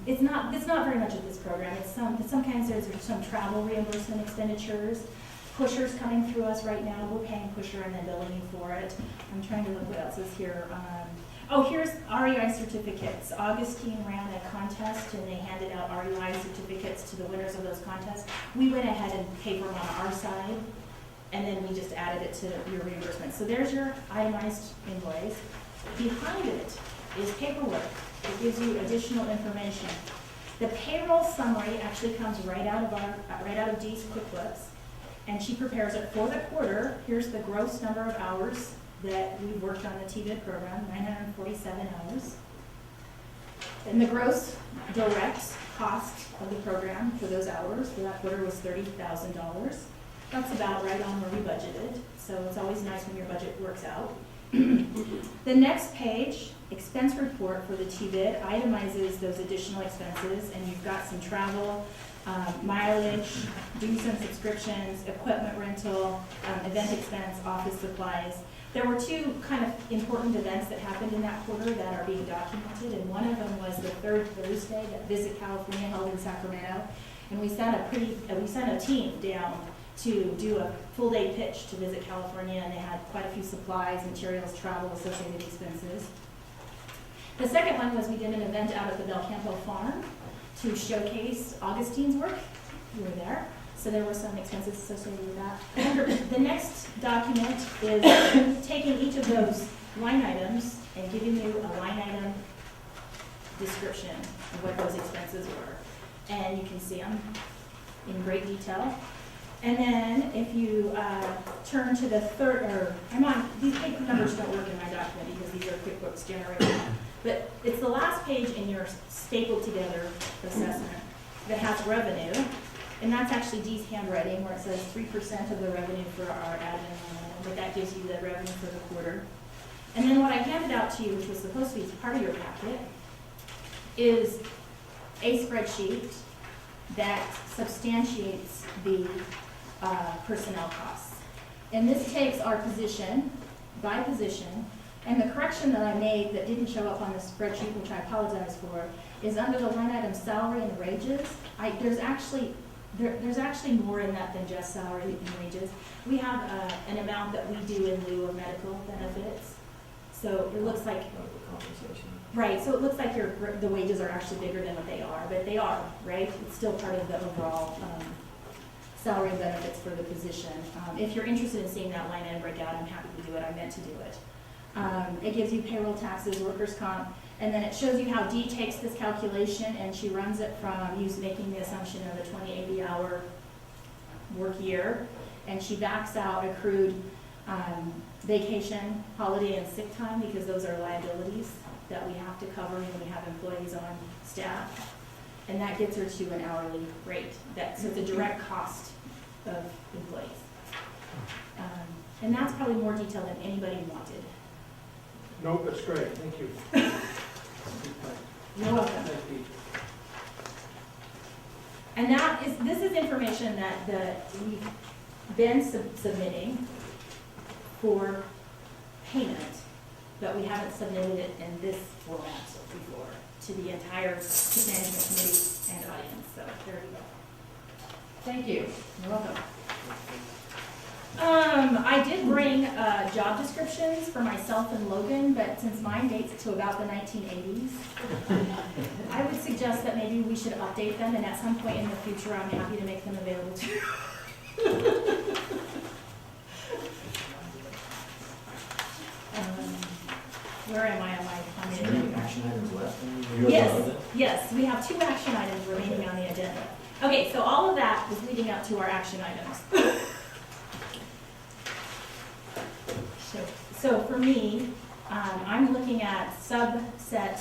it's not very much of this program. Sometimes there's some travel reimbursement expenditures. Pusher's coming through us right now. We're paying Pusher and then billing you for it. I'm trying to look what else is here. Here's REI certificates. Augustine ran a contest and they handed out REI certificates to the winners of those contests. We went ahead and paid for them on our side, and then we just added it to your reimbursement. So there's your itemized invoice. Behind it is paperwork. It gives you additional information. The payroll summary actually comes right out of Dee's QuickBooks, and she prepares it for the quarter. Here's the gross number of hours that we worked on the TBID program, 947 hours. And the gross direct cost of the program for those hours for that quarter was $30,000. That's about right on where we budgeted, so it's always nice when your budget works out. The next page, expense report for the TBID, itemizes those additional expenses, and you've got some travel, mileage, dues and subscriptions, equipment rental, event expense, office supplies. There were two kind of important events that happened in that quarter that are being documented, and one of them was the third Thursday that Visit California held in Sacramento, and we sent a team down to do a full day pitch to Visit California, and they had quite a few supplies, materials, travel, associated expenses. The second one was we did an event out at the Bel Campo farm to showcase Augustine's work. You were there. So there were some expenses associated with that. The next document is taking each of those line items and giving you a line item description of what those expenses were. And you can see them in great detail. And then if you turn to the third, these paper numbers don't work in my document because these are QuickBooks generated. But it's the last page in your stapled together assessment that has revenue. And that's actually Dee's handwriting where it says 3% of the revenue for our admin, but that gives you the revenue for the quarter. And then what I handed out to you, which was supposed to be part of your packet, is a spreadsheet that substantiates the personnel costs. And this takes our position by position, and the correction that I made that didn't show up on the spreadsheet, which I apologize for, is under the line item salary and wages. There's actually more in that than just salary and wages. We have an amount that we do in lieu of medical benefits. So it looks like Medical compensation. Right, so it looks like the wages are actually bigger than what they are, but they are, right? It's still part of the overall salary and benefits for the position. If you're interested in seeing that line item breakout, I'm happy to do it. I meant to do it. It gives you payroll taxes, workers' comp, and then it shows you how Dee takes this calculation and she runs it from making the assumption of a 20-80 hour work year. and she backs out accrued vacation, holiday, and sick time, because those are liabilities that we have to cover when we have employees on staff. And that gets her to an hourly rate. So it's a direct cost of employees. And that's probably more detail than anybody wanted. Nope, that's great, thank you. You're welcome. And this is information that we've been submitting for payment, but we haven't submitted it in this format before to the entire management committee and audience. So there you go. Thank you. You're welcome. I did bring job descriptions for myself and Logan, but since mine dates to about the 1980s, I would suggest that maybe we should update them, and at some point in the future, I'm happy to make them available to you. Where am I on my Is there any action items left? Yes, we have 2 action items remaining on the agenda. Okay, so all of that is leading up to our action items. So for me, I'm looking at subset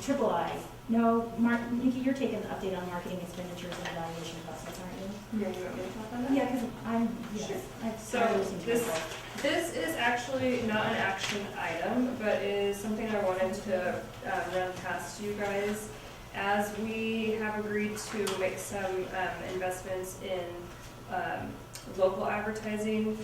triple I. No, Nikki, you're taking the update on marketing expenditures and evaluation process, aren't you? Yeah, you want me to talk on that? Yeah, because This is actually not an action item, but is something I wanted to run past you guys. As we have agreed to make some investments in local advertising,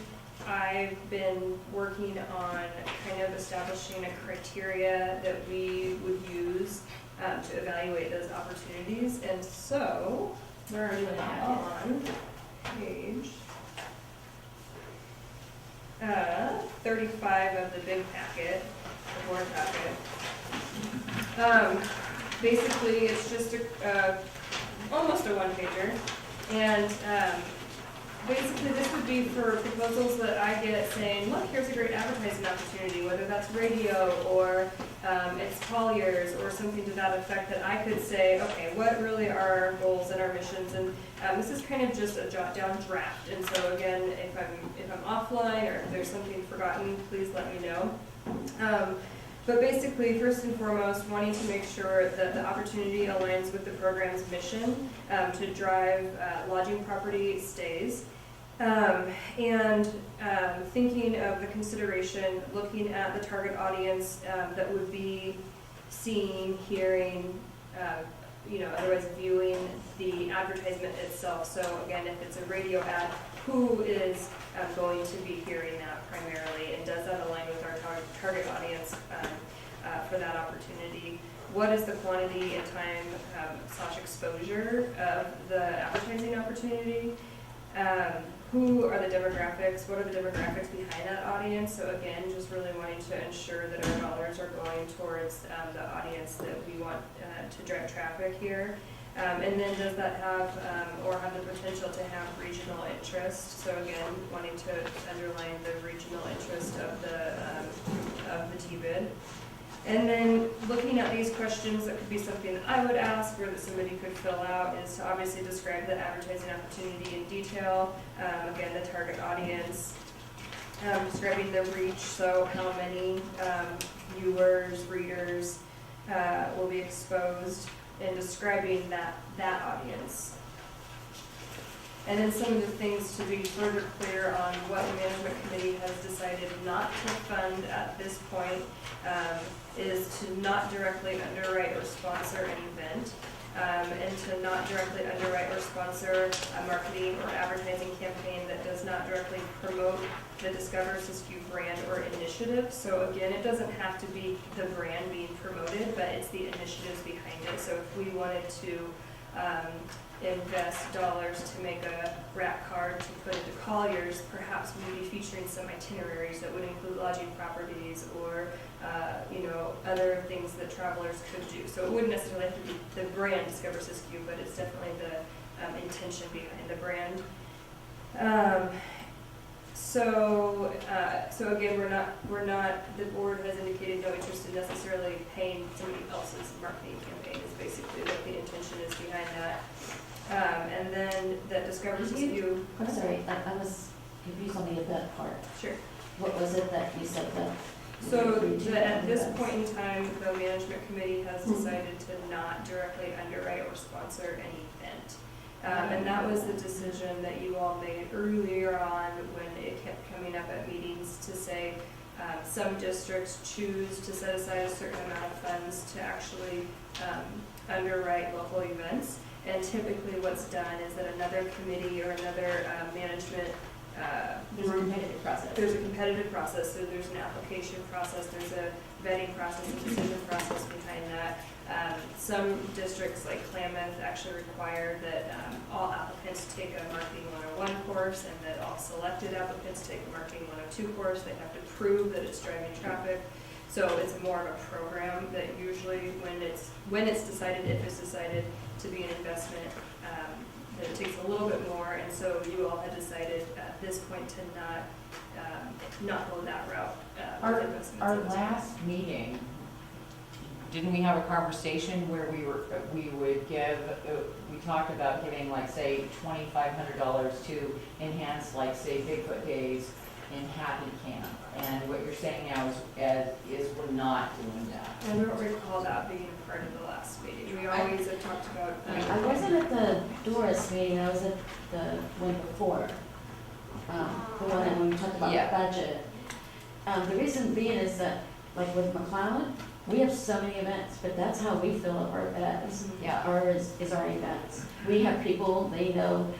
I've been working on kind of establishing a criteria that we would use to evaluate those opportunities. And so, where are you in that? On page 35 of the big packet, the board packet. Basically, it's just almost a one-pager, and basically this would be for proposals that I get saying, look, here's a great advertising opportunity, whether that's radio or it's Colliers or something to that effect, that I could say, okay, what really are our goals and our missions? And this is kind of just a jot down draft. And so again, if I'm offline or if there's something forgotten, please let me know. But basically, first and foremost, wanting to make sure that the opportunity aligns with the program's mission to drive lodging property stays. And thinking of the consideration, looking at the target audience that would be seeing, hearing, otherwise viewing the advertisement itself. So again, if it's a radio ad, who is going to be hearing that primarily, and does that align with our target audience for that opportunity? What is the quantity and time / exposure of the advertising opportunity? Who are the demographics? What are the demographics behind that audience? So again, just really wanting to ensure that our dollars are going towards the audience that we want to drive traffic here. And then does that have, or have the potential to have regional interest? So again, wanting to underline the regional interest of the TBID. And then looking at these questions, that could be something that I would ask or that somebody could fill out, is to obviously describe the advertising opportunity in detail. Again, the target audience, describing the reach, so how many viewers, readers will be exposed, and describing that audience. And then some of the things to be further clear on what the management committee has decided not to fund at this point is to not directly underwrite or sponsor an event, and to not directly underwrite or sponsor a marketing or advertising campaign that does not directly promote the Discover Siskiyou brand or initiative. So again, it doesn't have to be the brand being promoted, but it's the initiatives behind it. So if we wanted to invest dollars to make a rack card to put into Colliers, perhaps we'd be featuring some itineraries that would include lodging properties or other things that travelers could do. So it wouldn't necessarily have to be the brand Discover Siskiyou, but it's definitely the intention behind the brand. So again, we're not, the board has indicated no interest in necessarily paying somebody else's marketing campaign, is basically what the intention is behind that. And then that discovers you. I'm sorry, I was confused on the event part. Sure. What was it that you said that? So at this point in time, the management committee has decided to not directly underwrite or sponsor any event. And that was the decision that you all made earlier on when it kept coming up at meetings to say some districts choose to set aside a certain amount of funds to actually underwrite local events. And typically what's done is that another committee or another management There's a competitive process. There's a competitive process, so there's an application process, there's a vetting process, a decision process behind that. Some districts like Klamath actually require that all applicants take a Marketing 101 course and that all selected applicants take a Marketing 102 course. They have to prove that it's driving traffic. So it's more of a program that usually when it's decided, if it's decided to be an investment, that it takes a little bit more, and so you all had decided at this point to not go that route. with investments Our into last meeting, didn't we have a conversation where we would give, we talked about giving like, say, $2,500 to enhance, like, say, Bigfoot Days in Happy Camp? And what you're saying now is we're not doing that. I don't recall that being part of the last meeting. We always have talked about. I wasn't at the Doris meeting, I was at the one before. The one that when we talked about the budget. The reason being is that, like with McLeod, we have so many events, but that's how we fill up our events. Yeah. Ours is our events. We have people, they know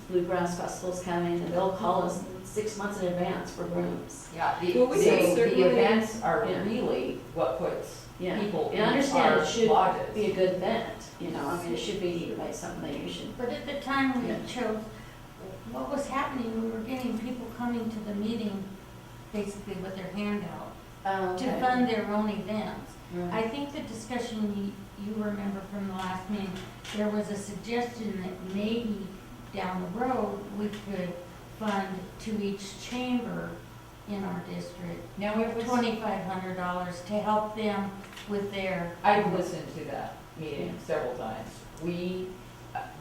Bluegrass Festival's coming, and they'll call us 6 months in advance for rooms. Yeah, the certainly- events are Yeah. really what puts people in And I understand our it should lodges. be a good event, you know, I mean, it should be like something that you should. But at the time we Yeah. chose, what was happening, we were getting people coming to the meeting basically with their hand out to Okay. fund their own events. Right. I think the discussion you remember from the last meeting, there was a suggestion that maybe down the road, we could fund to each chamber in our district. Now, it was, $2,500 to help them with their. I've listened to that meeting several times. We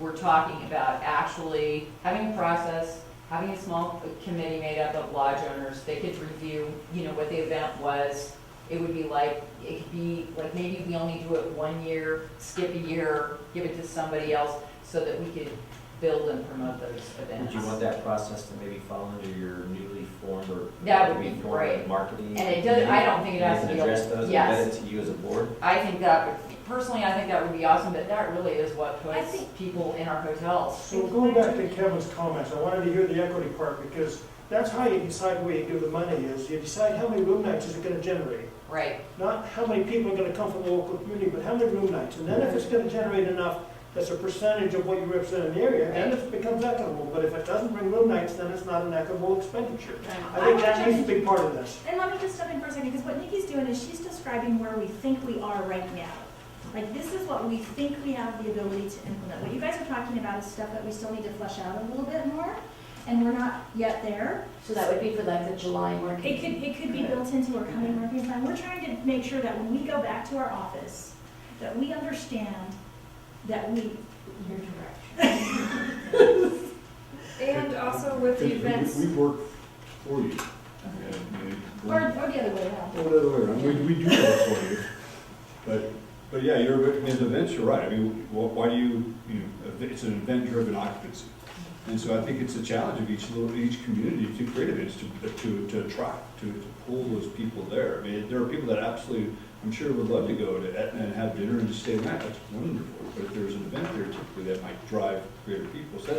were talking about actually having a process, having a small committee made up of lodge owners. They could review, what the event was. It could be like maybe we only do it 1 year, skip a year, give it to somebody else so that we could build and promote those events. Would you want that process to maybe fall under your newly formed or? That would be newly formed great. Marketing? And it does, I don't think it has to be. You can address those and Yes. get it to you as a board? I think that would, personally, I think that would be awesome, but that really is what puts people in our hotels. So going back to Kevin's comments, I wanted to hear the equity part, because that's how you decide where you give the money is. You decide how many room nights is it gonna generate. Right. Not how many people are gonna come from the local community, but how many room nights. And then if it's gonna generate enough, that's a percentage of what you represent in the area, then it becomes equitable. But if it doesn't bring room nights, then it's not an equitable expenditure. I think that needs to be part of this. And let me just step in for a second, because what Nikki's doing is she's describing where we think we are right now. Like, this is what we think we have the ability to implement. What you guys are talking about is stuff that we still need to flesh out a little bit more, and we're not yet there. So that would be for like the July marketing? It could be built into our coming marketing plan. We're trying to make sure that when we go back to our office, that we understand that your direction. And also with the events. We work for you. Or the other way around. Or the other way around. We do that for you. But yeah, the events, you're right. I mean, why do you it's an event-driven occupancy. And so I think it's a challenge of each community to create events, to attract, to pull those people there. I mean, there are people that absolutely, I'm sure, would love to go to Etna and have dinner and just stay the night. That's wonderful. But if there's an event there, typically that might drive greater people. So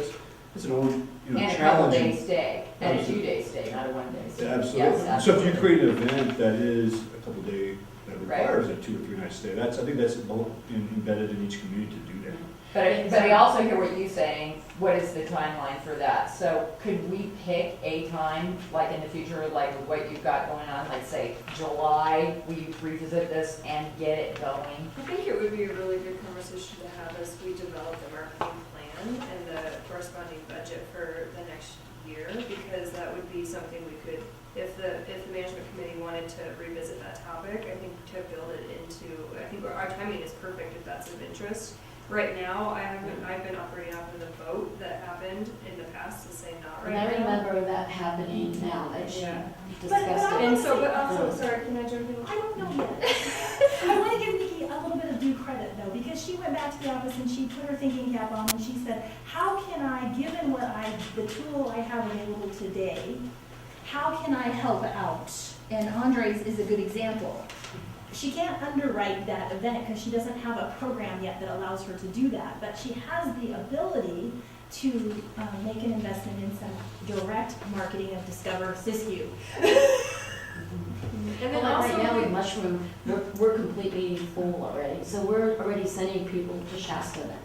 that's an own, And a couple challenging. day stay, and a 2 day stay, not a 1 day stay. Yeah, absolutely. Yes, So if you create an event that is a couple day, that requires a 2 or 3 night stay, I think that's embedded in each community to do that. But I also hear what you're saying, what is the timeline for that? So could we pick a time, like in the future, like what you've got going on, like say July, we revisit this and get it going? I think it would be a really good conversation to have as we develop the marketing plan and the corresponding budget for the next year, because that would be something we could, if the management committee wanted to revisit that topic, I think to build it into, I think our timing is perfect if that's of interest. Right now, I've been operating off of the vote that happened in the past to say not right And I now. remember that happening now that she Yeah. discussed it. And so, but also, sorry, can I jump in? I don't know yet. I want to give Nikki a little bit of due credit though, because she went back to the office and she put her thinking cap on and she said, how can I, given the tool I have available today, how can I help out? And Andres is a good example. She can't underwrite that event because she doesn't have a program yet that allows her to do that, but she has the ability to make an investment in some direct marketing of Discover Siskiyou. And then Well, also, right now with Mushroom, we're completely full already, so we're already sending people to Shasta now,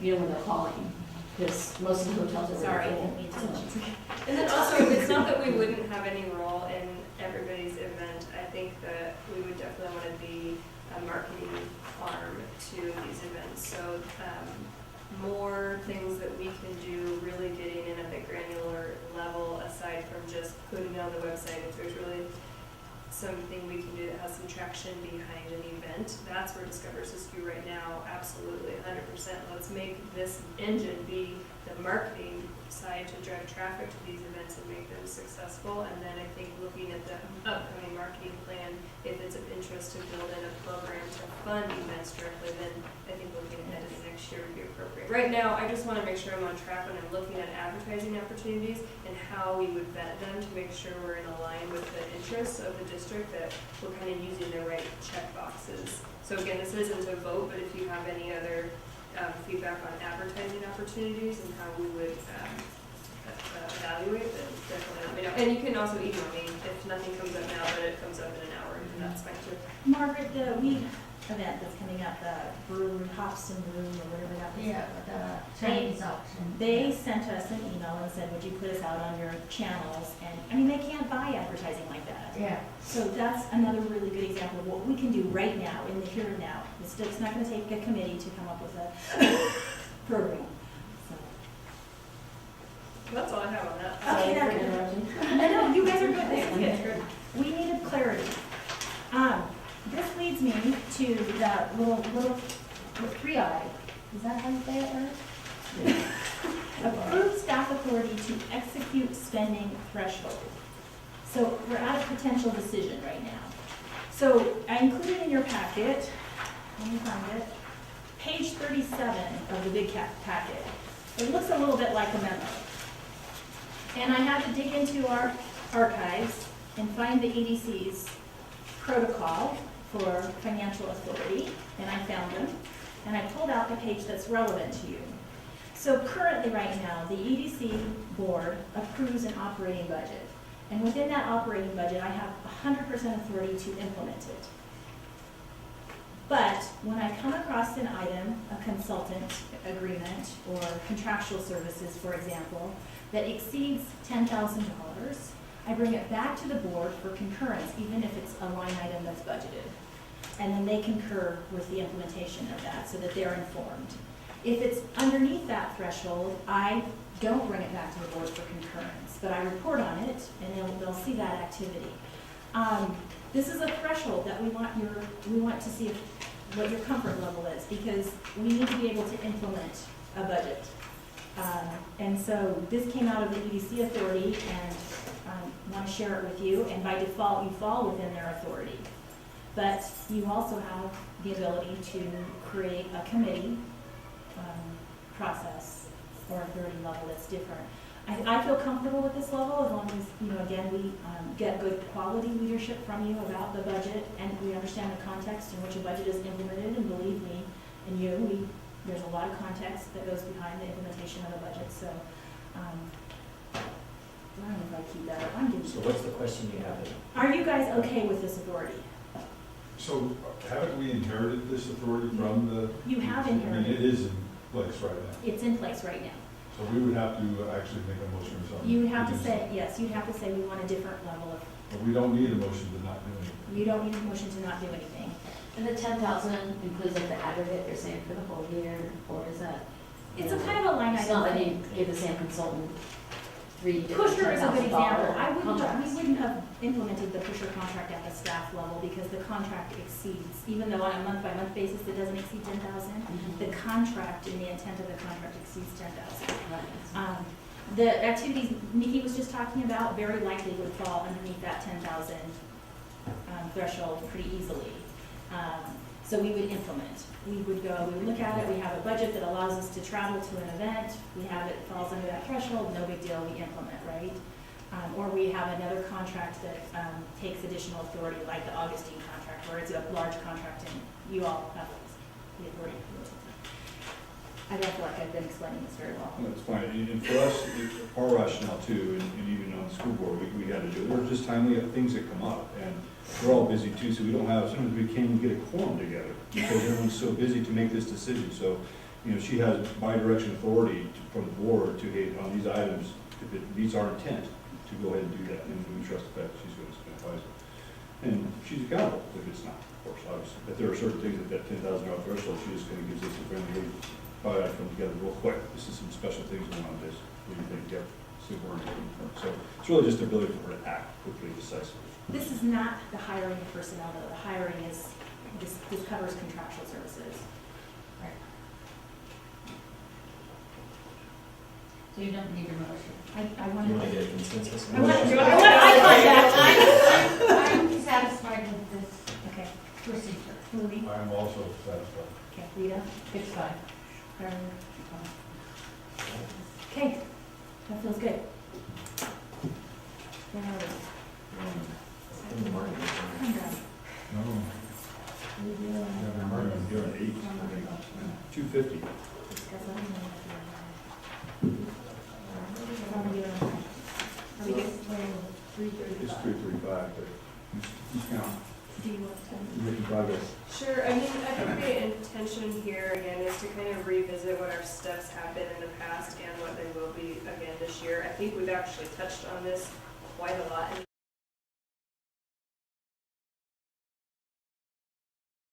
you know, when they're calling, because most of the hotels are Sorry, I already didn't mean to touch you. and then also, it's not that we wouldn't have any role in everybody's event. I think that we would definitely want to be a marketing arm to these events. So more things that we can do, really getting in at the granular level, aside from just putting it on the website. If there's really something we can do that has some traction behind an event, that's where Discover Siskiyou right now, absolutely, 100%. Let's make this engine be the marketing side to drive traffic to these events and make them successful. And then I think looking at the upcoming marketing plan, if it's of interest to build in a program to fund events directly, then I think looking ahead to next year would be appropriate. Right now, I just want to make sure I'm on track when I'm looking at advertising opportunities and how we would vet them to make sure we're in line with the interests of the district, that we're kind of using the right check boxes. So again, this isn't a vote, but if you have any other feedback on advertising opportunities and how we would evaluate, then definitely let me know. And you can also email me if nothing comes up now, but it comes up in an hour, and that's fine too. Margaret, the weed event that's coming up, the brewery, Hobson Brew, or whatever that was. Yeah, the Chinese auction. They sent us an email and said, would you put us out on your channels? And, I mean, they can't buy advertising like that. Yeah. So that's another really good example of what we can do right now, in the here and now. It's not gonna take a committee to come up with a program. That's all I have on that. Okay, Sorry for that- interrupting. No, you guys are good, that's good. We needed clarity. This leads me to that little three-eye. Is that how you say it, Eric? Approved staff authority to execute spending threshold. So we're at a potential decision right now. So I included in your packet, let me find it, page 37 of the big packet. It looks a little bit like a memo. And I had to dig into our archives and find the EDC's protocol for financial authority, and I found them, and I pulled out the page that's relevant to you. So currently, right now, the EDC board approves an operating budget, and within that operating budget, I have 100% authority to implement it. But when I come across an item, a consultant agreement or contractual services, for example, that exceeds $10,000, I bring it back to the board for concurrence, even if it's a line item that's budgeted. And then they concur with the implementation of that so that they're informed. If it's underneath that threshold, I don't bring it back to the board for concurrence, but I report on it and they'll see that activity. This is a threshold that we want to see what your comfort level is, because we need to be able to implement a budget. And so this came out of the EDC authority, and I want to share it with you, and by default you fall within their authority. But you also have the ability to create a committee process or authority level that's different. I feel comfortable with this level as long as, you know, again, we get good quality leadership from you about the budget, and we understand the context in which a budget is implemented, and believe me, and you, there's a lot of context that goes behind the implementation of a budget, so I don't know if I keep that up. I'm giving So what's the question you have? Are you guys okay with this authority? So haven't we inherited this authority from the? You have I mean, inherited. it is in place right now. It's in place right now. So we would have to actually make a motion or something. You would have to do say, something. yes, you'd have to say we want a different level of, But we don't need a motion to not do anything. you don't need a motion to not do anything. And the 10,000 includes like the aggregate you're saying for the whole year, or is that? It's a kind of a line It's not item. like you give the same consultant 3 different Pusher is a good example. $10,000 We contracts. wouldn't have implemented the pusher contract at the staff level because the contract exceeds, even though on a month-by-month basis it doesn't exceed 10,000, the contract and the intent of the contract exceeds 10,000. The activities Nikki was just talking about very likely would fall underneath that 10,000 threshold pretty easily. So we would implement. We would look at it, we have a budget that allows us to travel to an event, we have it falls under that threshold, no big deal, we implement, right? Or we have another contract that takes additional authority, like the Augustine contract, where it's a large contract and you all have the authority to do it. I don't feel like I've been explaining this very well. That's fine, and for us, our rationale too, and even on the school board, we had to do it. There are just timely things that come up, and we're all busy too, so we don't have, sometimes we can't even get a quorum together, because everyone's so busy to make this decision. So, she has bi-direction authority from the board to, hey, on these items, if it meets our intent, to go ahead and do that, and we trust the fact that she's going to advise it. And she's accountable if it's not, of course, obviously. But there are certain things at that $10,000 threshold, she just kind of gives us a friendly, probably I come together real quick. This is some special things going on this. What do you think? Yep. Super important. So it's really just the ability for her to act quickly and decisively. This is not the hiring of personnel, though. The hiring is, this covers contractual services. Right. So you don't need a motion. I want You to. want to get a consensus? I want eye contact. I'm satisfied with this Okay. procedure. Movie. I'm also satisfied. Okay, Rita. It's fine. Okay, that feels good. Where are In the morning. we? I'm done. No. You're an 8, 250. Discuss it. Are we good? It's 335, but you count. Do you want to? You're making progress. Sure, I mean, I think the intention here again is to kind of revisit what our steps have been in the past and what they will be again this year. I think we've actually touched on this quite a lot in